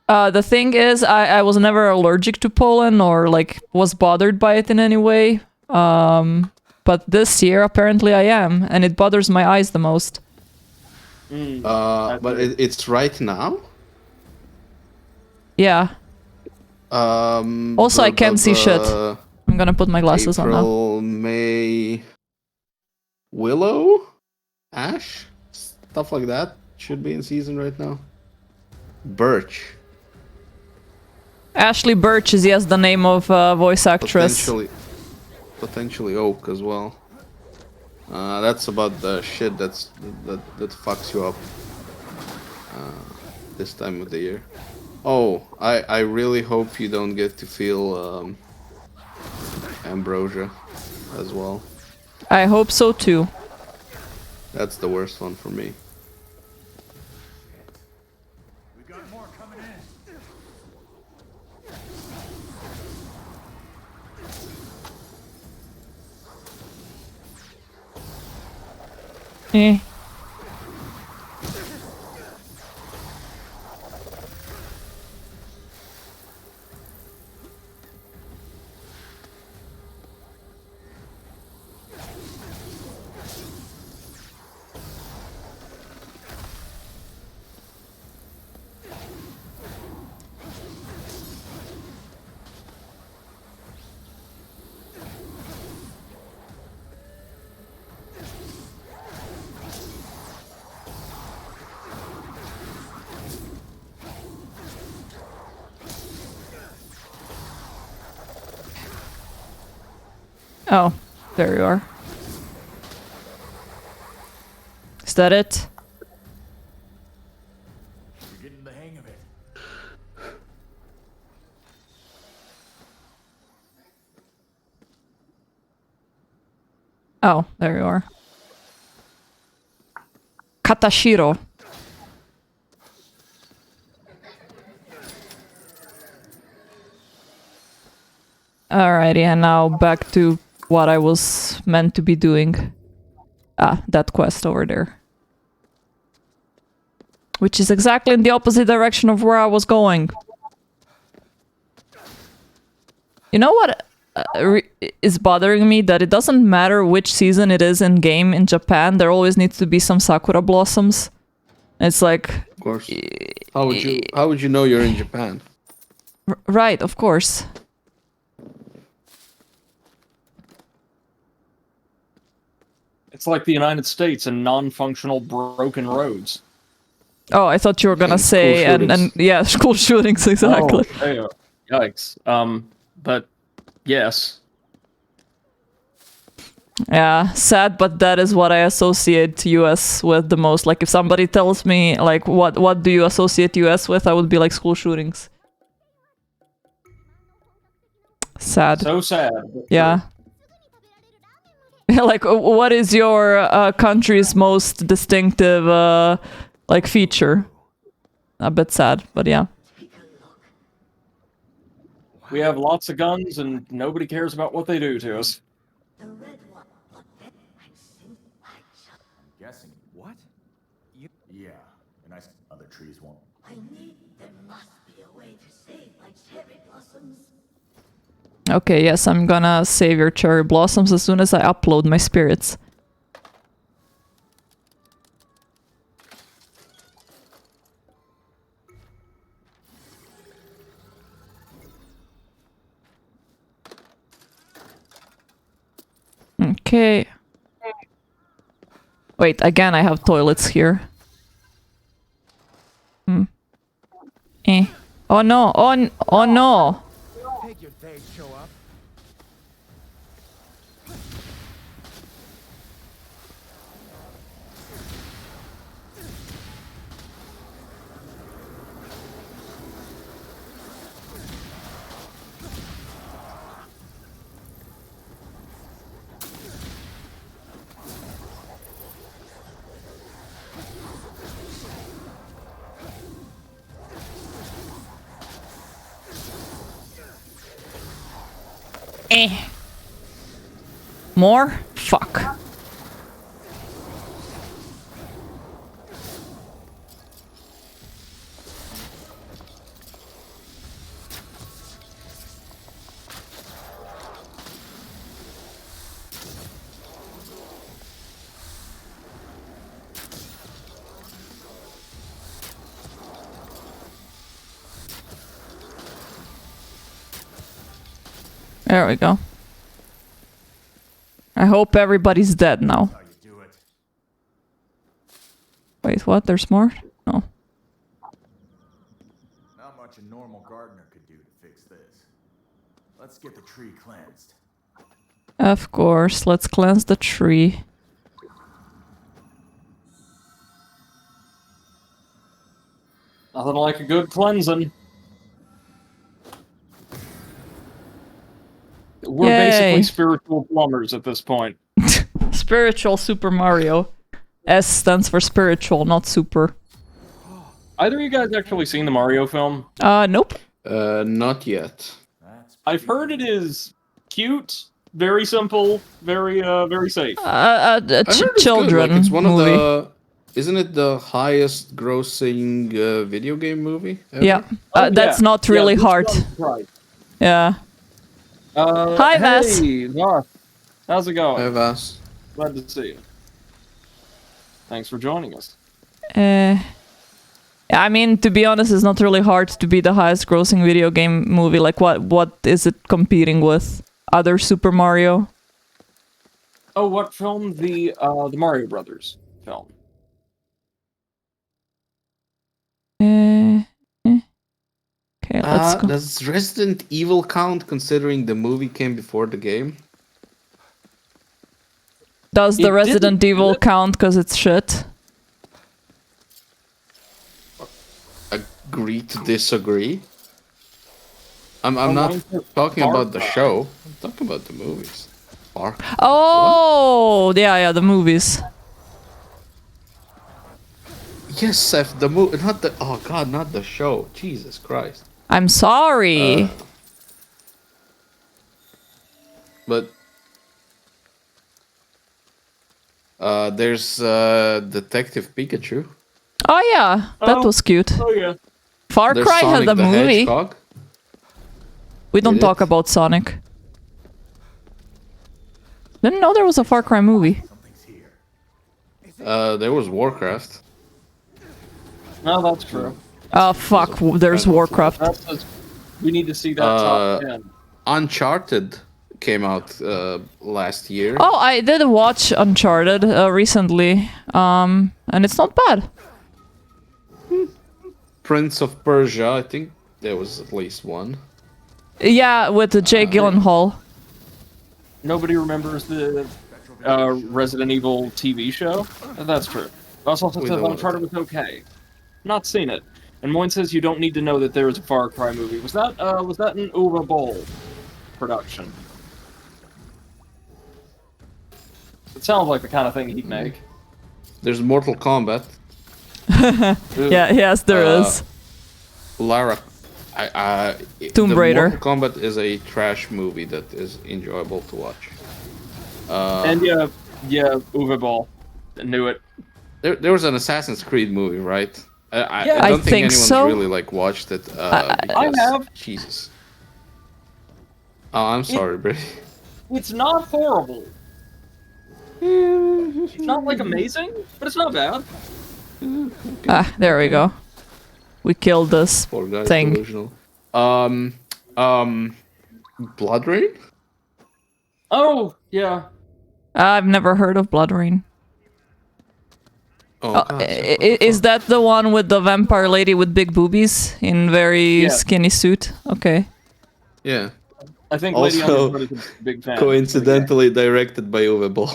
I was never allergic to pollen or like was bothered by it in any way. But this year apparently I am, and it bothers my eyes the most. But it's right now. Yeah. Also, I can't see shit. I'm gonna put my glasses on now. April, May, willow, ash, stuff like that should be in season right now. Birch. Ashley Birch is yes the name of voice actress. Potentially oak as well. That's about the shit that fucks you up this time of the year. Oh, I really hope you don't get to feel ambrosia as well. I hope so too. That's the worst one for me. We got more coming in. Eh. Oh, there you are. Is that it? You're getting the hang of it. Oh, there you are. Katashiro. Alrighty, and now back to what I was meant to be doing. Ah, that quest over there. Which is exactly in the opposite direction of where I was going. You know what is bothering me? That it doesn't matter which season it is in game in Japan, there always needs to be some sakura blossoms. It's like... Of course. How would you know you're in Japan? Right, of course. It's like the United States and non-functional broken roads. Oh, I thought you were gonna say, and yeah, school shootings, exactly. Oh, hey, yikes. But yes. Yeah, sad, but that is what I associate US with the most. Like, if somebody tells me, like, what do you associate US with, I would be like, school shootings. Sad. So sad. Yeah. Like, what is your country's most distinctive, like, feature? A bit sad, but yeah. We have lots of guns and nobody cares about what they do to us. I'm guessing. What? Yeah, and other trees won't. There must be a way to save my cherry blossoms. Okay, yes, I'm gonna save your cherry blossoms as soon as I upload my spirits. Okay. Wait, again, I have toilets here. Oh no, oh no! Figured they'd show up. More? Fuck. There we go. I hope everybody's dead now. How you do it. Wait, what? There's more? No. Not much a normal gardener could do to fix this. Let's get the tree cleansed. Of course, let's cleanse the tree. Nothing like a good cleansing. We're basically Yay. spiritual plumbers at this point. Spiritual Super Mario. S stands for spiritual, not super. Either of you guys actually seen the Mario film? Nope. Not yet. That's I've heard it is cute, very simple, very safe. I heard it's good, Children like, it's one movie. of the. Isn't it the highest grossing video game movie ever? Yeah. Oh, That's yeah. not really this hard. one's right. Yeah. Hi, Vass. Hey, Voss. How's it going? I have asked. Glad to see you. Thanks for joining us. Yeah, I mean, to be honest, it's not really hard to be the highest grossing video game movie. Like, what is it competing with? Other Super Mario? Oh, what film? The Mario Brothers film. Okay, let's go. Does Resident Evil count considering the movie came before the game? Does the It Resident didn't- Evil count because it's shit? Agree to disagree? I'm Oh, not mine's just talking about the Far Cry. show. I'm talking about the movies. Far Cry. Oh, yeah, the movies. Yes, Seth, the movie, not the. Oh God, not the show. Jesus Christ. I'm sorry. But there's Detective Pikachu. Oh yeah, that was cute. Oh yeah. Far There's Cry Sonic had a the movie. Hedgehog. We don't Did talk it? about Sonic. Didn't know there was a Far Cry movie. Something's here. There was Warcraft. No, that's true. Oh fuck, there's Warcraft. That's just, we need to see that Uh, top 10. Uncharted came out last year. Oh, I did watch Uncharted recently, and it's not bad. Prince of Persia, I think there was at least one. Yeah, with Jake Gyllenhaal. Nobody remembers the Resident Evil TV show? That's true. Also We says know what Uncharted was okay. Not seen it. And Moin says you don't need to know that there was a Far Cry movie. Was that an Uwe Boll production? It sounds like the kind of thing he'd make. There's Mortal Kombat. Yeah, yes, there is. Lara. Tomb Raider. Mortal Kombat is a trash movie that is enjoyable to watch. And yeah, Uwe Boll. I knew it. There was an Assassin's Creed movie, right? I Yeah, don't I think think anyone's so. really like watched it. I Because, have. Jesus. Oh, I'm sorry, Brady. It's not horrible. It's not like amazing, but it's not bad. Ah, there we go. We killed this Poor guy's thing. delusional. Blood Rain? Oh, yeah. I've never heard of Blood Rain. Oh, Oh, God. is that the one with the vampire lady with big boobies in very Yeah. skinny suit? Okay. Yeah. I think Lady Also, Underfoot is a big fan. Coincidentally directed by Uwe Boll.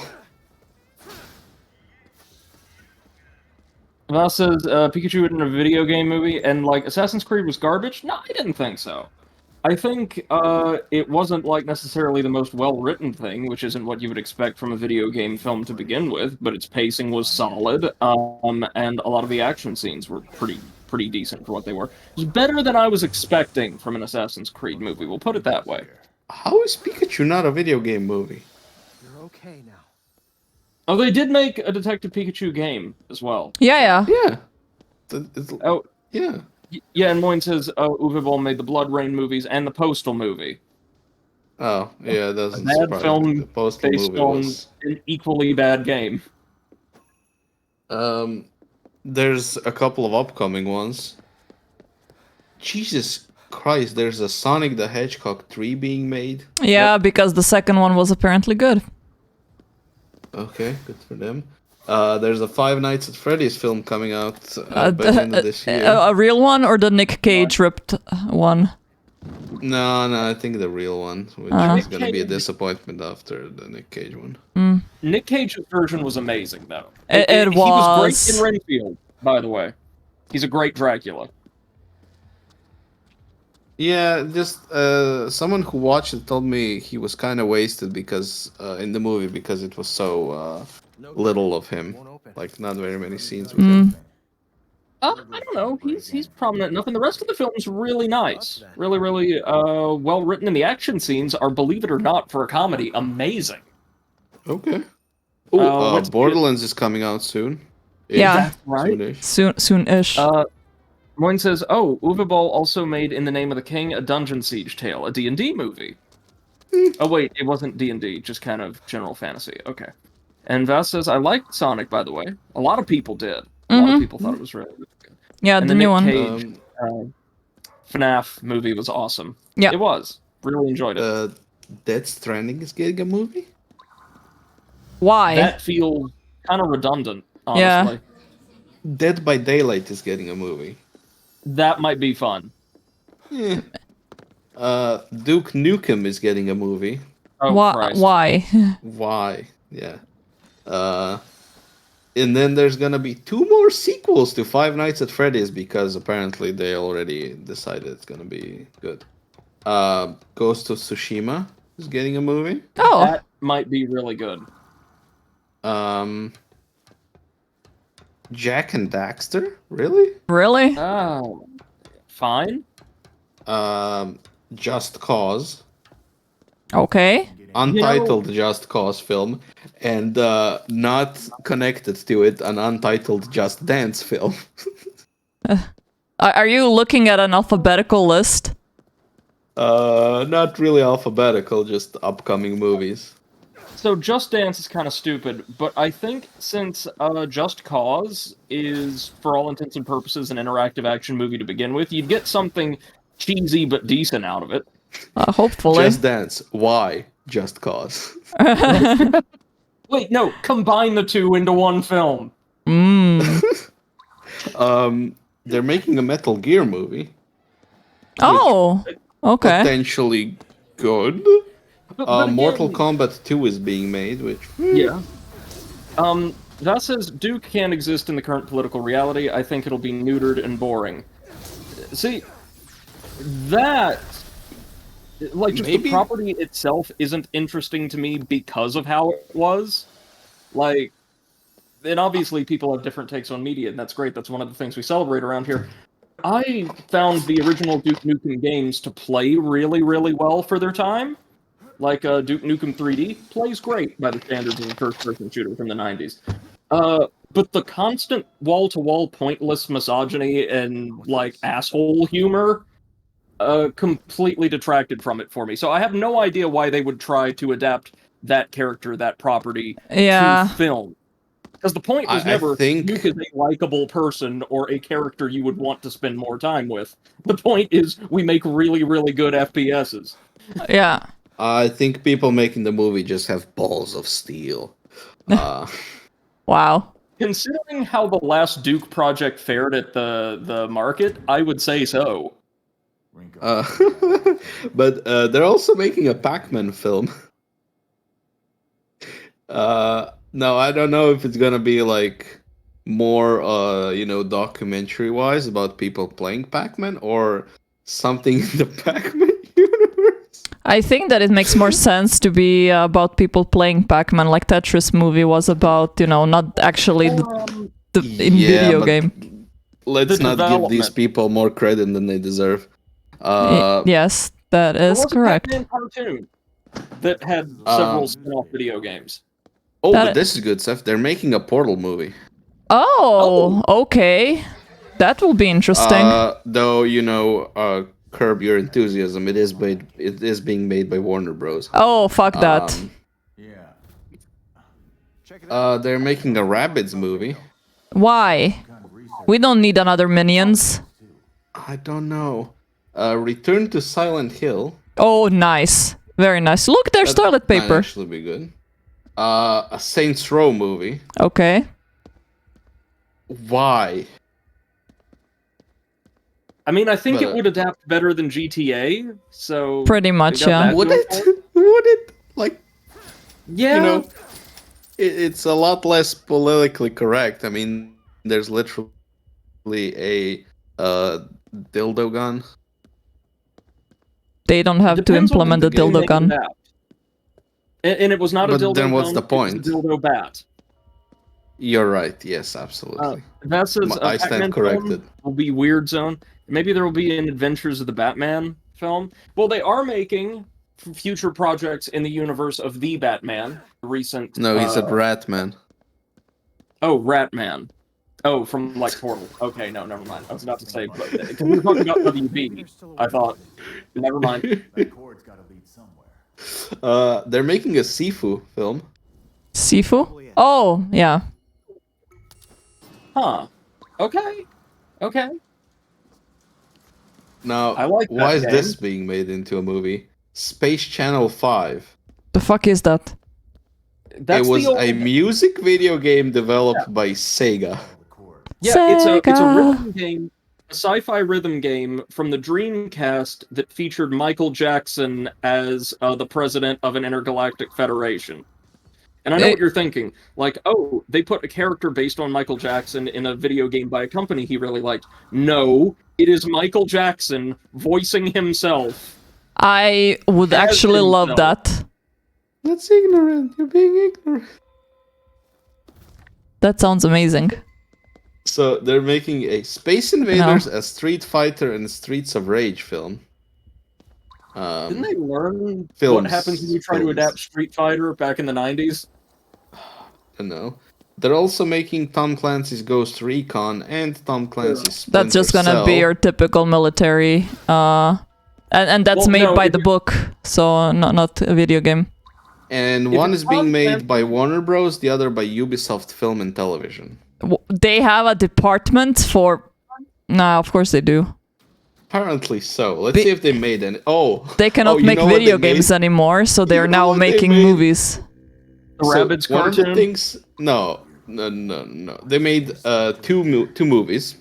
Val says Pikachu in a video game movie, and like Assassin's Creed was garbage. No, I didn't think so. I think it wasn't like necessarily the most well-written thing, which isn't what you would expect from a video game film to begin with. But its pacing was solid, and a lot of the action scenes were pretty decent for what they were. It was better than I was expecting from an Assassin's Creed movie. We'll put it that way. How is Pikachu not a video game movie? You're okay now. Oh, they did make a Detective Pikachu game as well. Yeah. Yeah. Oh, Yeah. yeah, and Moin says Uwe Boll made the Blood Rain movies and the Postal movie. Oh, yeah, that doesn't Bad surprise me. film The Postal based movie on was... an equally bad game. There's a couple of upcoming ones. Jesus Christ, there's a Sonic the Hedgehog 3 being made. Yeah, because the second one was apparently good. Okay, good for them. There's a Five Nights at Freddy's film coming out by the end of this year. A real one or the Nick Cage ripped one? No, I think the real one, which is going to be a disappointment after the Nick Cage one. Nick Cage's version was amazing, though. It He was great was. in Renfield, by the way. He's a great Dracula. Yeah, just someone who watched it told me he was kind of wasted because in the movie because it was so little of him, like not very many scenes with him. I don't know. He's prominent enough, and the rest of the film's really nice. Really well written, and the action scenes are, believe it or not, for a comedy, amazing. Okay. Oh, what's- Borderlands is coming out soon. Yeah. That's right. Soonish. Soon-ish. Moin says, "Oh, Uwe Boll also made In the Name of the King, a Dungeon Siege tale, a D&D movie." Oh wait, it wasn't D&D, just kind of general fantasy. Okay. And Vass says, "I liked Sonic, by the way. A lot of people did. A lot of people thought it was really good." Yeah, And the new Nick one. Cage, FNAF movie was awesome. Yeah. It was. Really enjoyed it. Death Stranding is getting a movie? Why? That feels kind of redundant, Yeah. honestly. Dead by Daylight is getting a movie. That might be fun. Duke Nukem is getting a movie. Oh, Why? Christ. Why? Why? Yeah. And then there's gonna be 2 more sequels to Five Nights at Freddy's because apparently they already decided it's gonna be good. Ghost of Tsushima is getting a movie. Oh, That might be really good. Jack and Daxter? Really? really? Oh, fine. Just Cause. Okay. untitled Just Cause film, and not connected to it, an untitled Just Dance film. Are you looking at an alphabetical list? Not really alphabetical, just upcoming movies. So Just Dance is kind of stupid, but I think since Just Cause is, for all intents and purposes, an interactive action movie to begin with, you'd get something cheesy but decent out of it. Hopefully. Just Dance. Why? Just Cause. Wait, no, combine the two into one film. They're making a Metal Gear movie. Oh, okay. Potentially good. But Mortal again- Kombat 2 is being made, which... Yeah. That says Duke can't exist in the current political reality. I think it'll be neutered and boring. See, that... Like, just the Maybe- property itself isn't interesting to me because of how it was. Like, and obviously people have different takes on media, and that's great. That's one of the things we celebrate around here. I found the original Duke Nukem games to play really, really well for their time. Like Duke Nukem 3D plays great by the standards of a first-person shooter from the 90s. But the constant wall-to-wall pointless misogyny and, like, asshole humor completely detracted from it for me. So I have no idea why they would try to adapt that character, that property, Yeah. to film. Because the point was I never think- Duke is a likable person or a character you would want to spend more time with. The point is we make really, really good FPSs. Yeah. I think people making the movie just have balls of steel. Wow. Considering how the last Duke project fared at the market, I would say so. But they're also making a Pac-Man film. No, I don't know if it's gonna be like more, documentary-wise about people playing Pac-Man or something in the Pac-Man universe. I think that it makes more sense to be about people playing Pac-Man, like Tetris movie was about, not actually the video but game. Let's The not give these development. people more credit than they deserve. Yes, that There is was a correct. Pac-Man cartoon that had several spin-off video games. Oh, That- but this is good stuff. They're making a Portal movie. Oh, okay. That will be interesting. Though, Curb Your Enthusiasm, it is being made by Warner Bros. Oh, fuck that. Yeah. Check it out. They're making a Rabbids movie. Why? We don't need another Minions. I don't know. Return to Silent Hill. Oh, nice. Very nice. Look, there's That toilet might paper. actually be good. A Saints Row movie. Okay. Why? I mean, I think But, it would adapt better than GTA, so... Pretty much, they got yeah. that Would going it? for it. Would it? Like, Yeah. it's a lot less politically correct. I mean, there's literally a dildo gun. They don't have to Depends on implement the the game dildo they gun. adapt. And it was not a But dildo then what's gun, the it was point? a dildo bat. You're right. Yes, absolutely. That says I stand corrected. Will be Weird Zone. Maybe there will be an Adventures of the Batman film. Well, they are making future projects in the universe of the Batman. Recent. No, he said Ratman. Oh, Ratman. Oh, from like Portal. Okay, no, never mind. I was about to say, because we were talking about WB. I thought, never mind. That chord's gotta lead somewhere. They're making a Sifu film. Sifu? Oh, yeah. Huh. Okay. Okay. Now, I like that why is game. this being made into a movie? Space Channel 5. The fuck is that? That's it was the old... a music video game developed by Sega. The chord. Yeah, it's a Sega. rhythm game, a sci-fi rhythm game from the Dreamcast that featured Michael Jackson as the president of an intergalactic federation. And I know what you're thinking, like, oh, they put a character based on Michael Jackson in a video game by a company he really liked. No, it is Michael Jackson voicing himself. I would As actually love himself. that. That's ignorant. You're being ignorant. That sounds amazing. So they're making a Space Invaders, a Street Fighter, and Streets of Rage film. Didn't they learn what films- happens when you try to films. adapt Street Fighter back in the 90s? I don't know. They're also making Tom Clancy's Ghost Recon and Tom Clancy's Splinter That's just gonna Cell. be your typical military. And that's Well, made no, by if the you- book, so not a video game. And If one it's is being Tom made Clancy- by Warner Bros, the other by Ubisoft Film and Television. They have a department for. Nah, of course they do. Apparently so. Let's see if they made any. Oh, They cannot you make know what video they games made? anymore, so they're You know now what they making made? movies. The Rabbids one of the cartoon? things. No. They made two movies,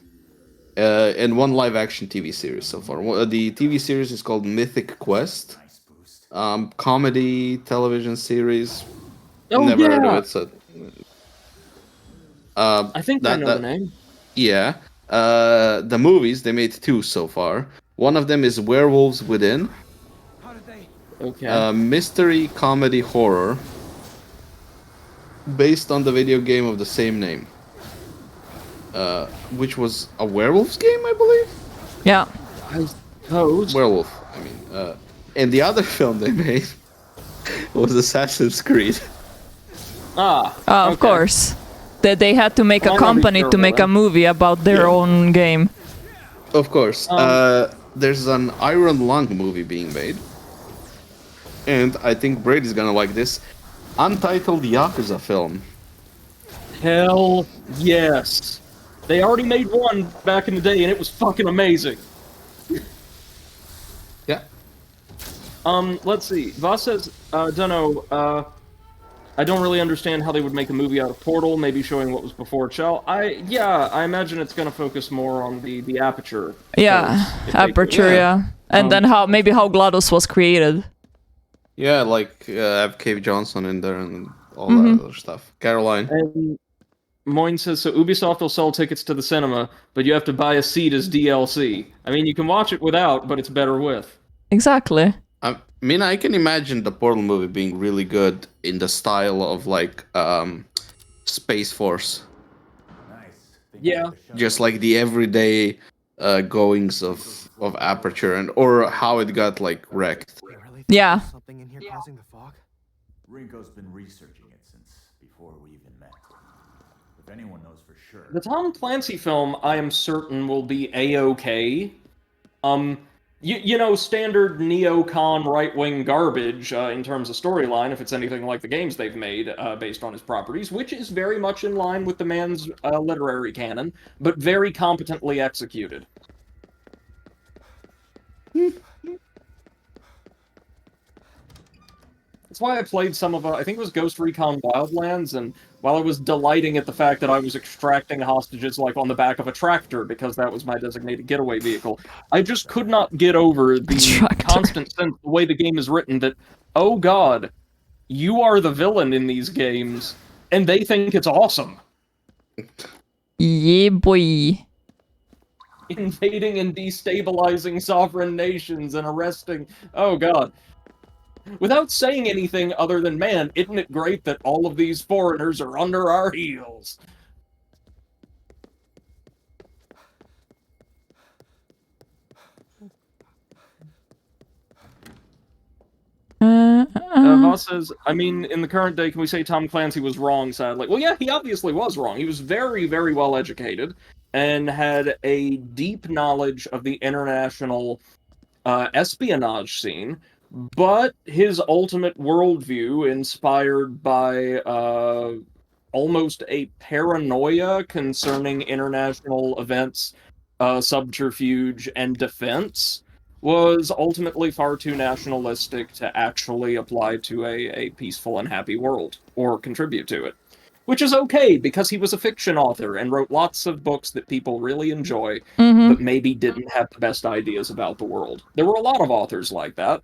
and one live action TV series so far. The TV series is called Mythic Quest. Comedy television series. Oh, Never heard yeah. of it. So. I think I know the name. Yeah. The movies, they made two so far. One of them is Werewolves Within. Okay. Mystery comedy horror based on the video game of the same name. Which was a werewolves game, I believe? Yeah. I suppose. Werewolf, I mean. And the other film they made was Assassin's Creed. Ah. Of okay. course. They had to make Well, a I'm not company sure to about make that. a movie about their own game. Of course. There's an Iron Lung movie being made. And I think Brady's gonna like this. Untitled Yakuza film. Hell yes. They already made one back in the day, and it was fucking amazing. Yeah. Let's see. Voss says, dunno, I don't really understand how they would make a movie out of Portal, maybe showing what was before Shell. I imagine it's gonna focus more on the aperture. Yeah, if they do. Aperture, yeah. And then how GLaDOS was created. Yeah, like have Cave Johnson in there and all that other stuff. Caroline. And Moyne says, so Ubisoft will sell tickets to the cinema, but you have to buy a seat as DLC. I mean, you can watch it without, but it's better with. Exactly. I mean, I can imagine the Portal movie being really good in the style of like Space Force. Nice. Yeah. Just like the everyday goings of Aperture and or how it got like wrecked. You really think Yeah. there's something in here causing the fog? Rinko's been researching it since before we even met. If anyone knows for sure. The Tom Clancy film, I am certain, will be A-OK. You know, standard neocon right-wing garbage in terms of storyline, if it's anything like the games they've made based on his properties, which is very much in line with the man's literary canon, but very competently executed. That's why I played some of, I think it was Ghost Recon Wildlands, and while I was delighting at the fact that I was extracting hostages like on the back of a tractor because that was my designated getaway vehicle, I just could not get over the Tractor. constant sense, the way the game is written, that, oh god, you are the villain in these games, and they think it's awesome. Yeah, boy. Invading and destabilizing sovereign nations and arresting, oh god. Without saying anything other than, man, isn't it great that all of these foreigners are under our heels? Voss says, I mean, in the current day, can we say Tom Clancy was wrong, sadly? Well, yeah, he obviously was wrong. He was very, very well educated and had a deep knowledge of the international espionage scene, but his ultimate worldview, inspired by almost a paranoia concerning international events, subterfuge, and defense, was ultimately far too nationalistic to actually apply to a peaceful and happy world, or contribute to it. Which is okay, because he was a fiction author and wrote lots of books that people really enjoy, but maybe didn't have the best ideas about the world. There were a lot of authors like that.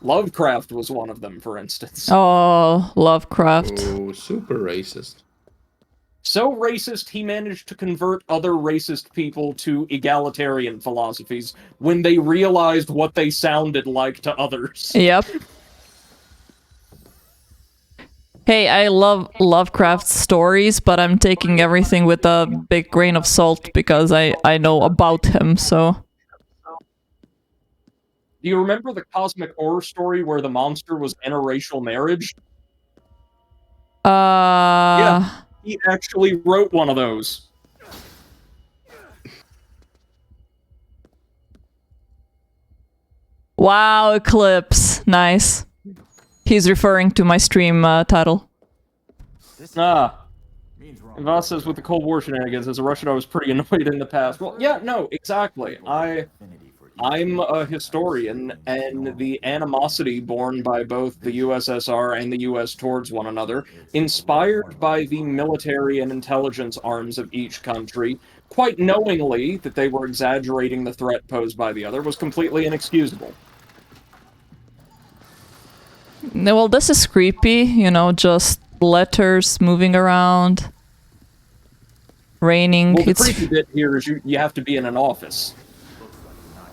Lovecraft was one of them, for instance. Oh, Lovecraft. Oh, super racist. So racist, he managed to convert other racist people to egalitarian philosophies when they realized what they sounded like to others. Yep. Hey, I love Lovecraft's stories, but I'm taking everything with a big grain of salt because I know about him, so... Do you remember the cosmic horror story where the monster was interracial marriage? Yeah, he actually wrote one of those. Wow, Eclipse. Nice. He's referring to my stream title. Voss says with the Cold War shenanigans, as a Russian I was pretty annoyed in the past. Well, yeah, no, exactly. I'm a historian, and the animosity borne by both the USSR and the US towards one another, inspired by the military and intelligence arms of each country, quite knowingly that they were exaggerating the threat posed by the other, was completely inexcusable. Well, this is creepy, you know, just letters moving around. Raining. Well, the creepy bit here is you have to be in an office.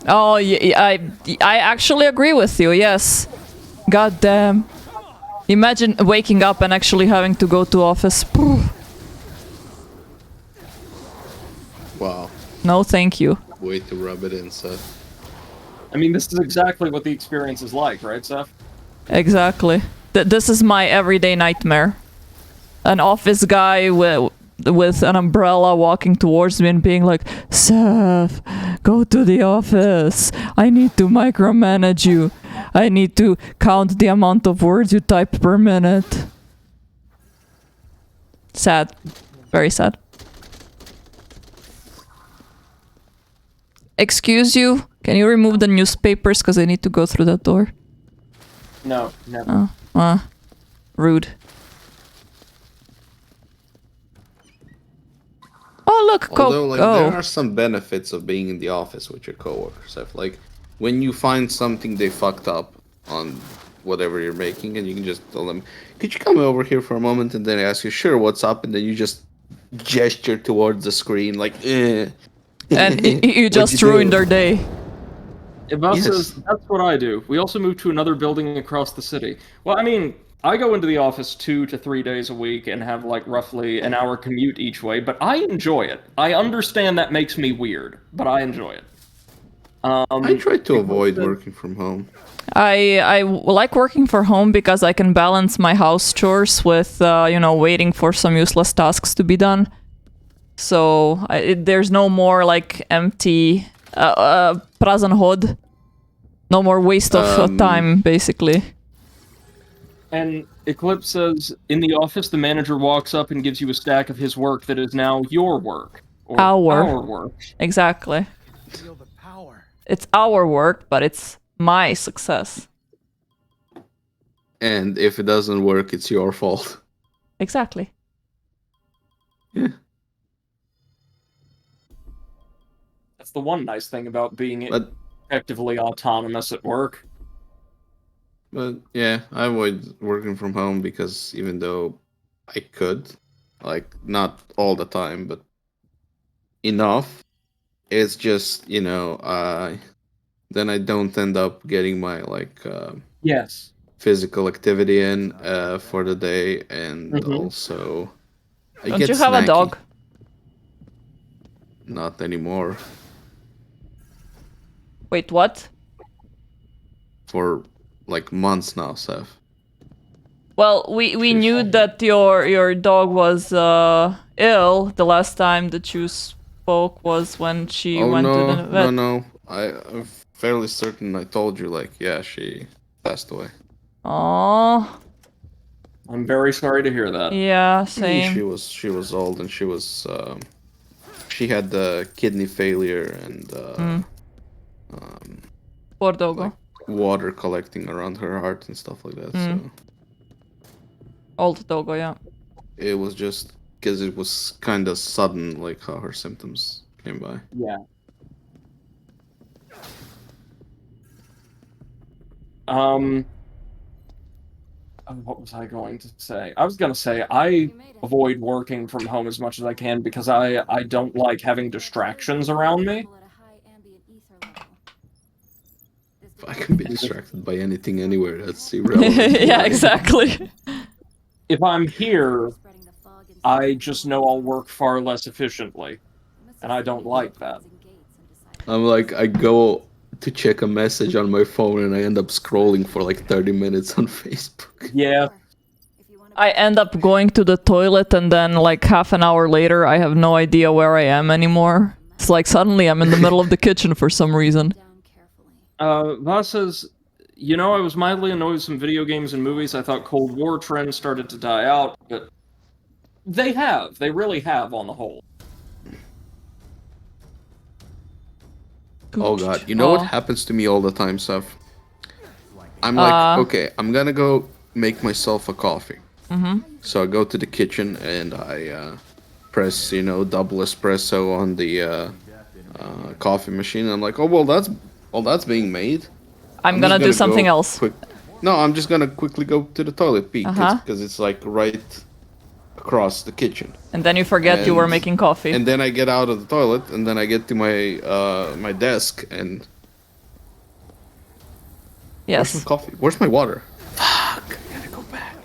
Oh, I actually agree with you, yes. God damn. Imagine waking up and actually having to go to office. Wow. No, thank you. Way to rub it in, Seth. I mean, this is exactly what the experience is like, right, Seth? Exactly. This is my everyday nightmare. An office guy with an umbrella walking towards me and being like, Seth, go to the office. I need to micromanage you. I need to count the amount of words you type per minute. Sad. Very sad. Excuse you? Can you remove the newspapers? Because I need to go through that door. No, never. Oh, rude. Oh, look, Although, like, there are some benefits of being in the office with your coworkers. Like, when you find something they fucked up on whatever you're making, and you can just tell them, could you come over here for a moment? And then they ask you, sure, what's up? And then you just gesture towards the screen, like, eh. And you just ruined their day. Voss says, that's what I do. We also moved to another building across the city. Well, I mean, I go into the office 2 to 3 days a week and have like roughly an hour commute each way, but I enjoy it. I understand that makes me weird, but I enjoy it. I try to avoid working from home. I like working from home because I can balance my house chores with, you know, waiting for some useless tasks to be done. So there's no more like empty, prazan hod. No more waste of time, basically. And Eclipse says, in the office, the manager walks up and gives you a stack of his work that is now your work. Or our work. Exactly. Feel the power. It's our work, but it's my success. And if it doesn't work, it's your fault. Exactly. Yeah. That's the one nice thing about being effectively autonomous at work. But yeah, I avoid working from home because even though I could, like, not all the time, but enough, it's just, you know, then I don't end up getting my, like, physical activity in for the day, and also I Don't get you have snacky. a dog? Not anymore. Wait, what? For like months now, Seth. Well, we knew that your dog was ill. The last time that you spoke was when she went to the vet. No. I'm fairly certain I told you, like, yeah, she passed away. Oh. I'm very sorry to hear that. Yeah, same. She was old, and she was she had the kidney failure and Poor doggo. like water collecting around her heart and stuff like that. So old doggo, yeah. it was just because it was kind of sudden, like how her symptoms came by. Yeah. What was I going to say? I was going to say I avoid working from home as much as I can because I don't like having distractions around me. If I can be distracted by anything anywhere, that's irrelevant. Yeah, exactly. If I'm here, I just know I'll work far less efficiently, and I don't like that. I'm like, I go to check a message on my phone and I end up scrolling for like 30 minutes on Facebook. Yeah. I end up going to the toilet and then like half an hour later I have no idea where I am anymore. It's like suddenly I'm in the middle of the kitchen for some reason. Voss says, you know, I was mildly annoyed with some video games and movies. I thought Cold War trends started to die out, but they have. They really have on the whole. Oh god, you know what happens to me all the time, Seth? I'm like, okay, I'm gonna go make myself a coffee. So I go to the kitchen and I press, you know, double espresso on the coffee machine. I'm like, oh well, that's being made. I'm gonna do something else. No, I'm just gonna quickly go to the toilet because it's like right across the kitchen. And then you forget you were making coffee. And then I get out of the toilet and then I get to my my desk and yes. Where's my coffee? Where's my water? Fuck, I gotta go back.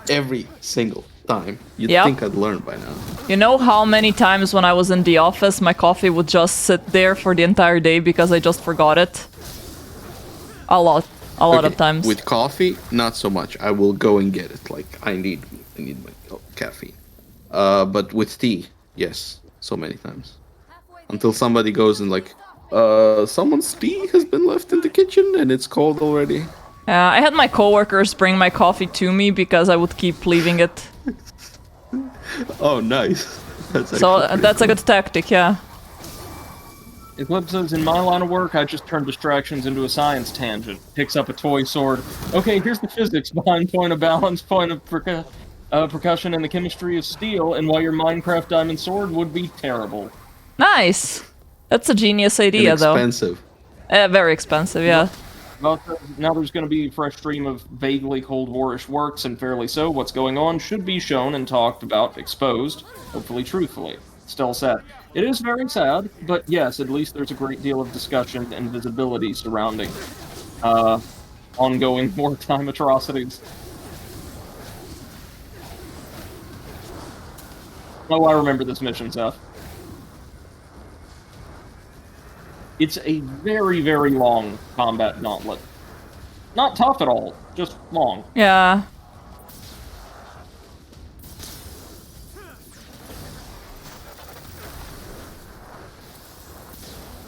Every single time. You'd think I'd learn by now. You know how many times when I was in the office my coffee would just sit there for the entire day because I just forgot it? A lot of times. With coffee, not so much. I will go and get it. Like I need my caffeine. But with tea, yes, so many times. Until somebody goes and like, someone's tea has been left in the kitchen and it's cold already. I had my coworkers bring my coffee to me because I would keep leaving it. Oh, nice. That's a good tactic, yeah. Eclipse says, in my line of work, I just turn distractions into a science tangent. Picks up a toy sword. Okay, here's the physics behind point of balance, point of percussion, and the chemistry of steel, and why your Minecraft diamond sword would be terrible. Nice! That's a genius idea, though. Expensive. Very expensive, yeah. Well, now there's going to be a fresh stream of vaguely Cold War-ish works, and fairly so. What's going on should be shown and talked about, exposed, hopefully truthfully. Still sad. It is very sad, but yes, at least there's a great deal of discussion and visibility surrounding ongoing wartime atrocities. Oh, I remember this mission, Seth. It's a very, very long combat gauntlet. Not tough at all, just long. Yeah.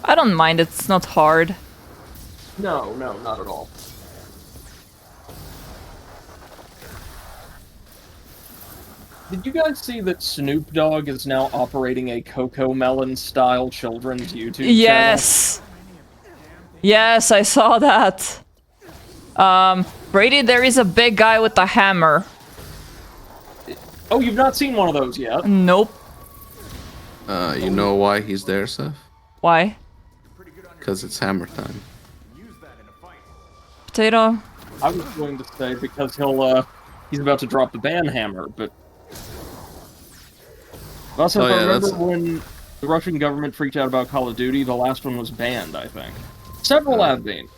I don't mind, it's not hard. No, not at all. Did you guys see that Snoop Dogg is now operating a Coco Melon-style children's YouTube channel? Yes! Yes, I saw that. Brady, there is a big guy with a hammer. Oh, you've not seen one of those yet? Nope. You know why he's there, Seth? Why? Because it's hammer time. Potato? I was going to say because he's about to drop the ban hammer, but... Also, if I remember when the Russian government freaked out about Call of Duty, the last one was banned, I think. Several have been.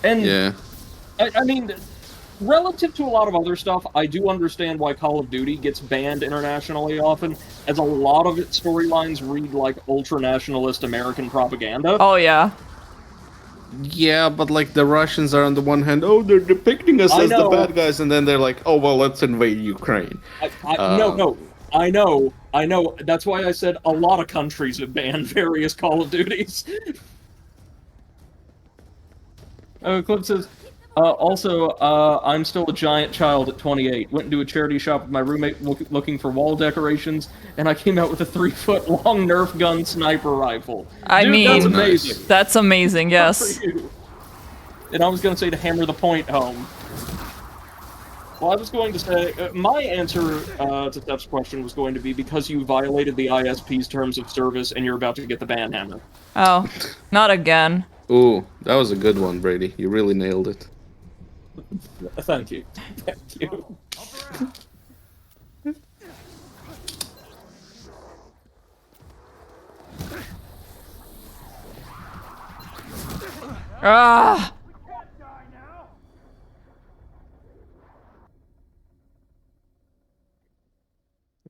And, yeah. I mean, relative to a lot of other stuff, I do understand why Call of Duty gets banned internationally often, as a lot of its storylines read like ultra-nationalist American propaganda. Oh, yeah. Yeah, but like the Russians are on the one hand, oh, they're depicting us as the bad guys, and then they're like, oh, well, let's invade Ukraine. No, I know. That's why I said a lot of countries have banned various Call of Duties. Eclipse says, also, I'm still a giant child at 28. Went into a charity shop with my roommate looking for wall decorations, and I came out with a 3-foot-long Nerf gun sniper rifle. I mean, that's amazing. That's amazing, yes. And I was going to say to hammer the point home. Well, I was going to say, my answer to Steph's question was going to be because you violated the ISP's terms of service and you're about to get the ban hammer. Oh, not again. Ooh, that was a good one, Brady. You really nailed it. Thank you. Thank you. Ah!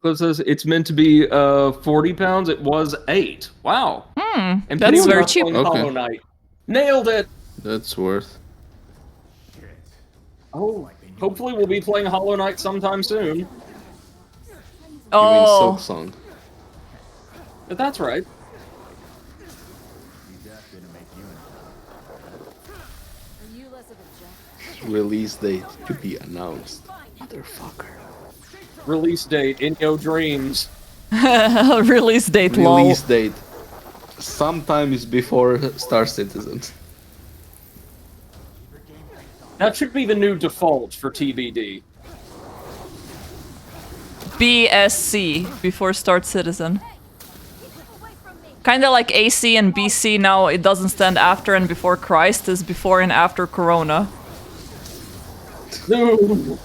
It says it's meant to be 40 pounds. It was 8. Wow. And that's very cheap. Hollow Knight. Nailed it! That's worth. Oh, hopefully we'll be playing Hollow Knight sometime soon. You mean Oh, Silk Song? But that's right. Release date to be announced. Motherfucker. Release date in your dreams. release date, lol. Release date. Sometimes before Star Citizen. That should be the new default for TBD. BSC, before Start Citizen. Kinda like AC and BC now, it doesn't stand after and before Christ, is before and after Corona. Dude.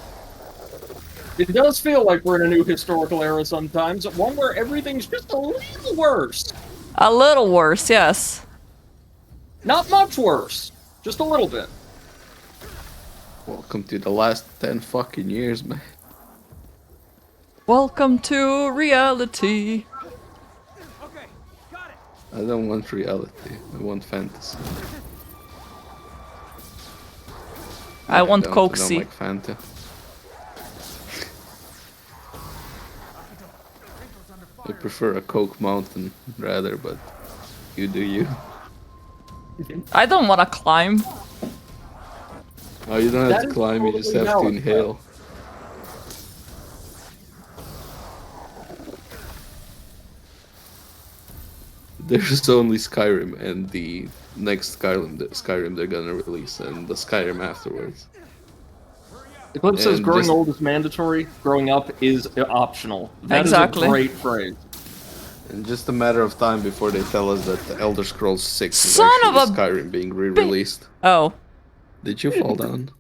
It does feel like we're in a new historical era sometimes, one where everything's just a little worse. A little worse, yes. Not much worse, just a little bit. Welcome to the last 10 fucking years, man. Welcome to reality. Okay, got it. I don't want reality. I want fantasy. I want don't Coxie. like Fanta. I prefer a Coke Mountain rather, but you do you. I don't wanna climb. Oh, you don't have That to is climb, you just totally have to valid, inhale. There's only Skyrim and the next Skyrim they're gonna release, and the Skyrim afterwards. Eclipse says And growing just- old is mandatory, growing up is optional. That Exactly. is a great phrase. And just a matter of time before they tell us that the Elder Scrolls 6 is Son of actually a Skyrim being re-released. Oh, Did you fall down?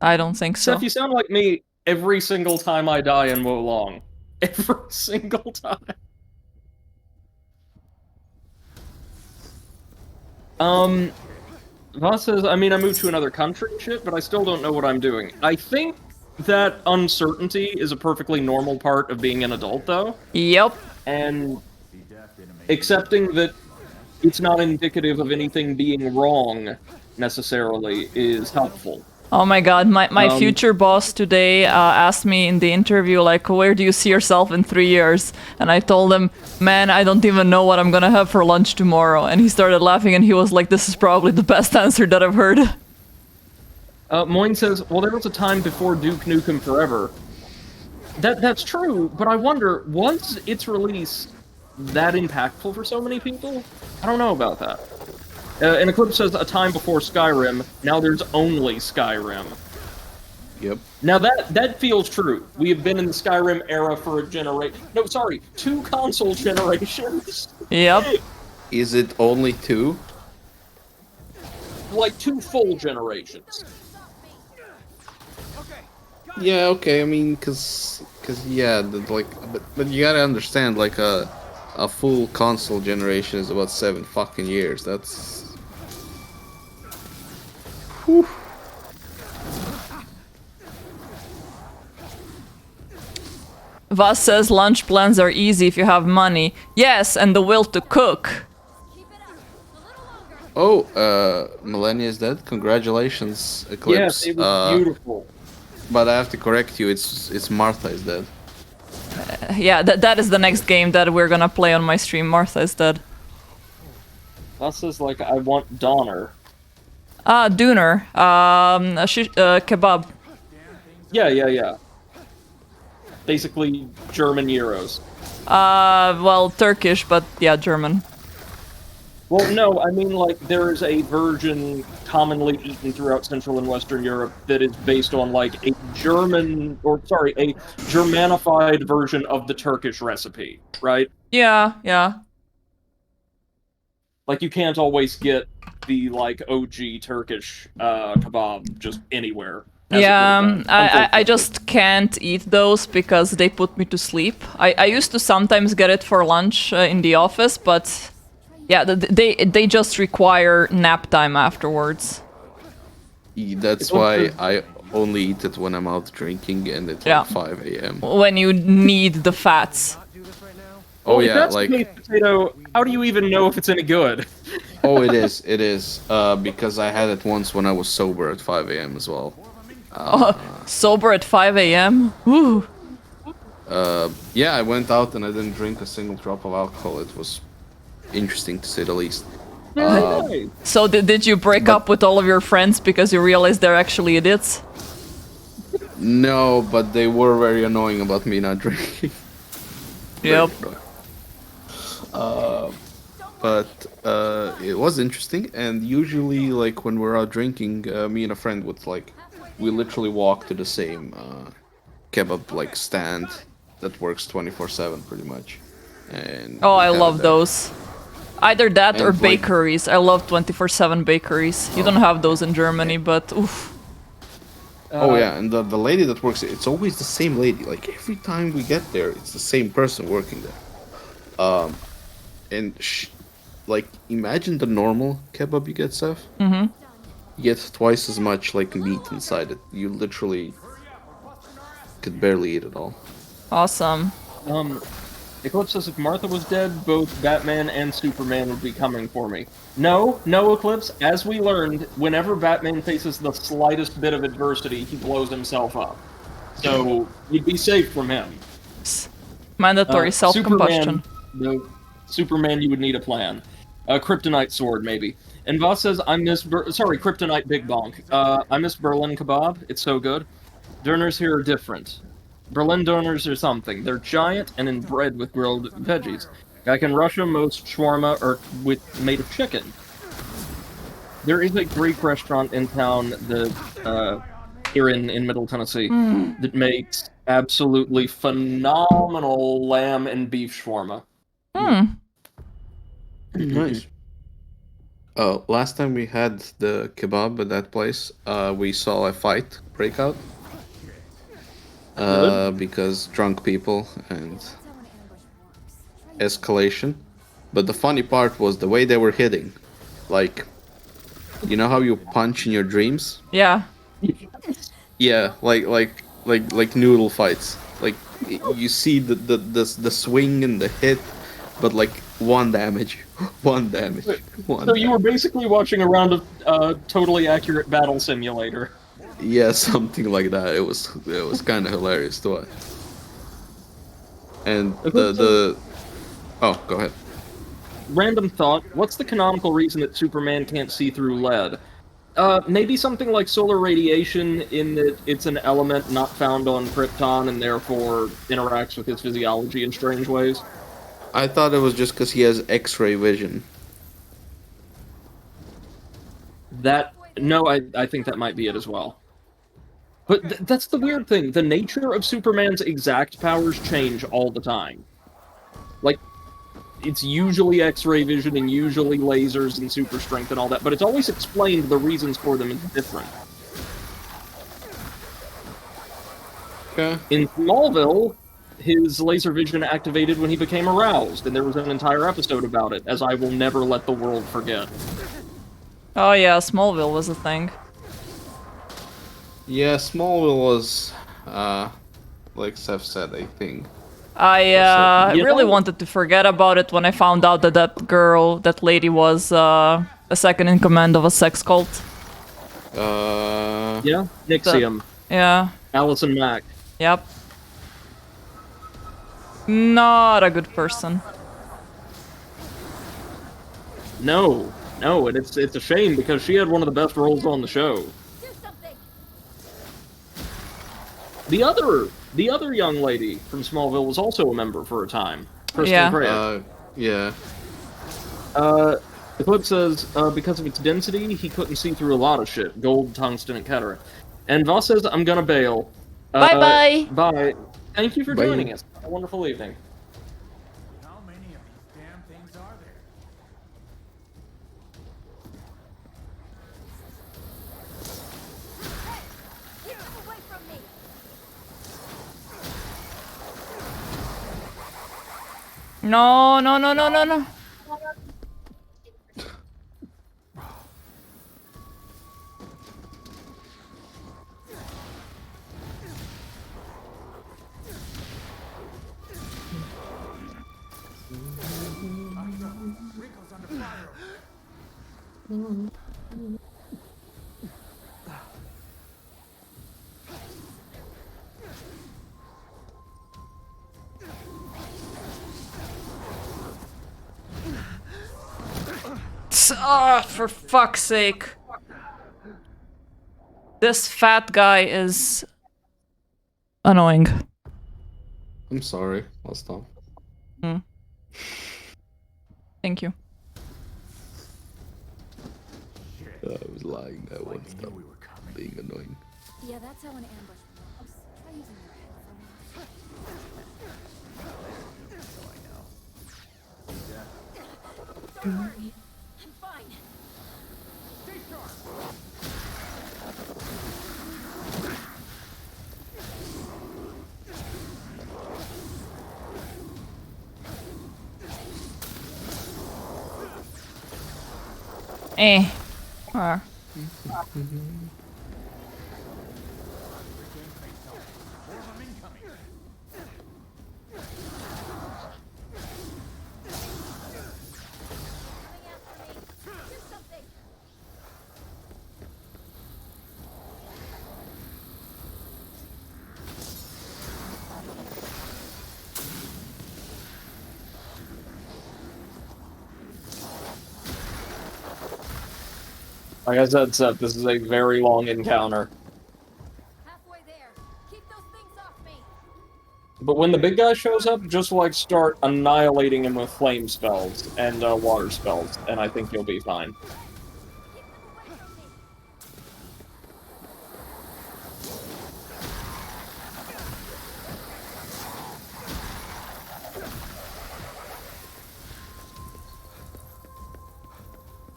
I don't think so. Seth, you sound like me every single time I die in Wo Long. Every single time. Voss says, I mean, I moved to another country and shit, but I still don't know what I'm doing. I think that uncertainty is a perfectly normal part of being an adult, though. Yep. And accepting that it's not indicative of anything being wrong, necessarily, is helpful. Oh my god, my future boss today asked me in the interview, like, where do you see yourself in 3 years? And I told him, man, I don't even know what I'm gonna have for lunch tomorrow. And he started laughing and he was like, this is probably the best answer that I've heard. Moyne says, well, there was a time before Duke Nukem Forever. That's true, but I wonder, was its release that impactful for so many people? I don't know about that. And Eclipse says a time before Skyrim, now there's only Skyrim. Yep. Now that feels true. We have been in the Skyrim era for a generation. No, sorry, 2 console generations. Yep. Is it only 2? Like 2 full generations. Yeah, okay, I mean, cause yeah, but you gotta understand, like, a full console generation is about 7 fucking years, that's... Whew. Voss says lunch plans are easy if you have money. Yes, and the will to cook. Oh, Millennia is dead. Congratulations, Eclipse. Yes, it was beautiful. But I have to correct you. It's Martha is dead. Yeah, that is the next game that we're gonna play on my stream. Martha is dead. That says, like, I want Donner. Dooner. Kebab. Yeah. Basically, German euros. Well, Turkish, but yeah, German. Well, no, I mean, like, there is a version commonly eaten throughout Central and Western Europe that is based on, like, a Germanified version of the Turkish recipe, right? Yeah. Like, you can't always get the, like, OG Turkish kebab just anywhere. Yeah, I just can't eat those because they put me to sleep. I used to sometimes get it for lunch in the office, but yeah, they just require nap time afterwards. That's why I only eat it when I'm out drinking and it's like 5 a.m. When you need the fats. Oh if yeah, that's like... baked potato, how do you even know if it's any good? Oh, it is. It is. Because I had it once when I was sober at 5 a.m. as well. Sober at 5 a.m. Ooh. Yeah, I went out and I didn't drink a single drop of alcohol. It was interesting to say the least. Very nice. So did you break up with all of your friends because you realized they're actually idiots? No, but they were very annoying about me not drinking. Yep. But it was interesting, and usually, like when we're out drinking, me and a friend would we literally walk to the same kebab like stand that works 24/7 pretty much. And Oh, we I have it love there. those. Either that or And, like- bakeries. I love 24/7 bakeries. You don't have those in Germany, but oof. Oh yeah, and the lady that works, it's always the same lady. Like every time we get there, it's the same person working there. And like imagine the normal kebab you get, Seth. Mm-hmm. You get twice as much like meat inside it. You literally could barely eat it all. Awesome. Eclipse says if Martha was dead, both Batman and Superman would be coming for me. No, Eclipse. As we learned, whenever Batman faces the slightest bit of adversity, he blows himself up. So you'd be safe from him. Mandatory self-combustion. No, Superman, you would need a plan. Kryptonite sword, maybe. And Voss says, Kryptonite Big Bonk. I miss Berlin kebab. It's so good. Doners here are different. Berlin doners are something. They're giant and in bread with grilled veggies. Back in Russia, most shawarma are made of chicken. There is a Greek restaurant in town that here in Middle Tennessee that makes absolutely phenomenal lamb and beef shawarma. Nice. Last time we had the kebab at that place, we saw a fight break out. Because drunk people and escalation. But the funny part was the way they were hitting. Like, you know how you punch in your dreams? Yeah. Yeah, like noodle fights. Like you see the swing and the hit, but like one damage, one damage. So you were basically watching a round of totally accurate battle simulator. Yeah, something like that. It was kind of hilarious to watch. And oh, go ahead. Random thought: what's the canonical reason that Superman can't see through lead? Maybe something like solar radiation, in that it's an element not found on Krypton and therefore interacts with his physiology in strange ways. I thought it was just because he has X-ray vision. I think that might be it as well. But that's the weird thing. The nature of Superman's exact powers change all the time. Like, it's usually X-ray vision and usually lasers and super strength and all that, but it's always explained the reasons for them is different. Okay. In Smallville, his laser vision activated when he became aroused, and there was an entire episode about it, as I will never let the world forget. Oh yeah, Smallville was a thing. Yeah, Smallville was, like Seth said, I think. I really wanted to forget about it when I found out that that lady was a second in command of a sex cult. Yeah? Nixium. Yeah. Allison Mack. Yep. Not a good person. No, and it's a shame because she had one of the best roles on the show. The other young lady from Smallville was also a member for a time. Kristen Craig. Yeah. Eclipse says, because of its density, he couldn't see through a lot of shit. Gold, tungsten, and Kettera. And Voss says, I'm gonna bail. Bye-bye! Bye. Thank you for Bye. joining us. Have a wonderful evening. How many of these damn things are there? Keep away from me! No, no, no, no, no, no. Ah, for fuck's sake. This fat guy is annoying. I'm sorry. I'll stop. Thank you. I was lying. I won't stop being annoying. Yeah, that's how an ambush works. Try using your head for once. Don't worry. I'm fine. Ah. Like I said, Seth, this is a very long encounter. Halfway there. Keep those things off me. But when the big guy shows up, just like start annihilating him with flame spells and water spells, and I think you'll be fine.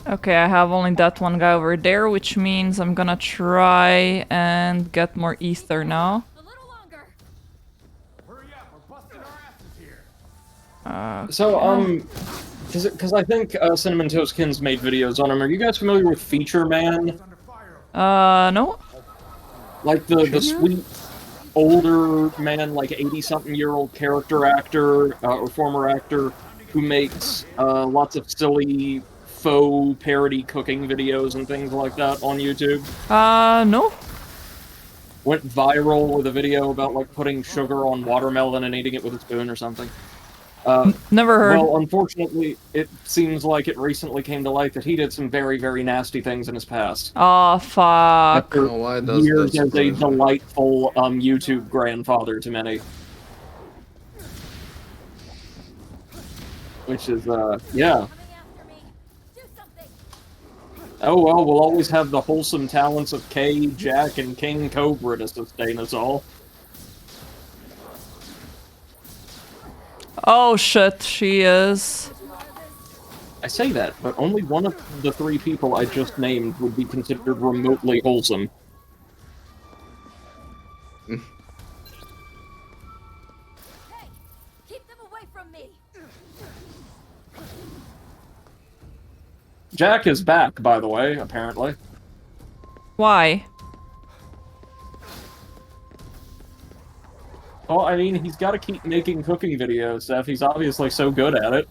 Okay, I have only that one guy over there, which means I'm gonna try and get more ether now. A little longer. Hurry up, we're busting our asses here. So, because I think Cinnamon Toast Kins made videos on him. Are you guys familiar with Feature Man? No? Like the sweet older man, like 80-something-year-old character actor or former actor who makes lots of silly faux parody cooking videos and things like that on YouTube. No? Went viral with a video about like putting sugar on watermelon and eating it with a spoon or something. Never heard. Well, unfortunately, it seems like it recently came to light that he did some very, very nasty things in his past. Oh, fuck. After why does years that as a surprise me? delightful YouTube grandfather to many. Which is, yeah. Oh well, we'll always have the wholesome talents of Kay, Jack, and King Cobra to sustain us all. Oh shit, she is. I say that, but only one of the three people I just named would be considered remotely wholesome. Hey, keep them away from me. Jack is back, by the way, apparently. Why? Well, I mean, he's got to keep making cooking videos, Seth. He's obviously so good at it.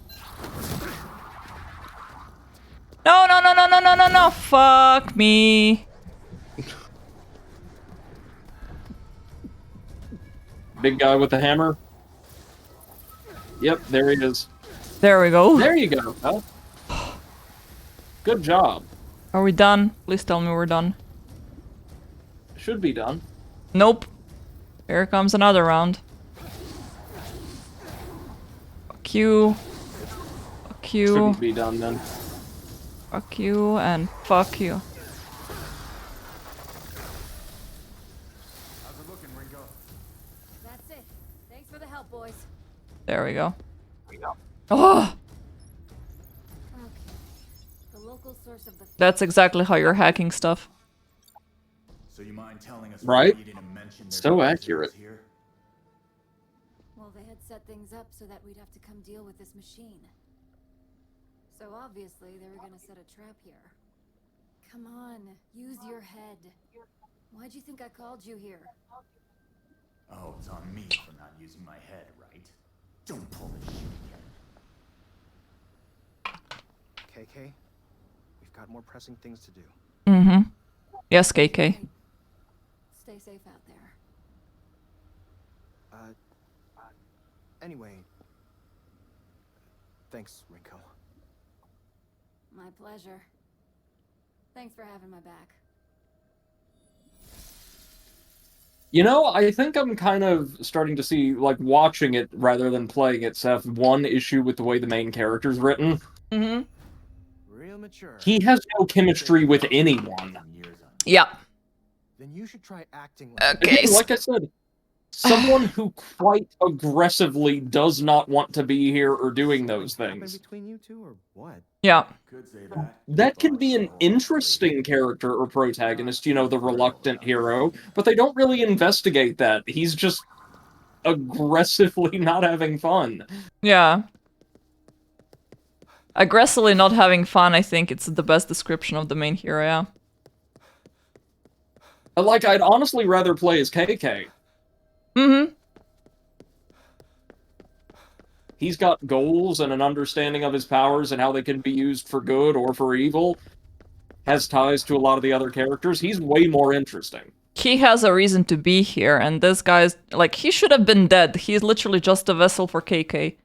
No, no, no, no, no, no, no, no. Fuck me. Big guy with the hammer. Yep, there he is. There we go. There you go. Well, good job. Are we done? Please tell me we're done. Should be done. Nope. Here comes another round. Fuck you. Fuck you. Shouldn't be done then. Fuck you and fuck you. How's it looking, Ringo? That's it. Thanks for the help, boys. There we go. Oh! Okay. The local source of the That's exactly how you're hacking stuff. So you mind telling us Right? why you didn't mention their So visitors accurate. Here? Well, they had set things up so that we'd have to come deal with this machine. So obviously they were gonna set a trap here. Come on, use your head. Why'd you think I called you here? Oh, it's on me for not using my head, right? Don't pull this shit again. KK, we've got more pressing things to do. Mm-hmm. Yes, KK. Stay safe out there. Anyway. Thanks, Rinko. My pleasure. Thanks for having my back. You know, I think I'm kind of starting to see, like, watching it rather than playing it, Seth, one issue with the way the main character's written. Mm-hmm. Real mature. He has no chemistry with anyone. Yeah. Then you should try acting like Okay. Again, like I said, someone who quite aggressively does not want to be here or doing those things. between you two or what? Yeah. Could say that. That can be an interesting character or protagonist, you know, the reluctant hero, but they don't really investigate that. He's just aggressively not having fun. Yeah. Aggressively not having fun, I think it's the best description of the main hero, yeah. Like, I'd honestly rather play as KK. Mm-hmm. He's got goals and an understanding of his powers and how they can be used for good or for evil. Has ties to a lot of the other characters. He's way more interesting. He has a reason to be here, and this guy's, like, he should have been dead. He's literally just a vessel for KK.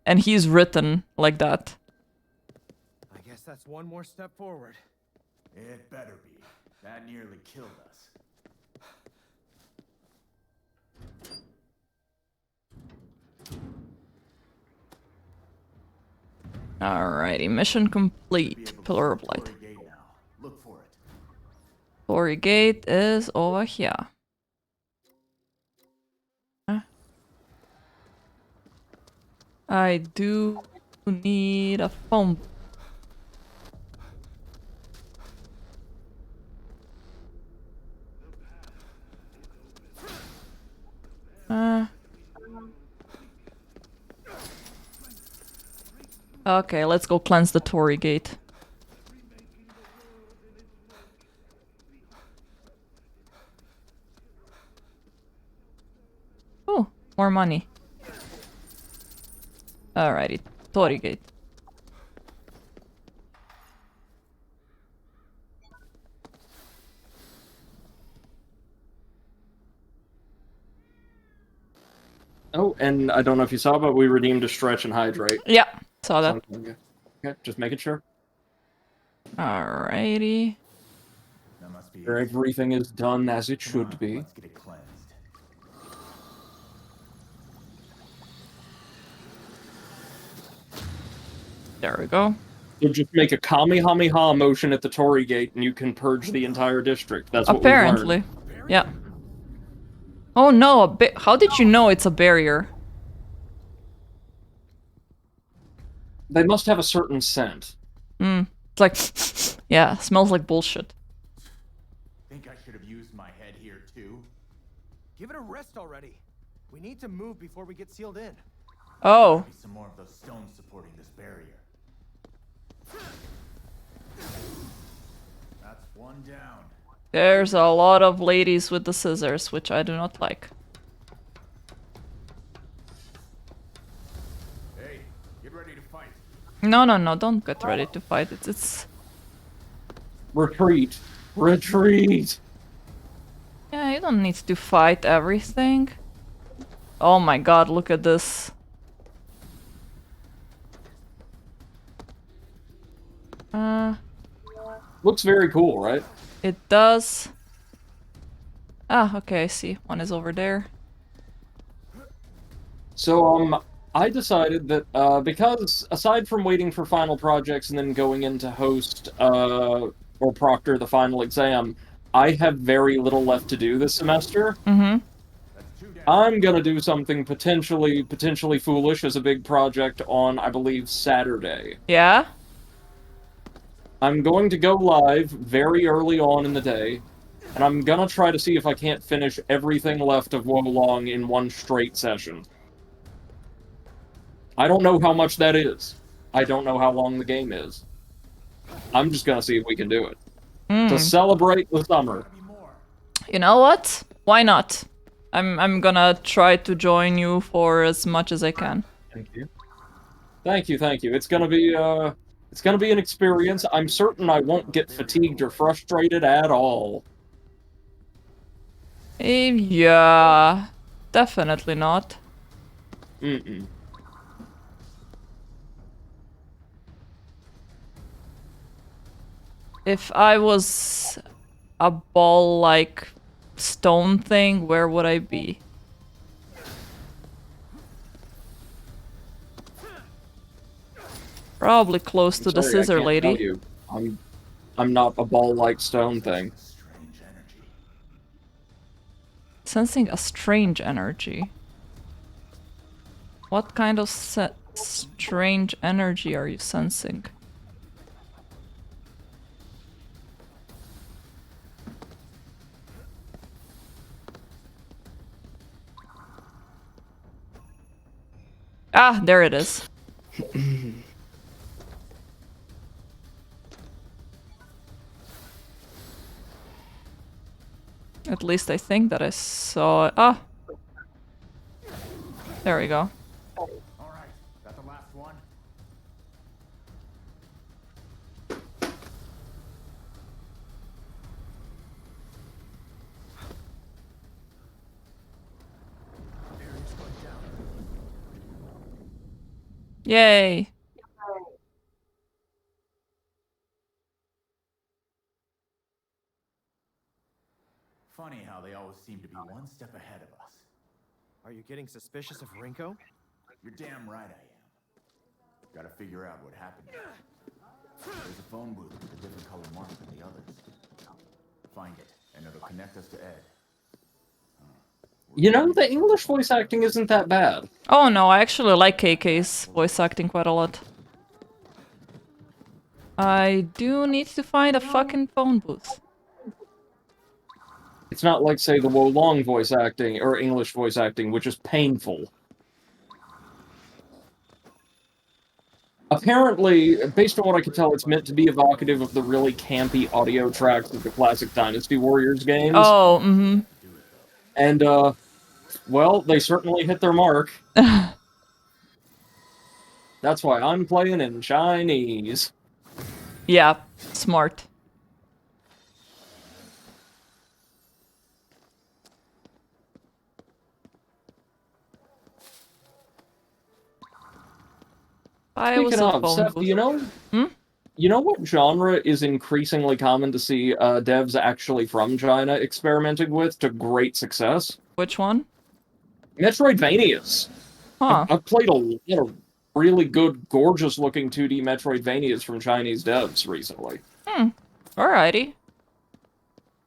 And he's written like that. I guess that's one more step forward. It better be. That nearly killed us. Alrighty, mission complete. Pillar of Light. Gate now. Look for it. Torii Gate is over here. Huh? I do need a phone. Okay, let's go cleanse the Torii Gate. Oh, more money. Alrighty, Torii Gate. Oh, and I don't know if you saw, but we redeemed a stretch and hydrate. Yeah, saw that. Okay, just making sure. Alrighty. That must be Sure, everything is done as it should be. Let's get it cleansed. There we go. You just make a Kamehameha motion at the Torii Gate and you can purge the entire district. That's what Apparently. we've learned. Yeah. Oh no, how did you know it's a barrier? They must have a certain scent. It's like, yeah, smells like bullshit. Think I should have used my head here too? Give it a rest already. We need to move before we get sealed in. Oh. Maybe some more of those stones supporting this barrier. That's one down. There's a lot of ladies with the scissors, which I do not like. Hey, get ready to fight. No, no, no, don't get ready to fight. It's... Retreat. Retreat! Yeah, you don't need to fight everything. Oh my god, look at this. Looks very cool, right? It does. Ah, okay, I see. One is over there. So, I decided that, because aside from waiting for final projects and then going in to host, or proctor the final exam, I have very little left to do this semester. Mm-hmm. I'm gonna do something potentially foolish as a big project on, I believe, Saturday. Yeah? I'm going to go live very early on in the day, and I'm gonna try to see if I can't finish everything left of Wolong in one straight session. I don't know how much that is. I don't know how long the game is. I'm just gonna see if we can do it. To celebrate the summer. You know what? Why not? I'm gonna try to join you for as much as I can. Thank you. Thank you, thank you. It's gonna be It's gonna be an experience. I'm certain I won't get fatigued or frustrated at all. Yeah, definitely not. Mm-mm. If I was a ball-like stone thing, where would I be? Probably close to the Sorry, I scissor can't tell lady. you. I'm not a ball-like stone thing. Strange energy. Sensing a strange energy. What kind of strange energy are you sensing? Ah, there it is. At least I think that I saw it. Ah! There we go. All right, that the last one? Yay! Funny how they always seem to be one step ahead of us. Are you getting suspicious of Rinko? You're damn right I am. Gotta figure out what happened. There's a phone booth with a different color mark than the others. Find it, and it'll connect us to Ed. You know, the English voice acting isn't that bad. Oh no, I actually like KK's voice acting quite a lot. I do need to find a fucking phone booth. It's not like, say, the Wolong voice acting, or English voice acting, which is painful. Apparently, based on what I can tell, it's meant to be evocative of the really campy audio tracks of the classic Dynasty Warriors games. Oh, mm-hmm. And, well, they certainly hit their mark. That's why I'm playing in Chinese. Yeah, smart. Speaking of, Seth, do you know? You know what genre is increasingly common to see devs actually from China experimenting with to great success? Which one? Metroidvanias. Huh. I've played a lot of really good, gorgeous-looking 2D Metroidvanias from Chinese devs recently. Alrighty.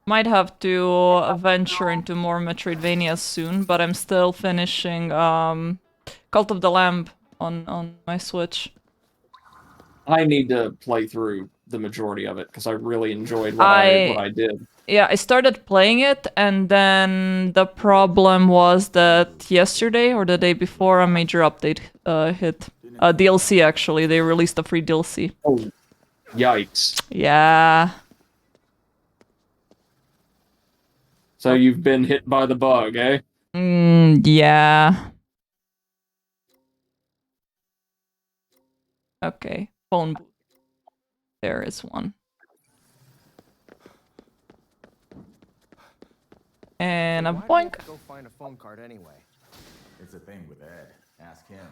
Might have to venture into more Metroidvanias soon, but I'm still finishing Cult of the Lamb on my Switch. I need to play through the majority of it, because I really enjoyed what I did. Yeah, I started playing it, and then the problem was that yesterday or the day before a major update hit. DLC, actually. They released a free DLC. Oh, yikes. Yeah. So you've been hit by the bug, eh? Yeah. Okay, phone booth. There is one. And a Why do we have boink. to go find a phone card anyway? It's a thing with Ed. Ask him.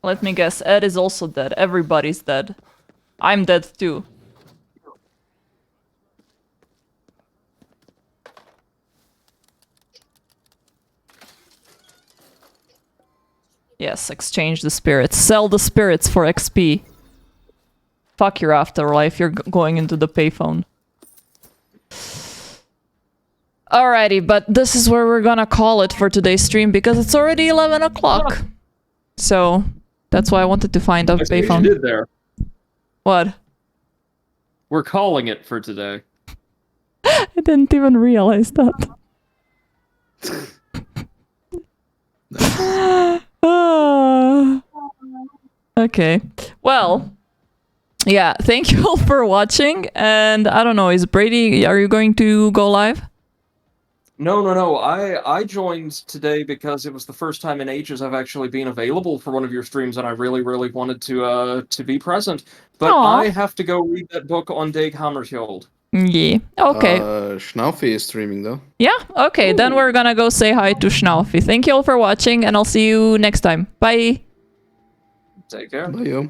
Let me guess, Ed is also dead. Everybody's dead. I'm dead too. Yes, exchange the spirits. Sell the spirits for XP. Fuck your afterlife, you're going into the payphone. Alrighty, but this is where we're gonna call it for today's stream because it's already 11 o'clock. So, that's why I wanted to find a I see what payphone. you did there. What? We're calling it for today. I didn't even realize that. Okay. Well, yeah, thank you all for watching. And I don't know, is Brady, are you going to go live? No. I joined today because it was the first time in ages I've actually been available for one of your streams, and I really, really wanted to be present. But Aw. I have to go read that book on Dag Hammarskjöld. Yeah. Okay. Schnaufi is streaming though. Yeah. Okay. Then we're gonna go say hi to Schnaufi. Thank you all for watching, and I'll see you next time. Bye. Take care. Bye, yo.